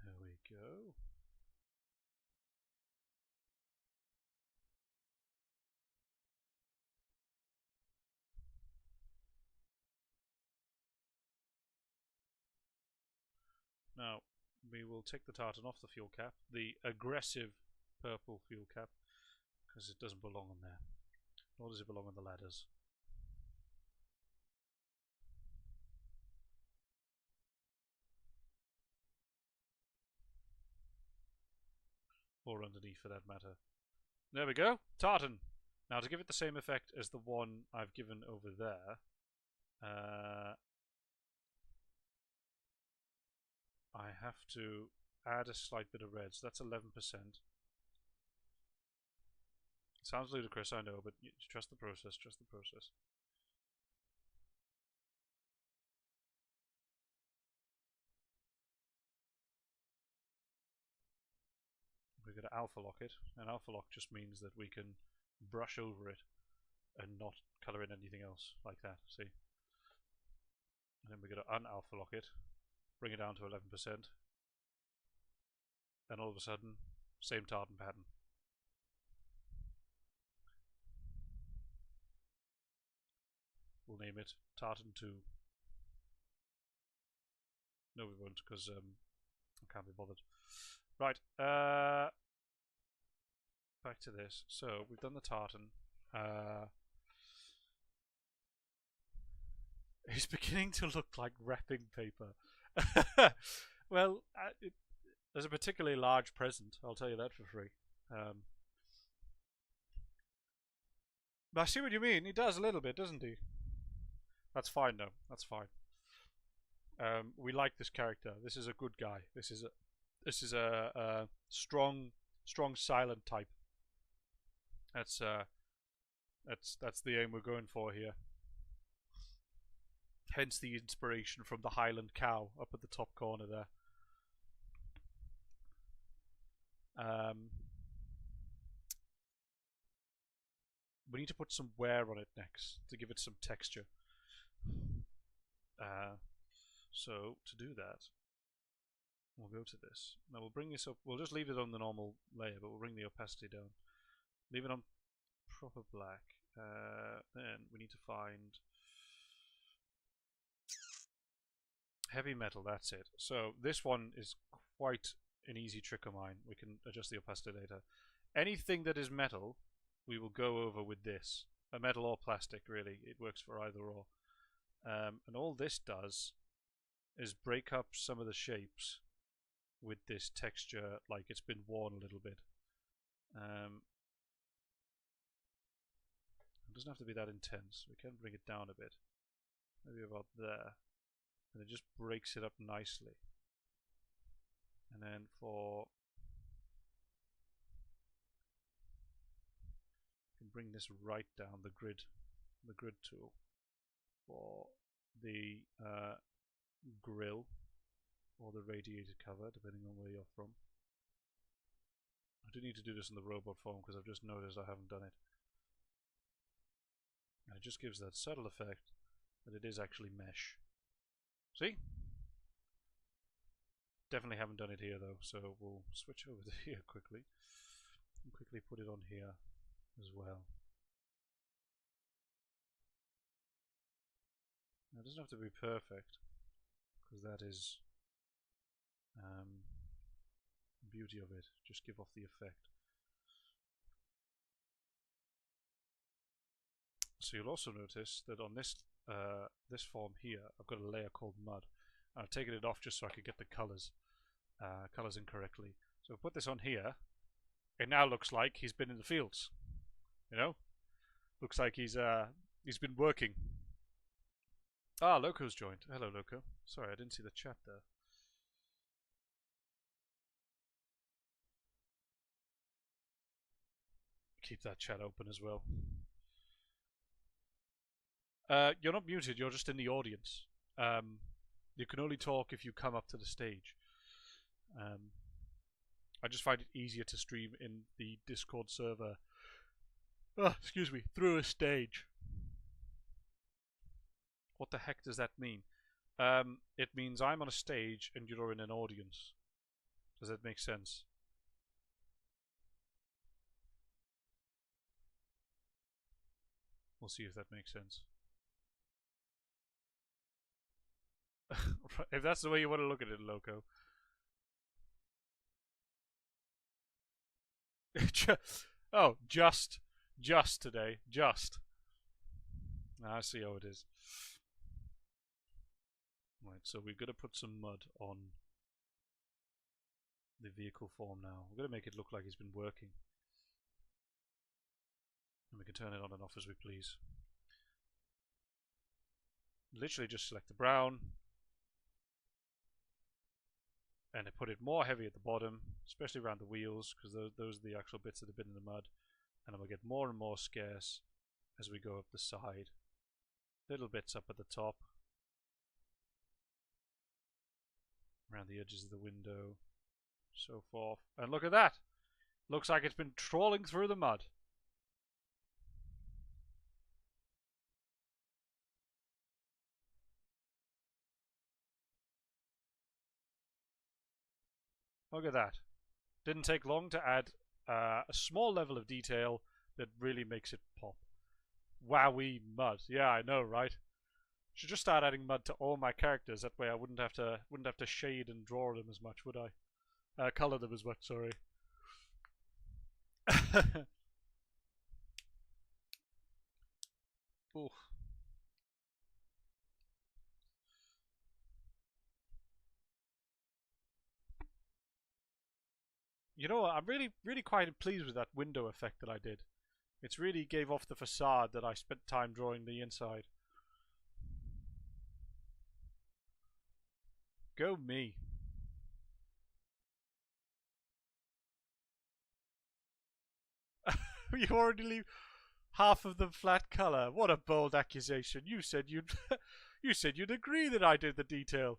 A: There we go. Now, we will take the tartan off the fuel cap, the aggressive purple fuel cap, because it doesn't belong on there. Nor does it belong on the ladders. Or underneath, for that matter. There we go, tartan! Now, to give it the same effect as the one I've given over there, I have to add a slight bit of red, so that's 11%. Sounds ludicrous, I know, but trust the process, trust the process. We're going to alpha lock it, and alpha lock just means that we can brush over it and not colour in anything else, like that, see? And then we're going to un-alpha lock it, bring it down to 11%, and all of a sudden, same tartan pattern. We'll name it Tartan 2. No, we won't, because I can't be bothered. Right, back to this. So, we've done the tartan. It's beginning to look like wrapping paper. Well, there's a particularly large present, I'll tell you that for free. But I see what you mean. He does a little bit, doesn't he? That's fine, though. That's fine. We like this character. This is a good guy. This is a strong silent type. That's the aim we're going for here. Hence the inspiration from the Highland cow up at the top corner there. We need to put some wear on it next to give it some texture. So to do that, We'll go to this. Now we'll bring this up. We'll just leave it on the normal layer, but we'll bring the opacity down. Leave it on proper black. Then we need to find heavy metal. That's it. So this one is quite an easy trick of mine. We can adjust the opacity later. Anything that is metal, we will go over with this. A metal or plastic, really. It works for either or. And all this does is break up some of the shapes with this texture, like it's been worn a little bit. It doesn't have to be that intense. We can bring it down a bit, maybe about there, and it just breaks it up nicely. And then for you can bring this right down the grid tool for the grill or the radiator cover, depending on where you're from. I do need to do this in the robot form because I've just noticed I haven't done it. And it just gives that subtle effect that it is actually mesh. See? Definitely haven't done it here though, so we'll switch over to here quickly and quickly put it on here as well. Now, it doesn't have to be perfect, because that is the beauty of it. Just give off the effect. So you'll also notice that on this this form here, I've got a layer called mud. I've taken it off just so I could get the colors incorrectly. So I put this on here. It now looks like he's been in the fields. You know, looks like he's been working. Ah, Loco's joined. Hello, Loco. Sorry, I didn't see the chat there. Keep that chat open as well. You're not muted, you're just in the audience. You can only talk if you come up to the stage. I just find it easier to stream in the Discord server, excuse me, through a stage. What the heck does that mean? It means I'm on a stage and you're in an audience. Does that make sense? We'll see if that makes sense. If that's the way you want to look at it, Loco. Oh, just today. Just. I see how it is. Right, so we're going to put some mud on the vehicle form now. We're going to make it look like he's been working. And we can turn it on and off as we please. Literally just select the brown. And I put it more heavy at the bottom, especially around the wheels, because those are the actual bits that have been in the mud. And it will get more and more scarce as we go up the side. Little bits up at the top. Around the edges of the window. So forth. And look at that! Looks like it's been trawling through the mud. Look at that. Didn't take long to add a small level of detail that really makes it pop. Wowee mud. Yeah, I know, right? Should just start adding mud to all my characters. That way I wouldn't have to shade and draw them as much, would I? Color them as much, sorry. Ooh. You know what, I'm really quite pleased with that window effect that I did. It's really gave off the facade that I spent time drawing the inside. Go me. You already leave half of them flat color. What a bold accusation. You said you'd you said you'd agree that I did the detail.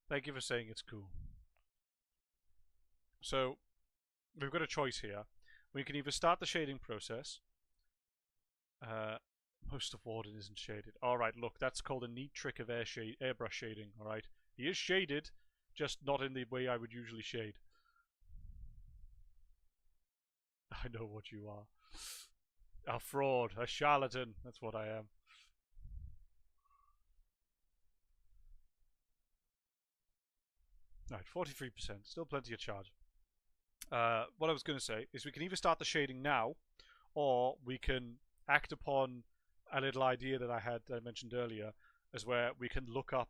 A: Thank you for saying it's cool. So, we've got a choice here. We can either start the shading process, Uh, most of Warden isn't shaded. Alright, look, that's called a neat trick of airbrush shading, alright? He is shaded, just not in the way I would usually shade. I know what you are. A fraud, a charlatan, that's what I am. Alright, 43%, still plenty of charge. What I was going to say is we can either start the shading now, or we can act upon a little idea that I mentioned earlier, as where we can look up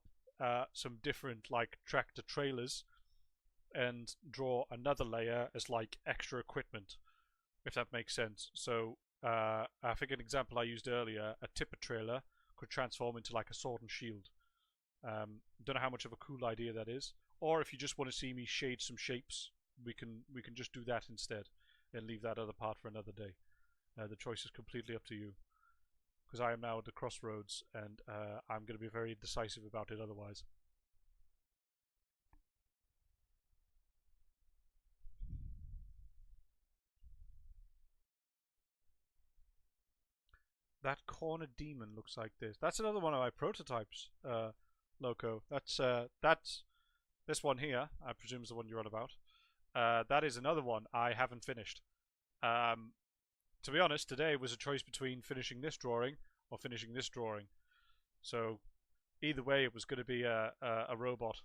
A: some different like tractor trailers and draw another layer as like extra equipment, if that makes sense. So I think an example I used earlier, a tipper trailer could transform into like a sword and shield. Don't know how much of a cool idea that is. Or if you just want to see me shade some shapes, we can just do that instead and leave that other part for another day. The choice is completely up to you, because I am now at the crossroads and I'm going to be very decisive about it otherwise. That corner demon looks like this. That's another one of my prototypes, Loco. That's this one here, I presume is the one you're on about. That is another one I haven't finished. To be honest, today was a choice between finishing this drawing or finishing this drawing. So either way, it was going to be a robot.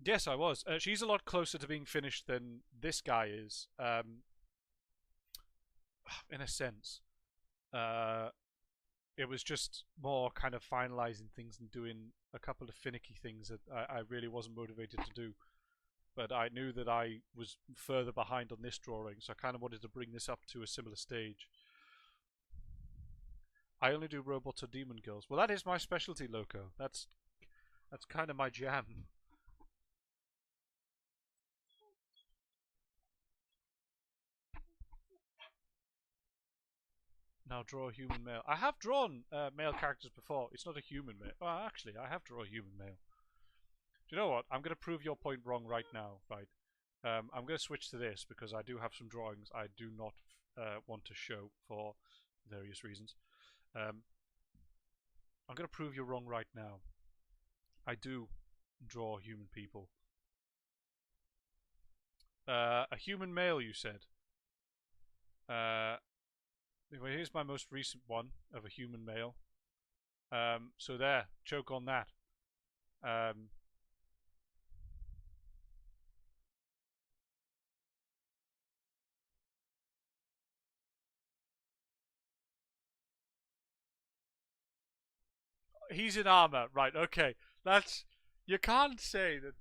A: Yes, I was. She's a lot closer to being finished than this guy is, in a sense. It was just more kind of finalizing things and doing a couple of finicky things that I really wasn't motivated to do. But I knew that I was further behind on this drawing, so I kind of wanted to bring this up to a similar stage. I only do robots or demon girls. Well, that is my specialty, Loco. That's kind of my jam. Now draw a human male. I have drawn male characters before. It's not a human male. Well, actually, I have drawn a human male. Do you know what? I'm going to prove your point wrong right now. Right. I'm going to switch to this because I do have some drawings I do not want to show for various reasons. I'm going to prove you wrong right now. I do draw human people. A human male, you said. Anyway, here's my most recent one of a human male. So there, choke on that. He's in armor, right? Okay, that's you can't say that.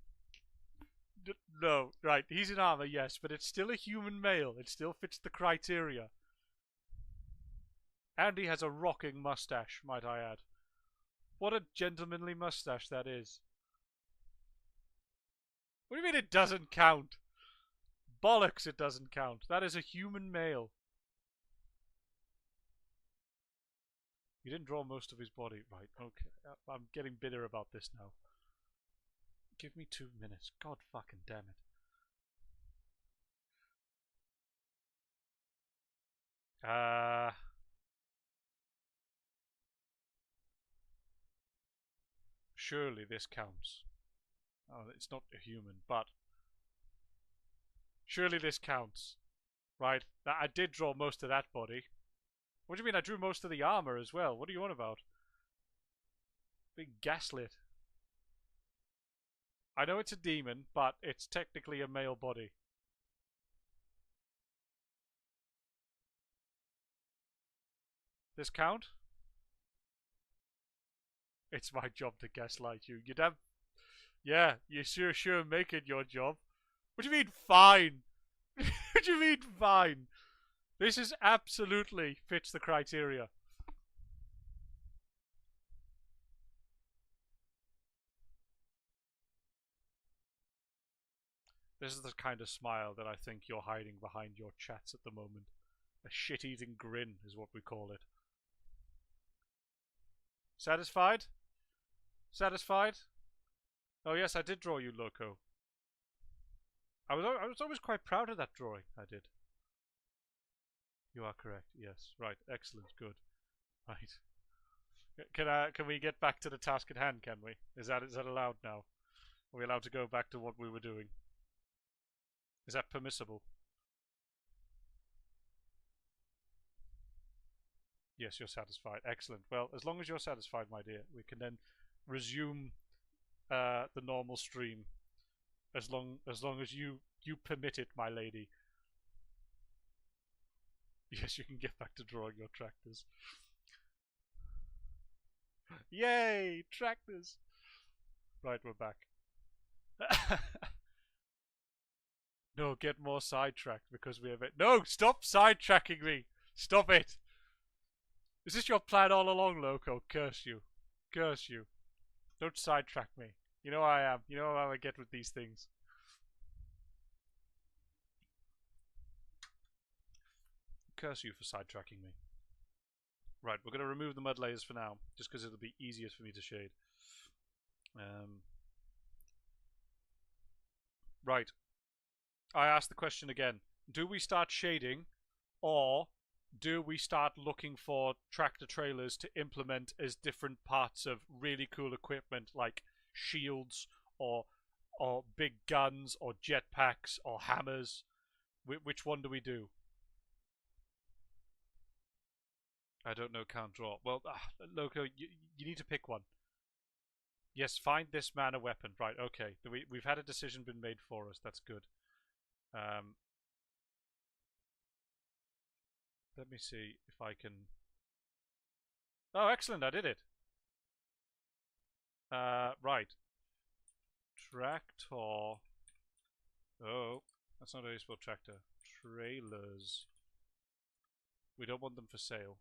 A: No, right? He's in armor, yes, but it's still a human male. It still fits the criteria. And he has a rocking mustache, might I add. What a gentlemanly mustache that is. What do you mean it doesn't count? Bollocks, it doesn't count. That is a human male. You didn't draw most of his body. Right, okay. I'm getting bitter about this now. Give me 2 minutes. God fucking damn it. Surely this counts. Oh, it's not a human, but surely this counts. Right? I did draw most of that body. What do you mean I drew most of the armor as well? What are you on about? Big gaslit. I know it's a demon, but it's technically a male body. This count? It's my job to gaslight you. You'd have... Yeah, you sure make it your job. What do you mean, fine? What do you mean, fine? This is absolutely fits the criteria. This is the kind of smile that I think you're hiding behind your chats at the moment. A shit-eating grin is what we call it. Satisfied? Satisfied? Oh yes, I did draw you, Loco. I was always quite proud of that drawing. I did. You are correct. Yes. Right. Excellent. Good. Right. Can we get back to the task at hand? Can we? Is that allowed now? Are we allowed to go back to what we were doing? Is that permissible? Yes, you're satisfied. Excellent. Well, as long as you're satisfied, my dear, we can then resume the normal stream. As long as you permit it, my lady. Yes, you can get back to drawing your tractors. Yay! Tractors! Right, we're back. No, get more sidetracked because we have it. No, stop sidetracking me! Stop it! Is this your plan all along, Loco? Curse you. Curse you. Don't sidetrack me. You know how I am. You know how I get with these things. Curse you for sidetracking me. Right, we're going to remove the mud layers for now, just because it'll be easiest for me to shade. Right. I asked the question again. Do we start shading, or do we start looking for tractor trailers to implement as different parts of really cool equipment like shields or big guns or jetpacks or hammers? Which one do we do? I don't know, can't draw. Well, Loco, you need to pick one. Yes, find this man a weapon. Right, okay. We've had a decision been made for us. That's good. Let me see if I can... Oh, excellent, I did it. Right. Tractor. Oh, that's not how you spell tractor. Trailers. We don't want them for sale.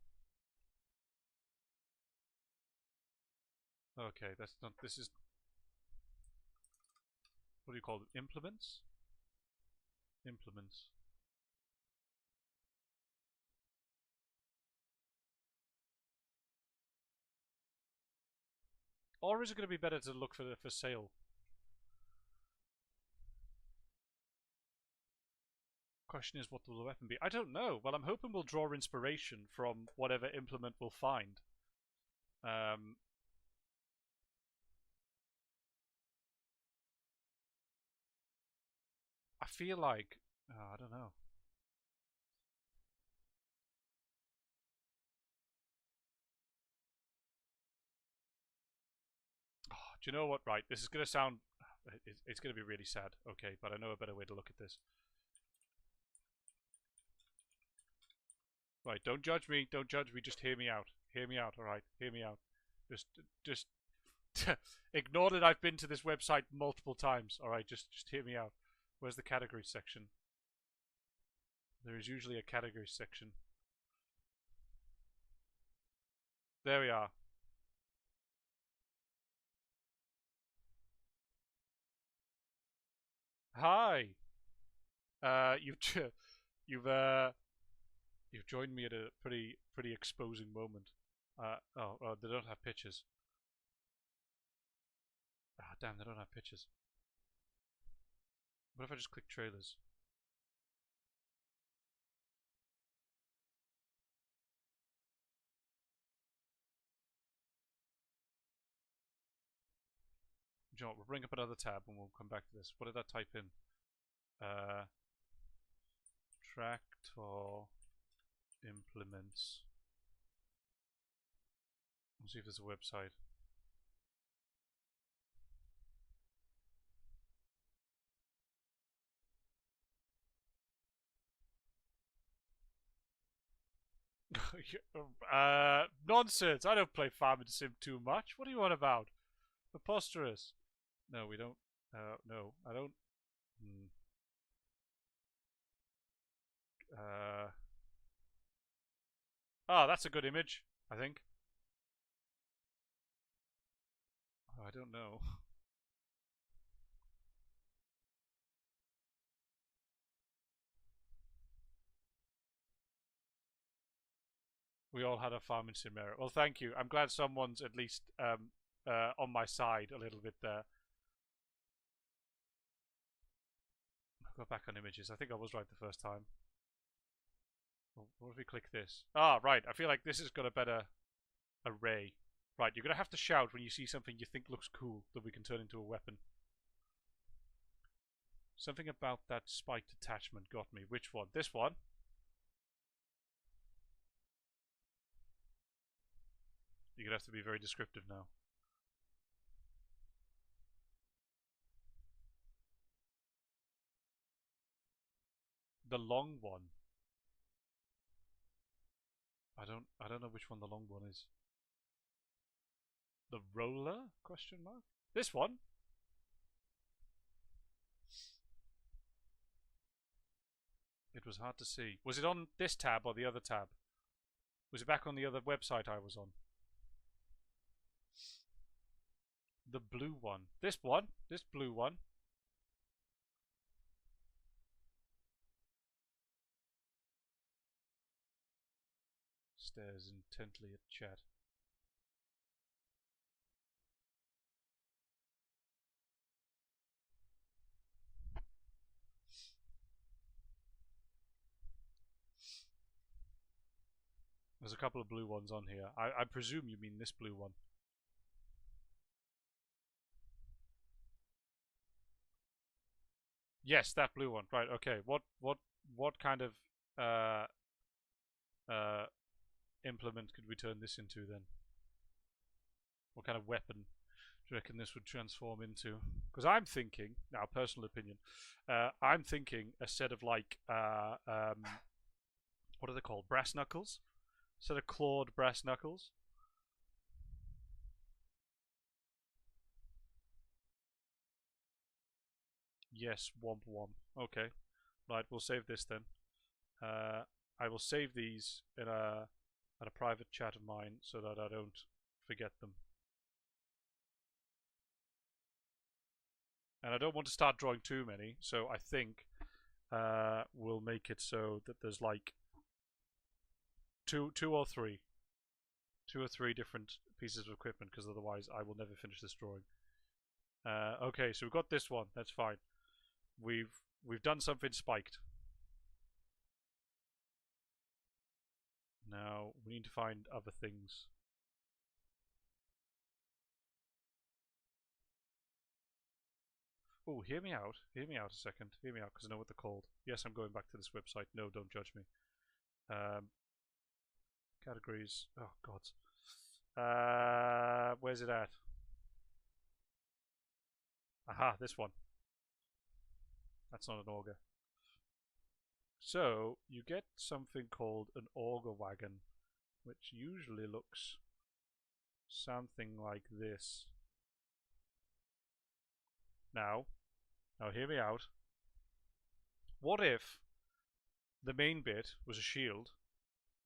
A: Okay, that's not... This is... What do you call it? Implements? Implements. Or is it going to be better to look for sale? Question is, what will the weapon be? I don't know. Well, I'm hoping we'll draw inspiration from whatever implement we'll find. I feel like... Oh, I don't know. Oh, do you know what? Right, this is going to sound... It's going to be really sad. Okay, but I know a better way to look at this. Right, don't judge me. Don't judge me. Just hear me out. Hear me out, alright? Hear me out. Just ignore that I've been to this website multiple times. Alright, just hear me out. Where's the categories section? There is usually a categories section. There we are. Hi. You've joined me at a pretty exposing moment. Oh, they don't have pictures. Ah, damn, they don't have pictures. What if I just click trailers? You know what, we'll bring up another tab and we'll come back to this. What did I type in? Tractor implements. Let's see if there's a website. Nonsense! I don't play Farming Sim too much. What are you on about? Preposterous. No, we don't. No, I don't. Oh, that's a good image, I think. Oh, I don't know. We all had a farm in Cimera. Well, thank you. I'm glad someone's at least on my side a little bit there. I'll go back on images. I think I was right the first time. What if we click this? Ah, right. I feel like this has got a better array. Right, you're going to have to shout when you see something you think looks cool that we can turn into a weapon. Something about that spiked attachment got me. Which one? This one? You're going to have to be very descriptive now. The long one. I don't know which one the long one is. The roller? Question mark? This one? It was hard to see. Was it on this tab or the other tab? Was it back on the other website I was on? The blue one. This one? This blue one? Stares intently at chat. There's a couple of blue ones on here. I presume you mean this blue one. Yes, that blue one. Right, okay. What kind of implement could we turn this into then? What kind of weapon do you reckon this would transform into? Because I'm thinking, now personal opinion, I'm thinking a set of like, what are they called? Brass knuckles? A set of clawed brass knuckles. Yes, womp womp. Okay, right, we'll save this then. I will save these in a private chat of mine so that I don't forget them. And I don't want to start drawing too many, so I think we'll make it so that there's like two or three different pieces of equipment, because otherwise I will never finish this drawing. Okay, so we've got this one. That's fine. We've done something spiked. Now we need to find other things. Oh, hear me out. Hear me out a second. Hear me out, because I know what they're called. Yes, I'm going back to this website. No, don't judge me. Categories. Oh, God. Where's it at? Aha, this one. That's not an auger. So, you get something called an auger wagon, which usually looks something like this. Now hear me out. What if the main bit was a shield,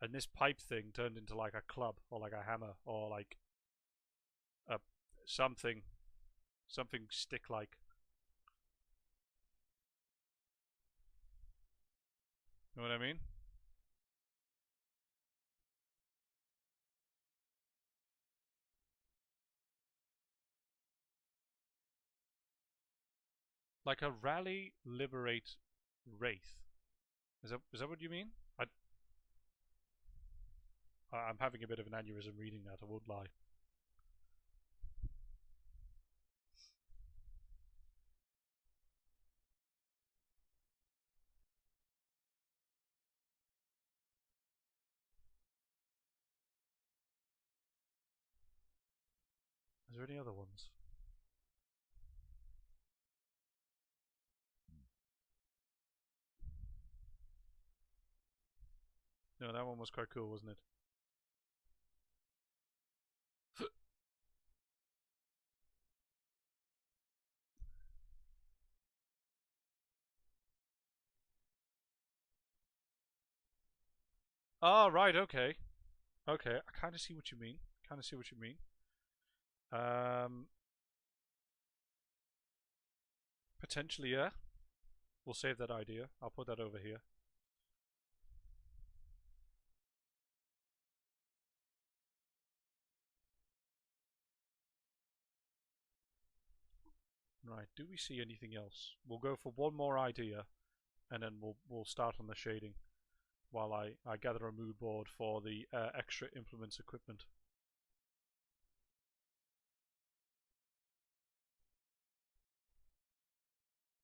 A: and this pipe thing turned into like a club, or like a hammer, or like a something stick-like? You know what I mean? Like a rally liberate wraith. Is that what you mean? I'm having a bit of an aneurysm reading that, I won't lie. Is there any other ones? No, that one was quite cool, wasn't it? Oh, right, okay. Okay, I kind of see what you mean. Kind of see what you mean. Potentially, yeah. We'll save that idea. I'll put that over here. Right, do we see anything else? We'll go for one more idea, and then we'll start on the shading, while I gather a mood board for the extra implements equipment.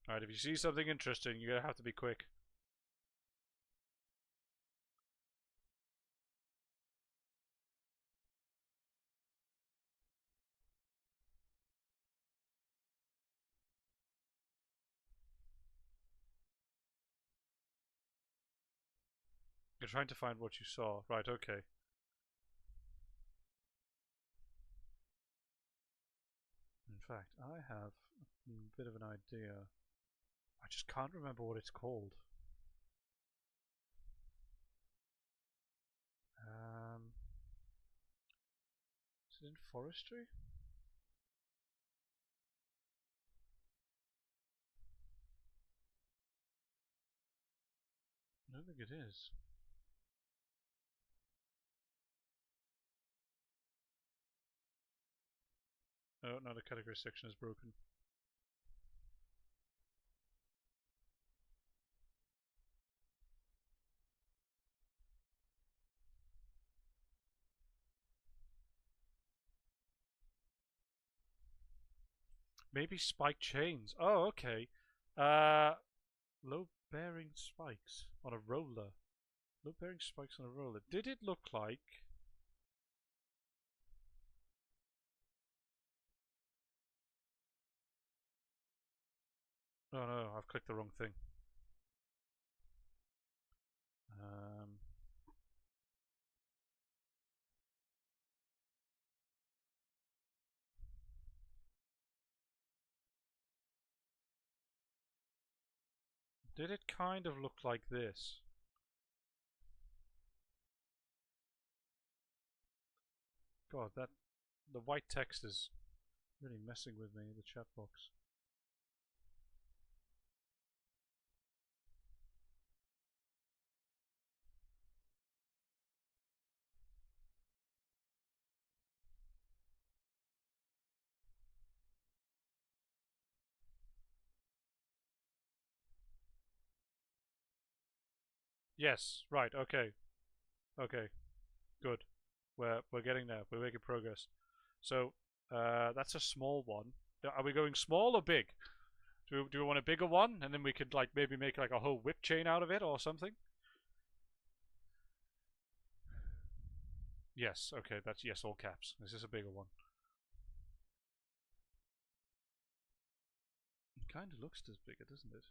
A: Alright, if you see something interesting, you're gonna have to be quick. You're trying to find what you saw. Right, okay. In fact, I have a bit of an idea. I just can't remember what it's called. Is it in forestry? I don't think it is. Oh, no, the category section is broken. Maybe spike chains. Oh, okay. Low bearing spikes on a roller. Low bearing spikes on a roller. Did it look like... Oh no, I've clicked the wrong thing. Did it kind of look like this? God, the white text is really messing with me in the chat box. Yes, right, okay. Okay, good. We're getting there. We're making progress. So, that's a small one. Are we going small or big? Do we want a bigger one, and then we could like maybe make like a whole whip chain out of it or something? Yes, okay, that's yes, all caps. This is a bigger one. It kind of looks this bigger, doesn't it?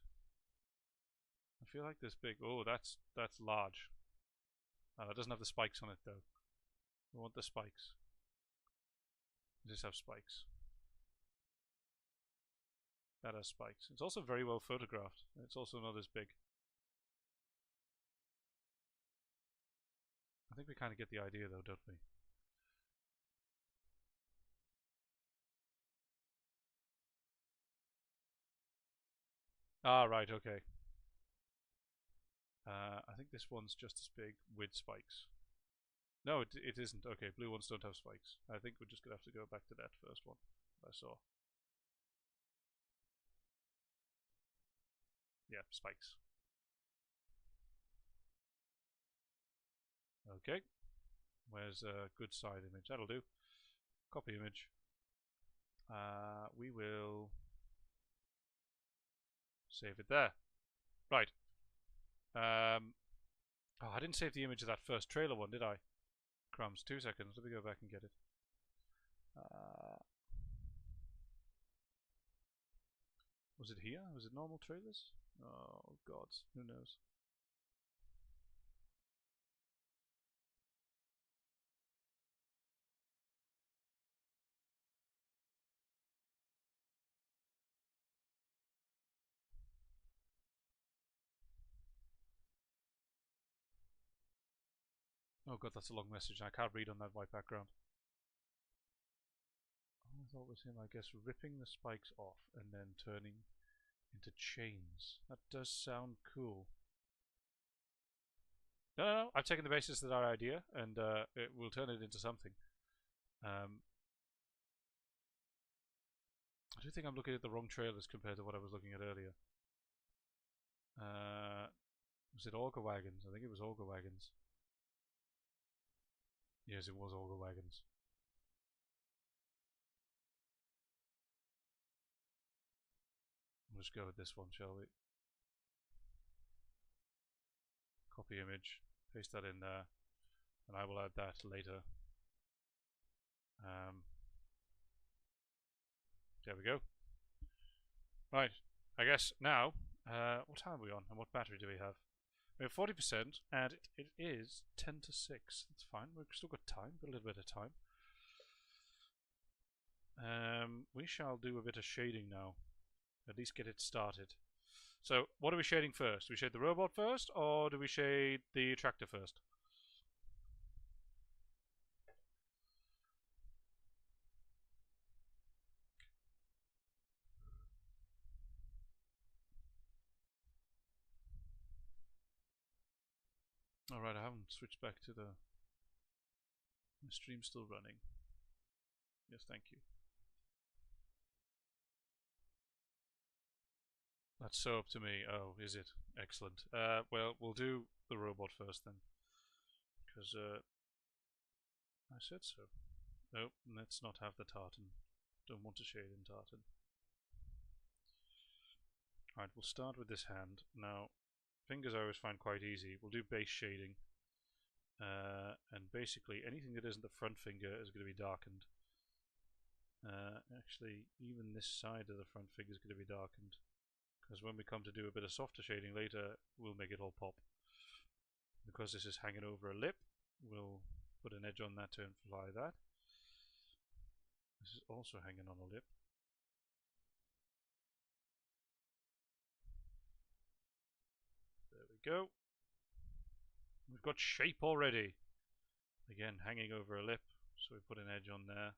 A: I feel like this big. Oh, that's large. It doesn't have the spikes on it though. We want the spikes. Does this have spikes? That has spikes. It's also very well photographed. It's also not as big. I think we kind of get the idea though, don't we? Ah, right, okay. I think this one's just as big with spikes. No, it isn't. Okay, blue ones don't have spikes. I think we're just going to have to go back to that first one I saw. Yeah, spikes. Okay. Where's a good side image? That'll do. Copy image. We will save it there. Right. Oh, I didn't save the image of that first trailer one, did I? Crumbs. 2 seconds. Let me go back and get it. Was it here? Was it normal trailers? Oh, gods. Who knows? Oh god, that's a long message. I can't read on that white background. I thought it was him, I guess, ripping the spikes off and then turning into chains. That does sound cool. No, I've taken the basis of our idea and we'll turn it into something. I do think I'm looking at the wrong trailers compared to what I was looking at earlier. Was it Auger Wagons? I think it was Auger Wagons. Yes, it was Auger Wagons. We'll just go with this one, shall we? Copy image, paste that in there, and I will add that later. There we go. Right, I guess now, what time are we on and what battery do we have? We have 40% and it is 10 to 6. That's fine, we've still got time, got a little bit of time. We shall do a bit of shading now, at least get it started. So, what are we shading first? Do we shade the robot first, or do we shade the tractor first? Alright, I haven't switched back to the... My stream's still running. Yes, thank you. That's so up to me. Oh, is it? Excellent. Well, we'll do the robot first then. Because, I said so. Nope, let's not have the tartan. Don't want to shade in tartan. Alright, we'll start with this hand. Now, fingers I always find quite easy. We'll do base shading. And basically, anything that isn't the front finger is going to be darkened. Actually, even this side of the front finger is going to be darkened. Because when we come to do a bit of softer shading later, we'll make it all pop. Because this is hanging over a lip, we'll put an edge on that to imply that. This is also hanging on a lip. There we go. We've got shape already. Again, hanging over a lip, so we put an edge on there.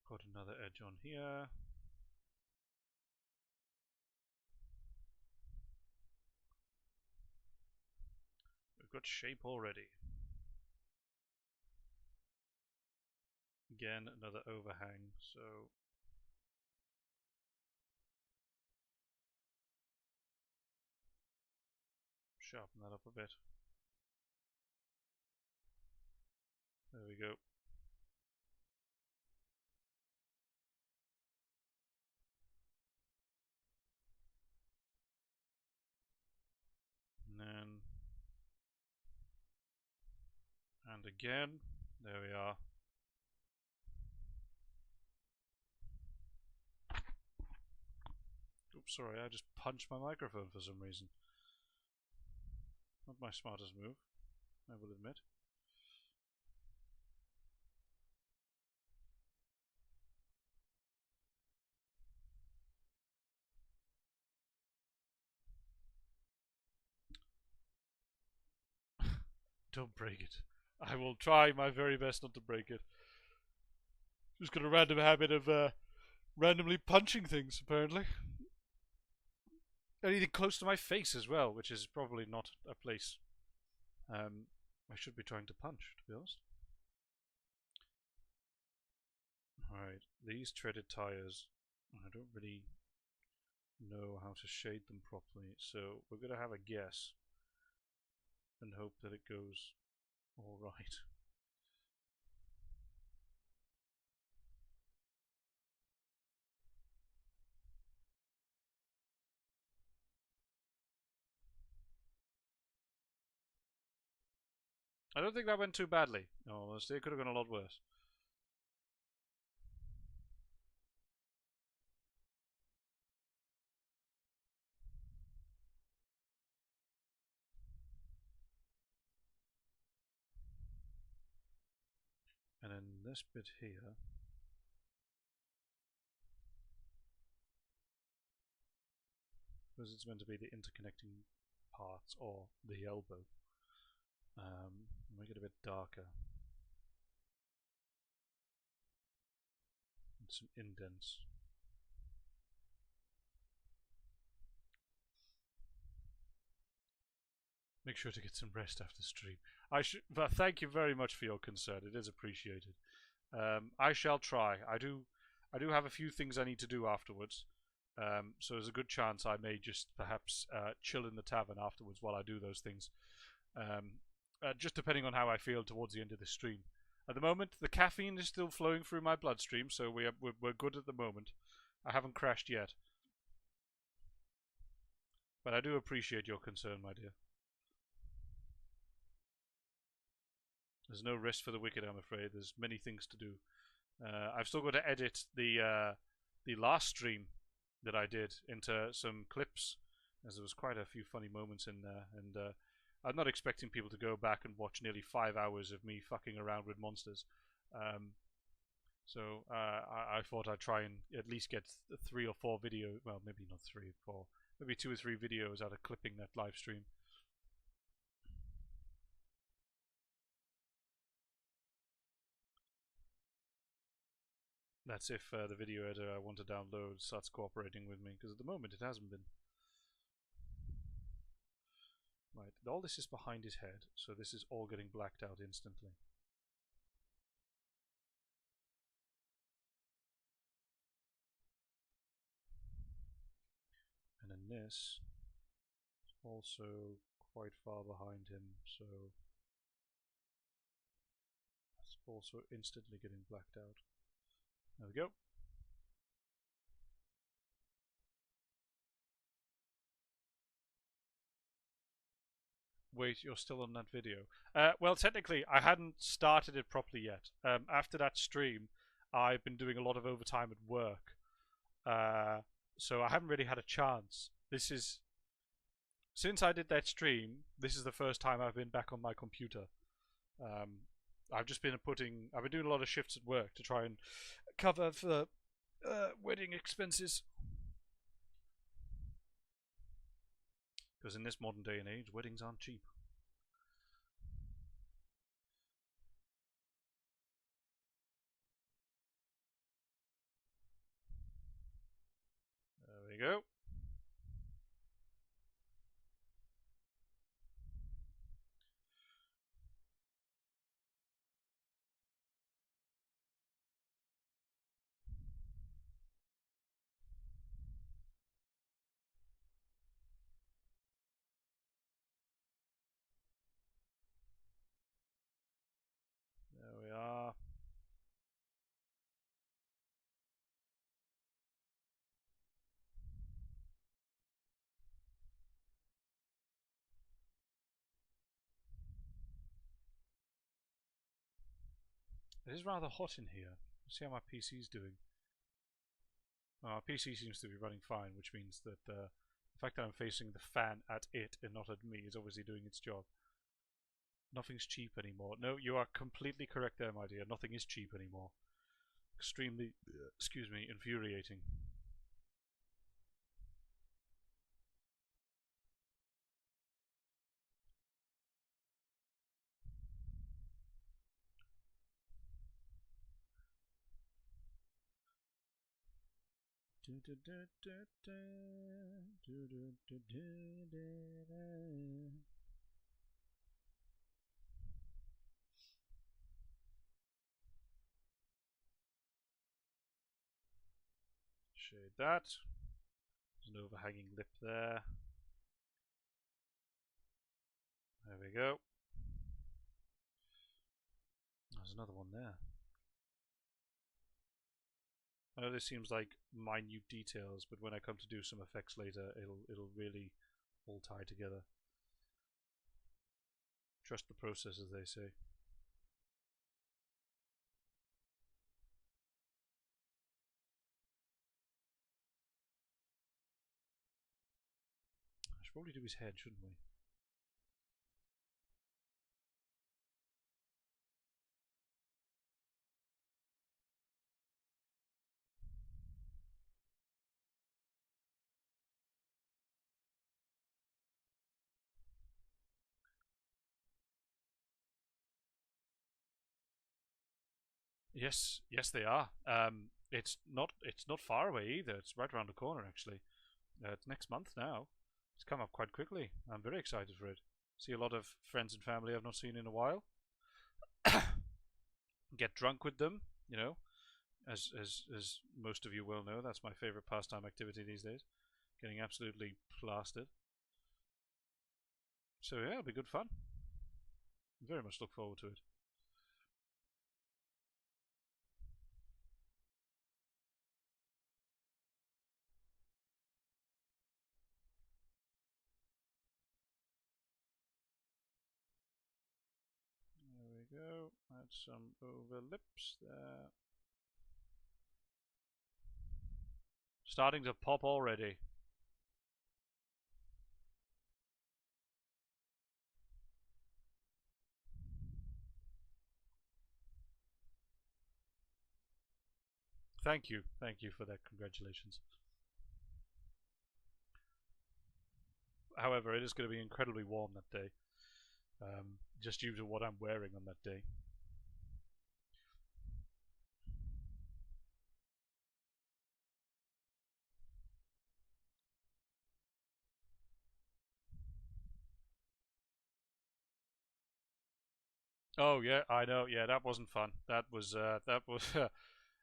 A: Put another edge on here. We've got shape already. Again, another overhang, so sharpen that up a bit. There we go. And again, there we are. Oops, sorry, I just punched my microphone for some reason. Not my smartest move, I will admit. Don't break it. I will try my very best not to break it. Just got a random habit of randomly punching things, apparently. Anything close to my face as well, which is probably not a place I should be trying to punch, to be honest. Alright, these treaded tires, I don't really know how to shade them properly, so we're going to have a guess and hope that it goes alright. I don't think that went too badly. No, honestly, it could have gone a lot worse. And then this bit here, because it's meant to be the interconnecting parts or the elbow, make it a bit darker. And some indents. Make sure to get some rest after stream. But thank you very much for your concern. It is appreciated. I shall try. I do have a few things I need to do afterwards. So there's a good chance I may just perhaps chill in the tavern afterwards while I do those things. Just depending on how I feel towards the end of the stream. At the moment, the caffeine is still flowing through my bloodstream, so we're good at the moment. I haven't crashed yet. But I do appreciate your concern, my dear. There's no rest for the wicked, I'm afraid. There's many things to do. I've still got to edit the last stream that I did into some clips, as there was quite a few funny moments in there, and I'm not expecting people to go back and watch nearly 5 hours of me fucking around with monsters. So I thought I'd try and at least get 3 or 4 videos, well, maybe not 3 or 4, maybe 2 or 3 videos out of clipping that live stream. That's if the video editor I want to download starts cooperating with me, because at the moment it hasn't been. Right, all this is behind his head, so this is all getting blacked out instantly. And then this is also quite far behind him, so it's also instantly getting blacked out. There we go. Wait, you're still on that video? Well, technically, I hadn't started it properly yet. After that stream, I've been doing a lot of overtime at work. So I haven't really had a chance. Since I did that stream, this is the first time I've been back on my computer. I've been doing a lot of shifts at work to try and cover for wedding expenses. Because in this modern day and age, weddings aren't cheap. There we go. There we are. It is rather hot in here. Let's see how my PC's doing. My PC seems to be running fine, which means that the fact that I'm facing the fan at it and not at me is obviously doing its job. Nothing's cheap anymore. No, you are completely correct there, my dear. Nothing is cheap anymore. Extremely, excuse me, infuriating. Shade that. There's an overhanging lip there. There we go. There's another one there. I know this seems like minute details, but when I come to do some effects later, it'll really all tie together. Trust the process, as they say. I should probably do his head, shouldn't we? Yes, they are. It's not far away either. It's right around the corner, actually. It's next month now. It's come up quite quickly. I'm very excited for it. See a lot of friends and family I've not seen in a while. Get drunk with them. You know, as most of you well know, that's my favorite pastime activity these days. Getting absolutely plastered. So yeah, it'll be good fun. Very much look forward to it. There we go. Add some overlips there. Starting to pop already. Thank you for that. Congratulations. However, it is going to be incredibly warm that day, just due to what I'm wearing on that day. Oh yeah, I know. Yeah, that wasn't fun. That was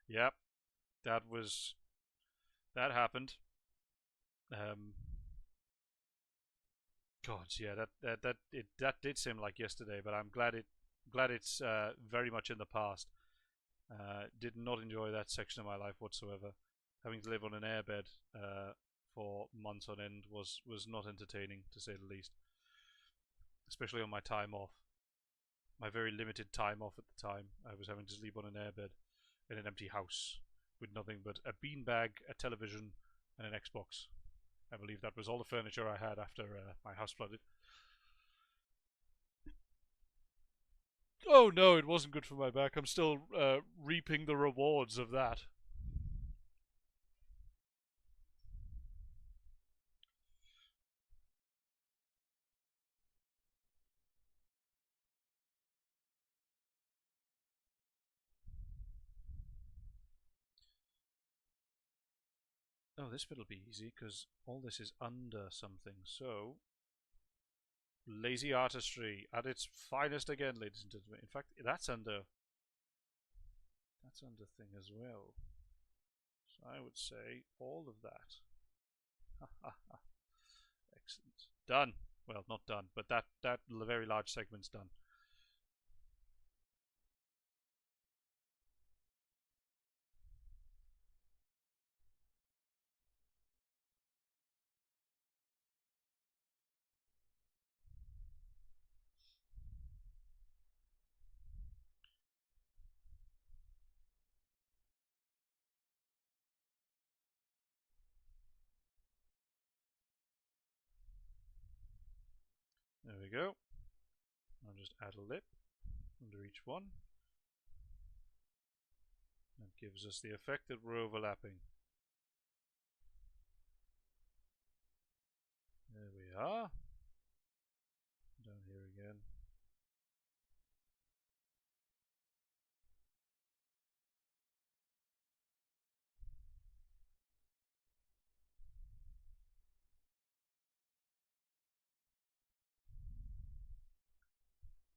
A: yep. That happened. Um, God, yeah, that did seem like yesterday, but I'm glad it's very much in the past. Did not enjoy that section of my life whatsoever. Having to live on an airbed for months on end was not entertaining, to say the least. Especially on my time off, my very limited time off at the time. I was having to sleep on an airbed in an empty house with nothing but a beanbag, a television, and an Xbox. I believe that was all the furniture I had after my house flooded. Oh no, it wasn't good for my back. I'm still reaping the rewards of that. Oh, this bit'll be easy because all this is under something. So, lazy artistry at its finest again, ladies and gentlemen. In fact, that's under thing as well. So I would say all of that. Excellent. Done. Well, not done, but that very large segment's done. There we go. I'll just add a lip under each one. That gives us the effect that we're overlapping. There we are. Down here again.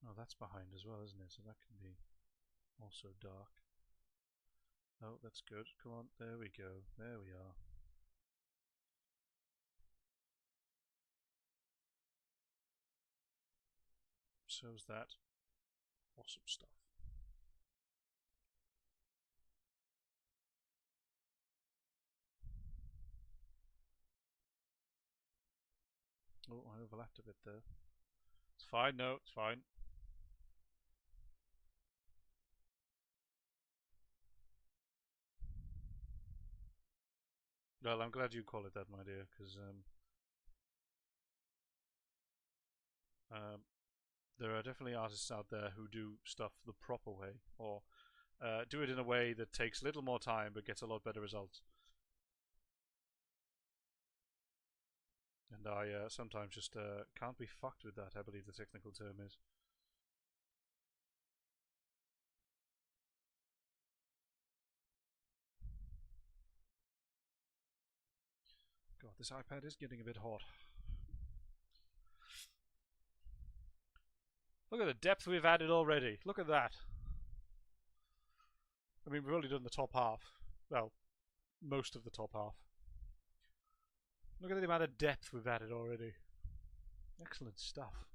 A: Oh, that's behind as well, isn't it? So that can be also dark. Oh, that's good. Come on, there we go. There we are. So's that. Awesome stuff. Oh, I overlapped a bit there. It's fine, no, it's fine. Well, I'm glad you call it that, my dear, because there are definitely artists out there who do stuff the proper way, or do it in a way that takes a little more time but gets a lot better results. And I sometimes just can't be fucked with that, I believe the technical term is. God, this iPad is getting a bit hot. Look at the depth we've added already. Look at that. I mean, we've only done the top half. Well, most of the top half. Look at the amount of depth we've added already. Excellent stuff.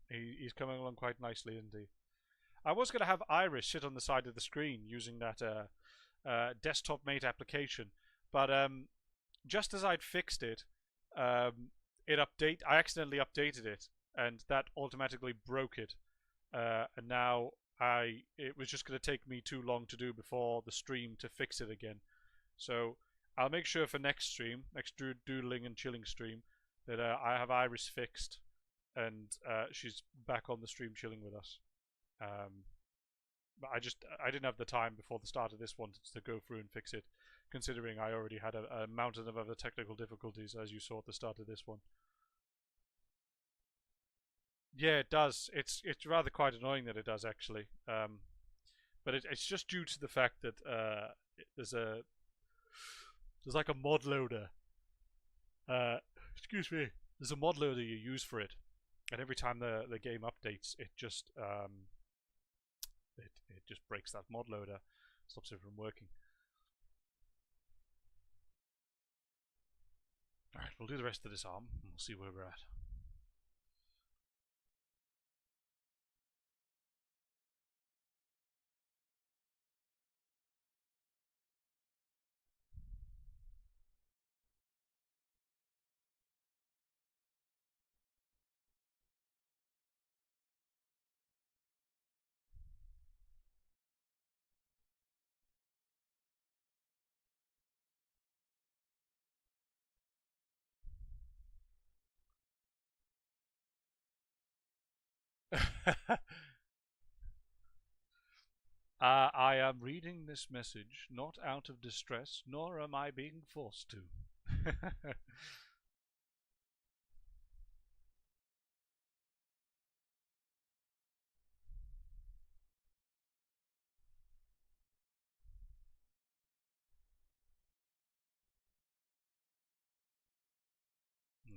A: He's coming along quite nicely, isn't he? I was going to have Iris sit on the side of the screen using that desktop mate application, but just as I'd fixed it, I accidentally updated it, and that automatically broke it. And now it was just going to take me too long to do before the stream to fix it again. So I'll make sure for next doodling and chilling stream, that I have Iris fixed, and she's back on the stream chilling with us. But I didn't have the time before the start of this one to go through and fix it, considering I already had a mountain of other technical difficulties, as you saw at the start of this one. Yeah, it does. It's rather quite annoying that it does, actually. But it's just due to the fact that there's like a mod loader. Excuse me. There's a mod loader you use for it, and every time the game updates, it just breaks that mod loader, stops it from working. All right, we'll do the rest of this arm, and we'll see where we're at. I am reading this message not out of distress, nor am I being forced to.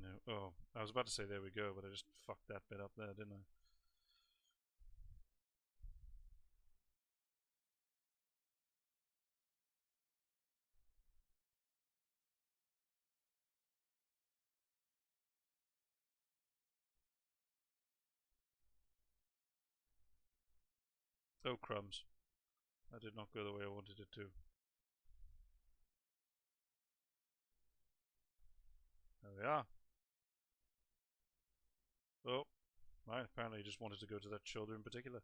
A: No. Oh, I was about to say there we go, but I just fucked that bit up there, didn't I? Oh, crumbs. That did not go the way I wanted it to. There we are. Oh, I apparently just wanted to go to that shoulder in particular.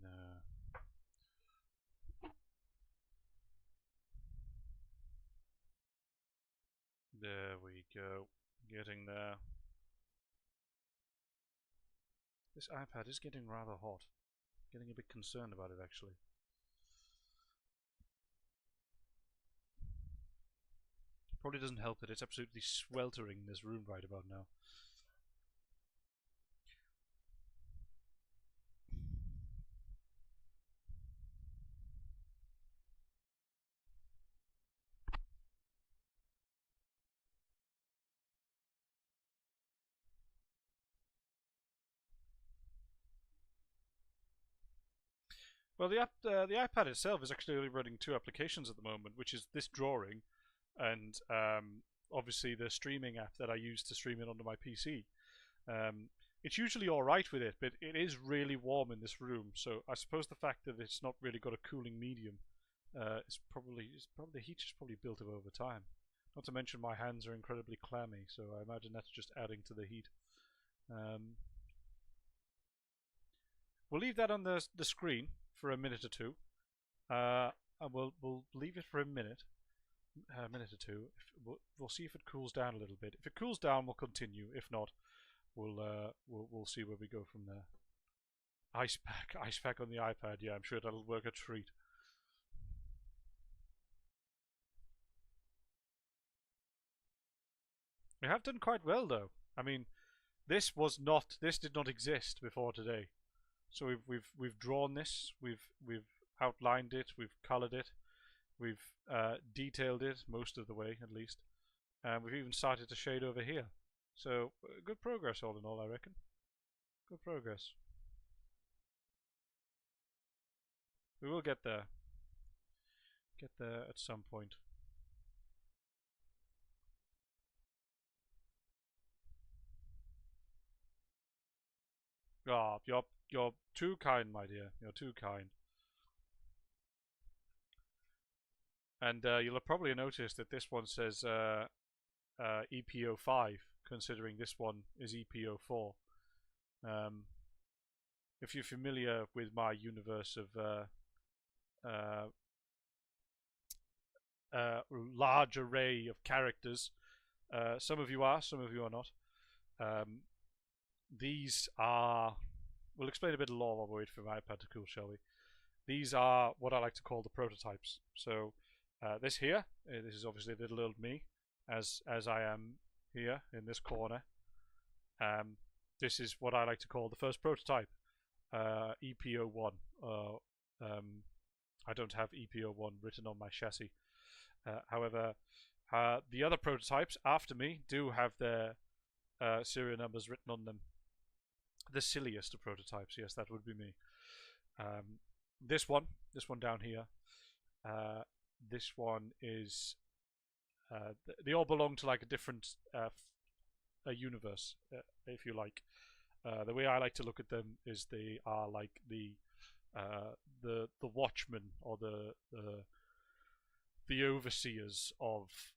A: No. There we go. Getting there. This iPad is getting rather hot. Getting a bit concerned about it, actually. Probably doesn't help that it's absolutely sweltering in this room right about now. Well, the iPad itself is actually only running two applications at the moment, which is this drawing, and obviously the streaming app that I use to stream it onto my PC. It's usually alright with it, but it is really warm in this room, so I suppose the fact that it's not really got a cooling medium is probably the heat is probably built up over time. Not to mention my hands are incredibly clammy, so I imagine that's just adding to the heat. We'll leave that on the screen for a minute or two. And we'll leave it for a minute or two. We'll see if it cools down a little bit. If it cools down, we'll continue. If not, we'll see where we go from there. Ice pack on the iPad. Yeah, I'm sure that'll work a treat. We have done quite well, though. I mean, this did not exist before today. So we've drawn this, we've outlined it, we've coloured it, we've detailed it most of the way at least, and we've even started to shade over here. So good progress all in all, I reckon. Good progress. We will get there. Get there at some point. Ah, you're too kind, my dear. You're too kind. And you'll have probably noticed that this one says EPO 5, considering this one is EPO 4. If you're familiar with my universe of large array of characters, some of you are, some of you are not. These are, we'll explain a bit of lore while we wait for my iPad to cool, shall we? These are what I like to call the prototypes. So this here, this is obviously little old me, as I am here in this corner. This is what I like to call the first prototype, EPO1. I don't have EPO1 written on my chassis. However, the other prototypes after me do have their serial numbers written on them. The silliest of prototypes, yes, that would be me. This one down here, this one is, they all belong to like a different a universe, if you like. The way I like to look at them is they are like the watchmen or the overseers of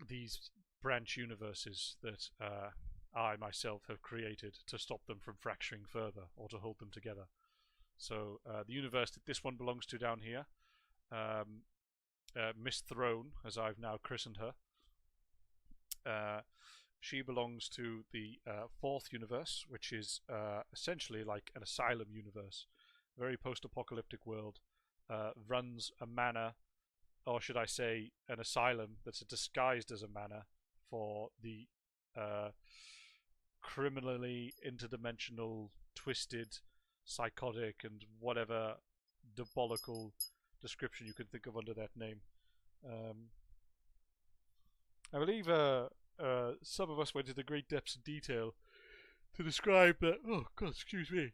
A: these branch universes that I myself have created to stop them from fracturing further or to hold them together. So the universe that this one belongs to down here, Miss Throne, as I've now christened her, she belongs to the fourth universe, which is essentially like an asylum universe, very post-apocalyptic world. Runs a manor, or should I say an asylum that's disguised as a manor for the criminally interdimensional, twisted, psychotic, and whatever diabolical description you could think of under that name. I believe some of us went into great depths of detail to describe that. Oh God, excuse me.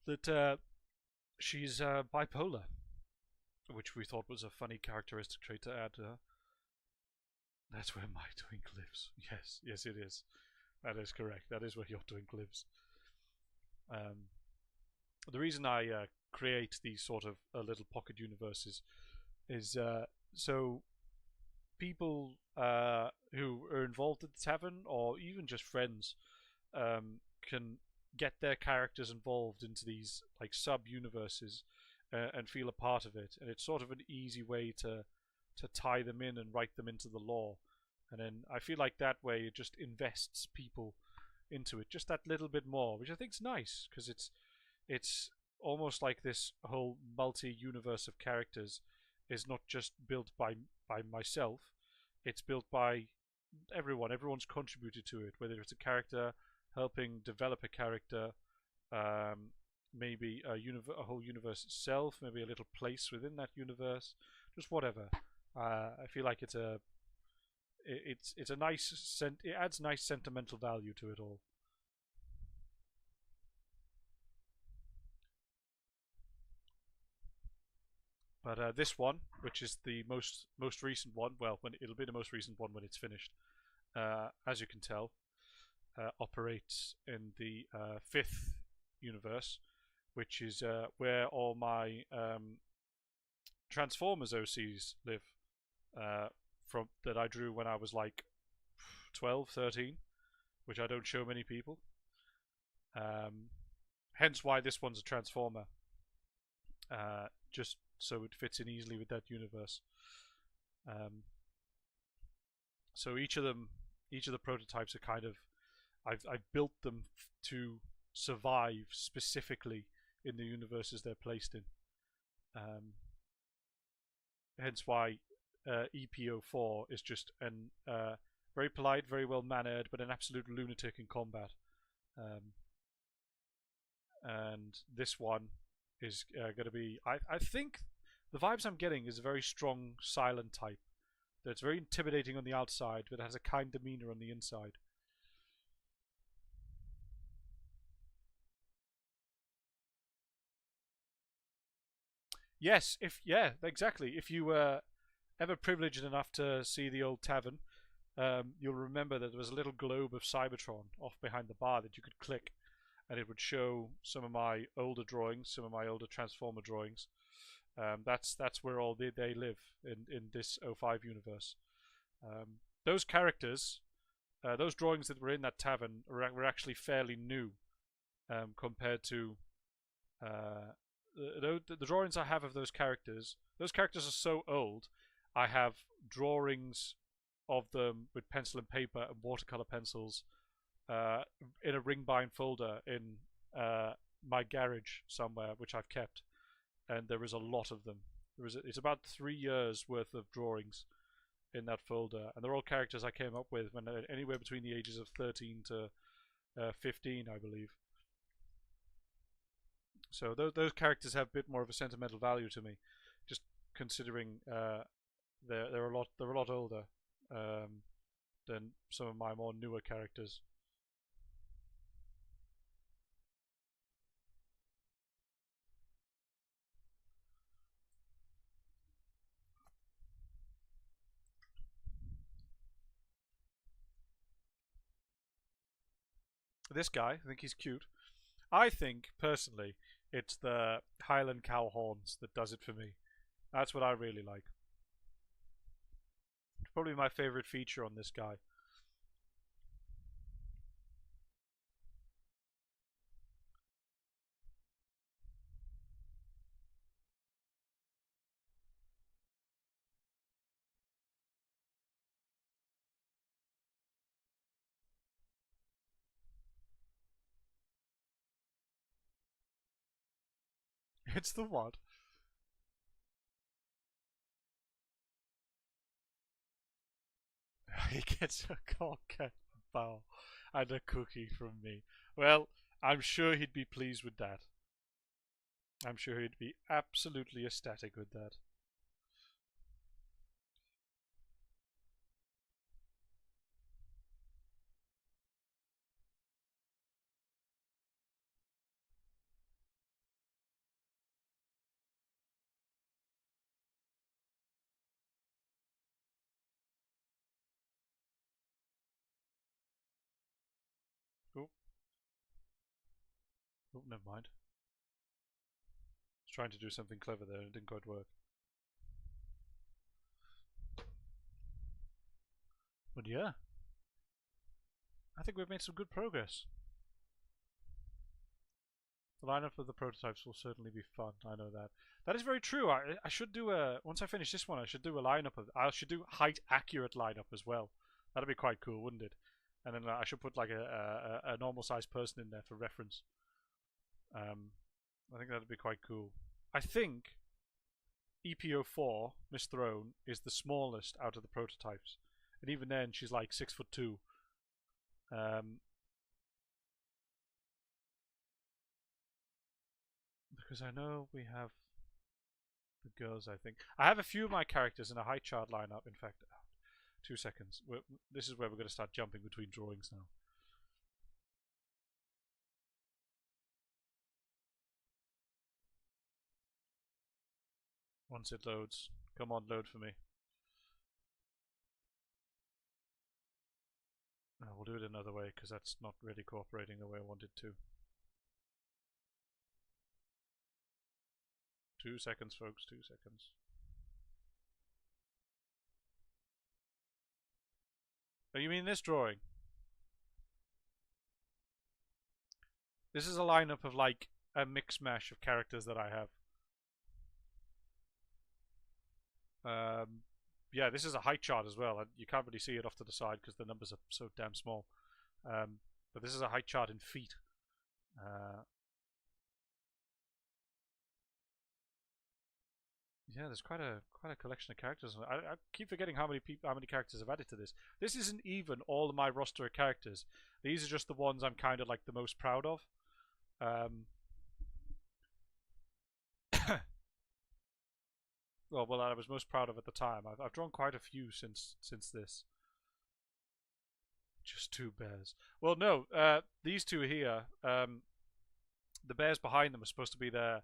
A: That she's bipolar, which we thought was a funny characteristic trait to add to her. That's where my twink lives. Yes, it is. That is correct. That is where your twink lives. The reason I create these sort of little pocket universes is so people who are involved at the tavern, or even just friends, can get their characters involved into these like sub-universes and feel a part of it. And it's sort of an easy way to tie them in and write them into the lore. And then I feel like that way it just invests people into it just that little bit more, which I think is nice, because it's almost like this whole multi-universe of characters is not just built by myself, it's built by everyone. Everyone's contributed to it, whether it's a character helping develop a character, maybe a whole universe itself, maybe a little place within that universe, just whatever. I feel like it's a nice it adds nice sentimental value to it all. But this one, which is the most recent one, well, it'll be the most recent one when it's finished, as you can tell, operates in the fifth universe, which is where all my Transformers OCs live, from that I drew when I was like 12, 13, which I don't show many people. Hence why this one's a Transformer, just so it fits in easily with that universe. So each of the prototypes are kind of, I've built them to survive specifically in the universes they're placed in. Hence why EPO4 is just an very polite, very well mannered, but an absolute lunatic in combat. and this one is going to be. I think the vibes I'm getting is a very strong silent type. That's very intimidating on the outside, but has a kind demeanor on the inside. Yes, exactly. If you were ever privileged enough to see the old tavern, you'll remember that there was a little globe of Cybertron off behind the bar that you could click, and it would show some of my older drawings, some of my older Transformer drawings. That's where all they live in this '05 universe. Those characters, those drawings that were in that tavern were actually fairly new compared to the drawings I have of those characters. Those characters are so old. I have drawings of them with pencil and paper and watercolor pencils in a ring bind folder in my garage somewhere, which I've kept, and there is a lot of them. It's about 3 years worth of drawings in that folder, and they're all characters I came up with when anywhere between the ages of 13 to 15, I believe. So those characters have a bit more of a sentimental value to me, just considering they're a lot older than some of my more newer characters. This guy, I think he's cute. I think personally, it's the Highland cow horns that does it for me. That's what I really like. It's probably my favorite feature on this guy. It's the what? He gets a cocktail bow and a cookie from me. Well, I'm sure he'd be pleased with that. I'm sure he'd be absolutely ecstatic with that. Oh, oh, never mind. I was trying to do something clever there and it didn't quite work. But yeah, I think we've made some good progress. The lineup of the prototypes will certainly be fun. I know that. That is very true. I should do once I finish this one, I should do a lineup of. I should do height accurate lineup as well. That'd be quite cool, wouldn't it? And then I should put like a normal sized person in there for reference. I think that'd be quite cool. I think EPO4 Miss Throne is the smallest out of the prototypes, and even then she's like 6'2". Because I know we have the girls. I think I have a few of my characters in a height chart lineup. In fact, 2 seconds. This is where we're going to start jumping between drawings now. Once it loads, come on, load for me. We'll do it another way because that's not really cooperating the way I wanted to. 2 seconds, folks. 2 seconds. Oh, you mean this drawing? This is a lineup of like a mix mash of characters that I have. Yeah, this is a height chart as well. You can't really see it off to the side because the numbers are so damn small. But this is a height chart in feet. Yeah, there's quite a collection of characters. I keep forgetting how many characters I've added to this. This isn't even all of my roster of characters. These are just the ones I'm kind of like the most proud of. well, I was most proud of at the time. I've drawn quite a few since this. Just two bears. Well, no, these two here, the bears behind them are supposed to be the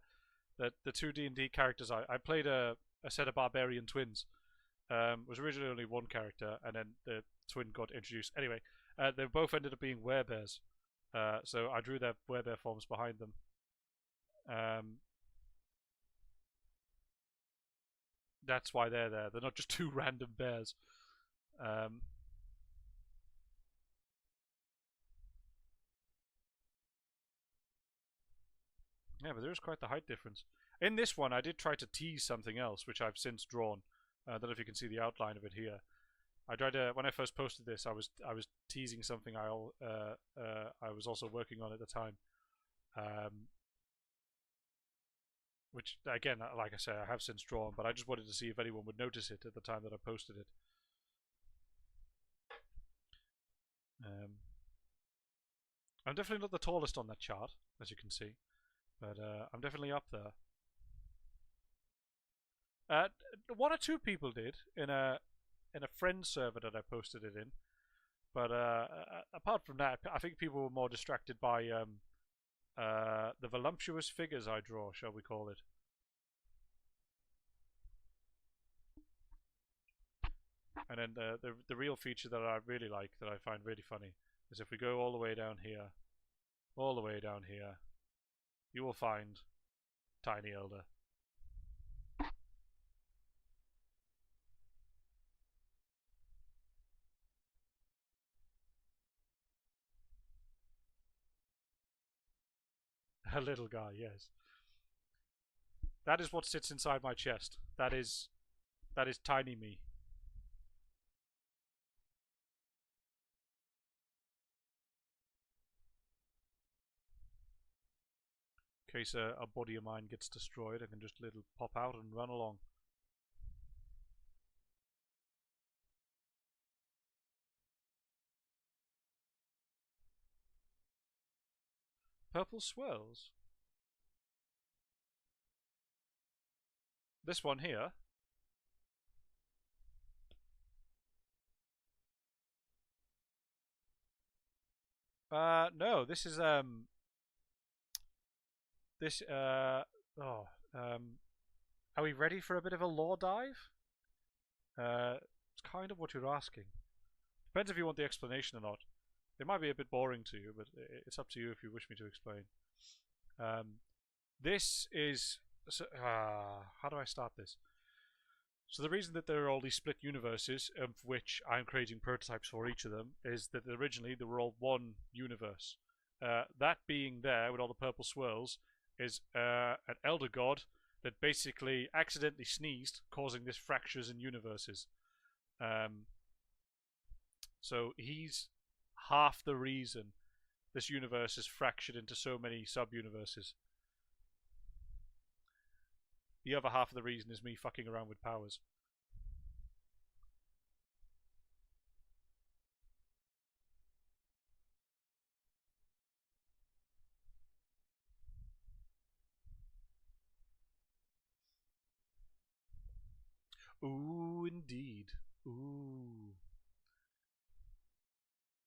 A: two D&D characters. I played a set of barbarian twins. Was originally only one character, and then the twin got introduced. Anyway, they both ended up being werebears. So I drew their werebear forms behind them. That's why they're there. They're not just two random bears. Yeah, but there is quite the height difference. In this one, I did try to tease something else, which I've since drawn. I don't know if you can see the outline of it here. I tried to, when I first posted this, I was teasing something I was also working on at the time, which again, like I say, I have since drawn, but I just wanted to see if anyone would notice it at the time that I posted it. I'm definitely not the tallest on that chart, as you can see, but I'm definitely up there. One or two people did in a friend server that I posted it in, but apart from that, I think people were more distracted by the voluptuous figures I draw, shall we call it. And then the real feature that I really like, that I find really funny, is if we go all the way down here, you will find Tiny Elder. A little guy, yes. That is what sits inside my chest. That is tiny me. In case a body of mine gets destroyed, I can just little pop out and run along. Purple swirls. This one here. No, this is are we ready for a bit of a lore dive? It's kind of what you're asking. Depends if you want the explanation or not. It might be a bit boring to you, but it's up to you if you wish me to explain. This is how do I start this? So the reason that there are all these split universes, of which I'm creating prototypes for each of them, is that originally they were all one universe. That being there with all the purple swirls is an elder god that basically accidentally sneezed, causing this fractures in universes. So he's half the reason this universe is fractured into so many sub-universes. The other half of the reason is me fucking around with powers. Ooh, indeed. Ooh.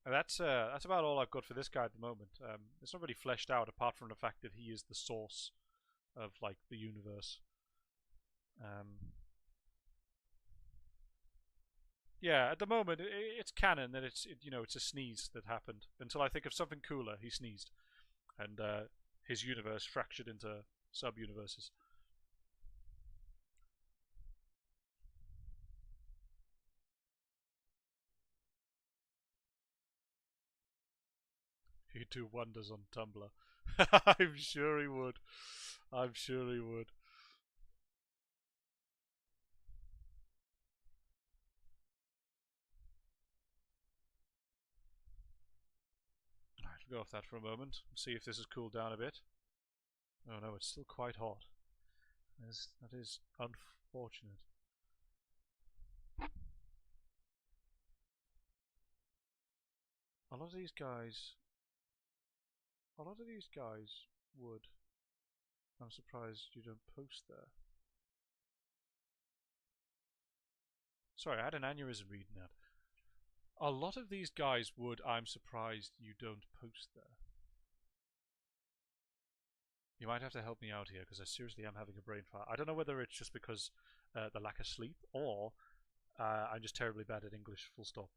A: And that's about all I've got for this guy at the moment. It's not really fleshed out, apart from the fact that he is the source of like the universe. Yeah, at the moment it's canon that it's a sneeze that happened. Until I think of something cooler, he sneezed, and his universe fractured into sub-universes. He'd do wonders on Tumblr. I'm sure he would. I'm sure he would. Alright, we'll go off that for a moment. See if this has cooled down a bit. Oh no, it's still quite hot. That is unfortunate. A lot of these guys would. I'm surprised you don't post there. Sorry, I had an aneurysm reading that. A lot of these guys would. I'm surprised you don't post there. You might have to help me out here because I seriously am having a brain fart. I don't know whether it's just because the lack of sleep or I'm just terribly bad at English, full stop.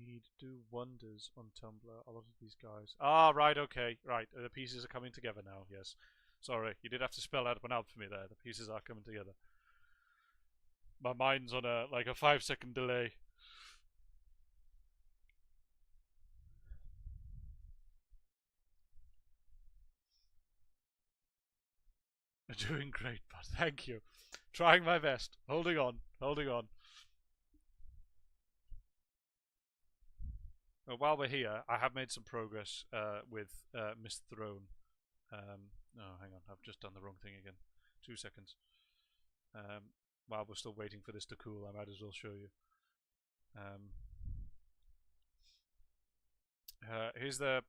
A: He'd do wonders on Tumblr. A lot of these guys. Ah, right, okay, right. The pieces are coming together now. Yes, sorry, you did have to spell that one out for me there. The pieces are coming together. My mind's on a 5-second delay. Doing great, but thank you. Trying my best. Holding on. Holding on. While we're here, I have made some progress with Miss Throne. Oh, hang on, I've just done the wrong thing again. 2 seconds. While we're still waiting for this to cool, I might as well show you. Here's the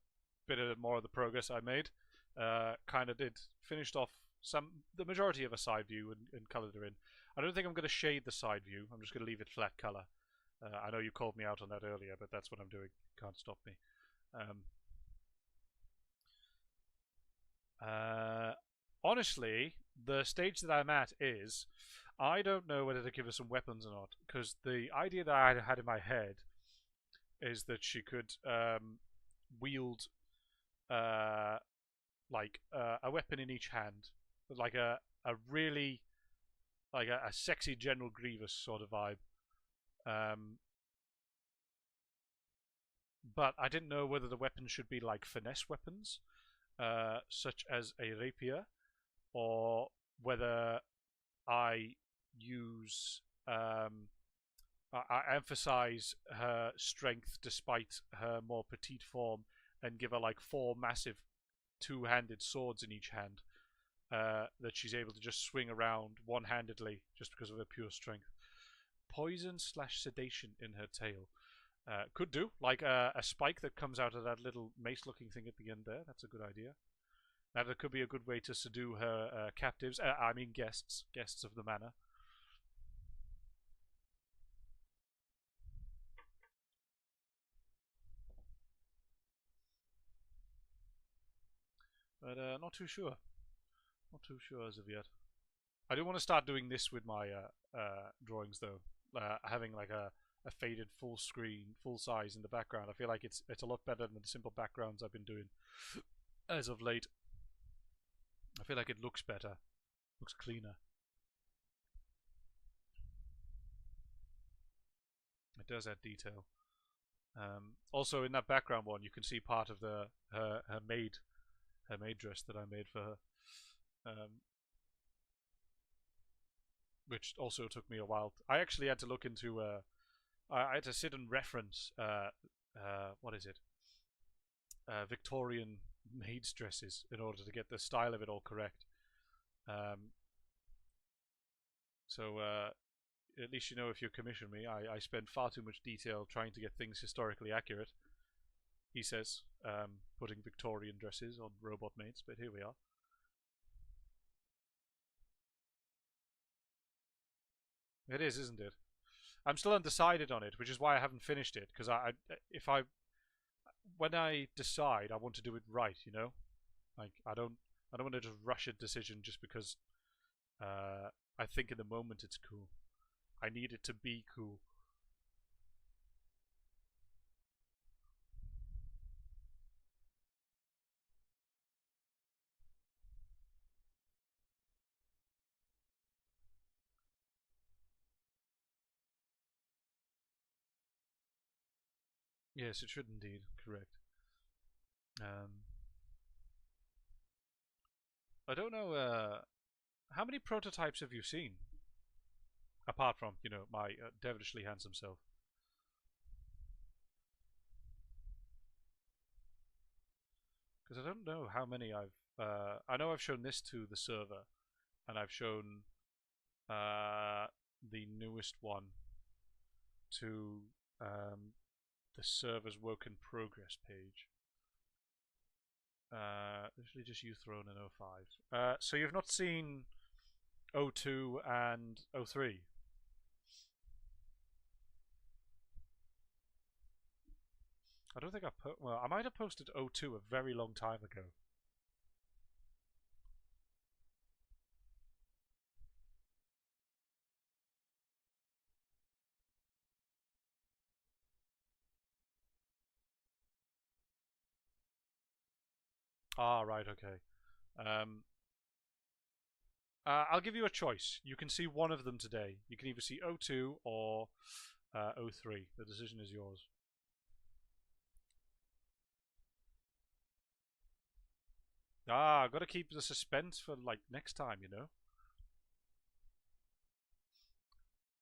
A: bit of more of the progress I made. Kind of finished off the majority of a side view and coloured her in. I don't think I'm going to shade the side view. I'm just going to leave it flat colour. I know you called me out on that earlier, but that's what I'm doing. Can't stop me. Honestly, the stage that I'm at is I don't know whether to give her some weapons or not, because the idea that I had in my head is that she could wield like a weapon in each hand, like a really like a sexy General Grievous sort of vibe. But I didn't know whether the weapons should be like finesse weapons, such as a rapier, or whether I use I emphasize her strength despite her more petite form and give her like 4 massive two-handed swords in each hand that she's able to just swing around one-handedly just because of her pure strength. Poison / sedation in her tail. Could do, like a spike that comes out of that little mace-looking thing at the end there. That's a good idea. That could be a good way to subdue her captives. I mean guests of the manor. But not too sure. Not too sure as of yet. I do want to start doing this with my drawings though. Having like a faded full screen, full size in the background. I feel like it's a lot better than the simple backgrounds I've been doing as of late. I feel like it looks better, looks cleaner. It does add detail. Also, in that background one, you can see part of her maid dress that I made for her, which also took me a while. I actually had to look into. I had to sit and reference. What is it? Victorian maids' dresses in order to get the style of it all correct. So at least you know if you commission me, I spend far too much detail trying to get things historically accurate. He says, putting Victorian dresses on robot maids, but here we are. It is, isn't it? I'm still undecided on it, which is why I haven't finished it. Because when I decide, I want to do it right. You know, like I don't want to just rush a decision just because I think in the moment it's cool. I need it to be cool. Yes, it should indeed. Correct. I don't know. How many prototypes have you seen? Apart from, you know, my devilishly handsome self. because I don't know how many I've. I know I've shown this to the server, and I've shown the newest one to the server's work in progress page. Literally just you thrown in 05. So you've not seen 02 and 03? I don't think I put. Well, I might have posted 02 a very long time ago. Ah, right, okay. I'll give you a choice. You can see one of them today. You can either see 02 or 03. The decision is yours. I've got to keep the suspense for like next time, you know.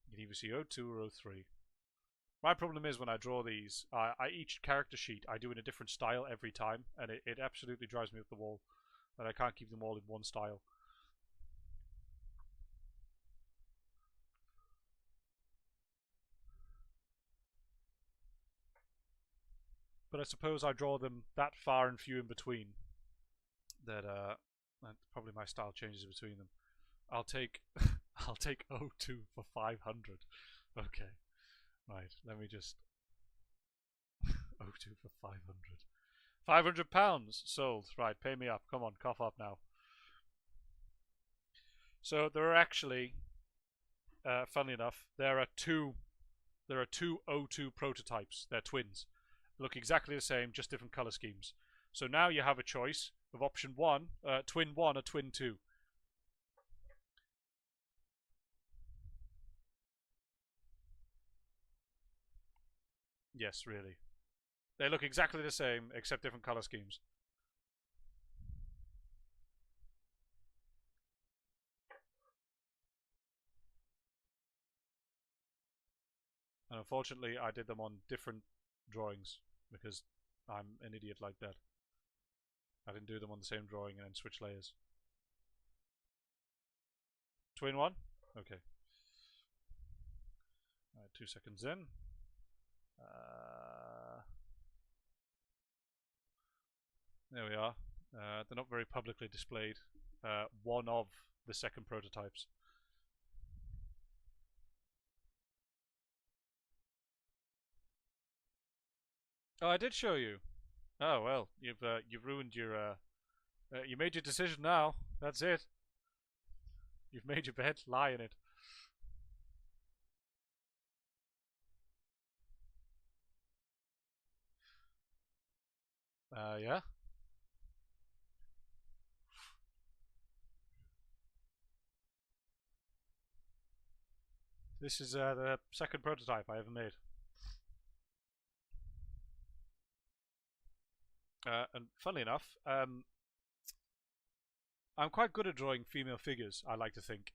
A: You can either see 02 or 03. My problem is when I draw these, each character sheet I do in a different style every time, and it absolutely drives me up the wall. And I can't keep them all in one style. But I suppose I draw them that far and few in between that probably my style changes between them. I'll take I'll take 02 for 500. Okay, right. Let me just 02 for 500. £500 sold. Right, pay me up. Come on, cough up now. So there are actually, funnily enough, there are two 02 prototypes. They're twins. Look exactly the same, just different color schemes. So now you have a choice of option 1, twin 1 or twin 2. Yes, really. They look exactly the same, except different color schemes. And unfortunately, I did them on different drawings because I'm an idiot like that. I didn't do them on the same drawing and then switch layers. Twin 1? Okay. Alright, 2 seconds in. There we are. They're not very publicly displayed. One of the second prototypes. Oh, I did show you. Oh well, you've ruined your. You made your decision now. That's it. You've made your bed. Lie in it. Yeah. This is the second prototype I ever made. And funnily enough, I'm quite good at drawing female figures, I like to think.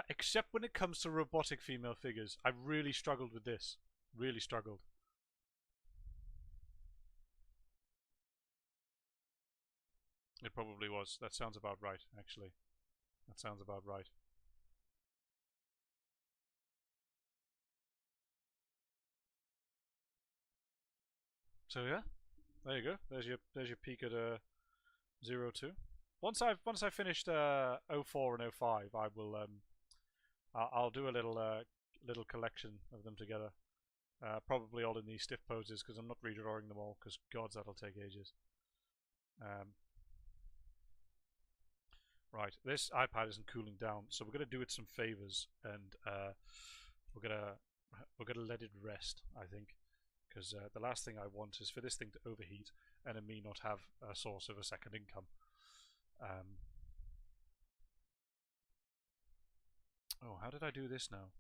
A: Except when it comes to robotic female figures. I've really struggled with this. Really struggled. It probably was. That sounds about right, actually. That sounds about right. So yeah, there you go. There's your peak at 02. Once I've finished 04 and 05, I will I'll do a little collection of them together. Probably all in these stiff poses because I'm not redrawing them all because gods that'll take ages. Right, this iPad isn't cooling down, so we're gonna do it some favors and we're gonna let it rest. I think because the last thing I want is for this thing to overheat and then me not have a source of a second income. Oh, how did I do this now?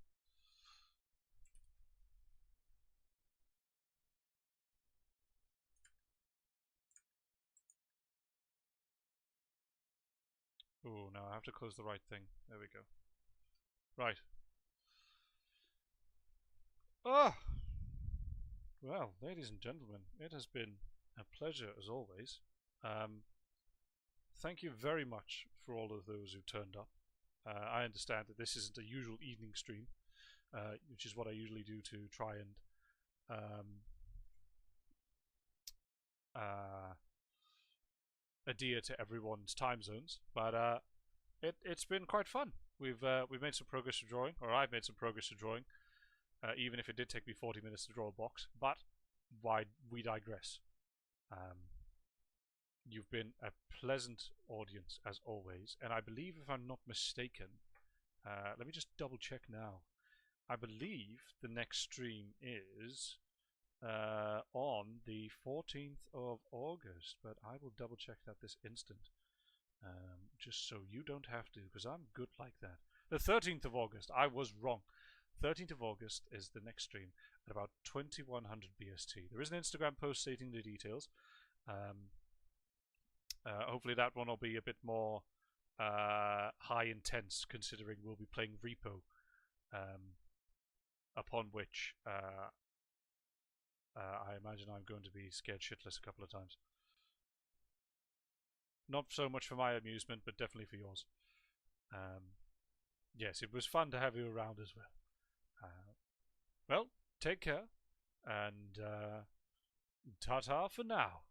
A: Oh, now I have to close the right thing. There we go. Right. Ah! Well, ladies and gentlemen, it has been a pleasure as always. Thank you very much for all of those who turned up. I understand that this isn't a usual evening stream, which is what I usually do to try and adhere to everyone's time zones, but it's been quite fun. We've made some progress to drawing, or I've made some progress to drawing, even if it did take me 40 minutes to draw a box. But why we digress. You've been a pleasant audience as always, and I believe, if I'm not mistaken, let me just double check now. I believe the next stream is on the 14th of August, but I will double check that this instant, just so you don't have to, because I'm good like that. The 13th of August, I was wrong. 13th of August is the next stream at about 2100 BST. There is an Instagram post stating the details. Hopefully that one will be a bit more high intense, considering we'll be playing Repo, upon which I imagine I'm going to be scared shitless a couple of times. Not so much for my amusement, but definitely for yours. Yes, it was fun to have you around as well. Well, take care, and ta-ta for now.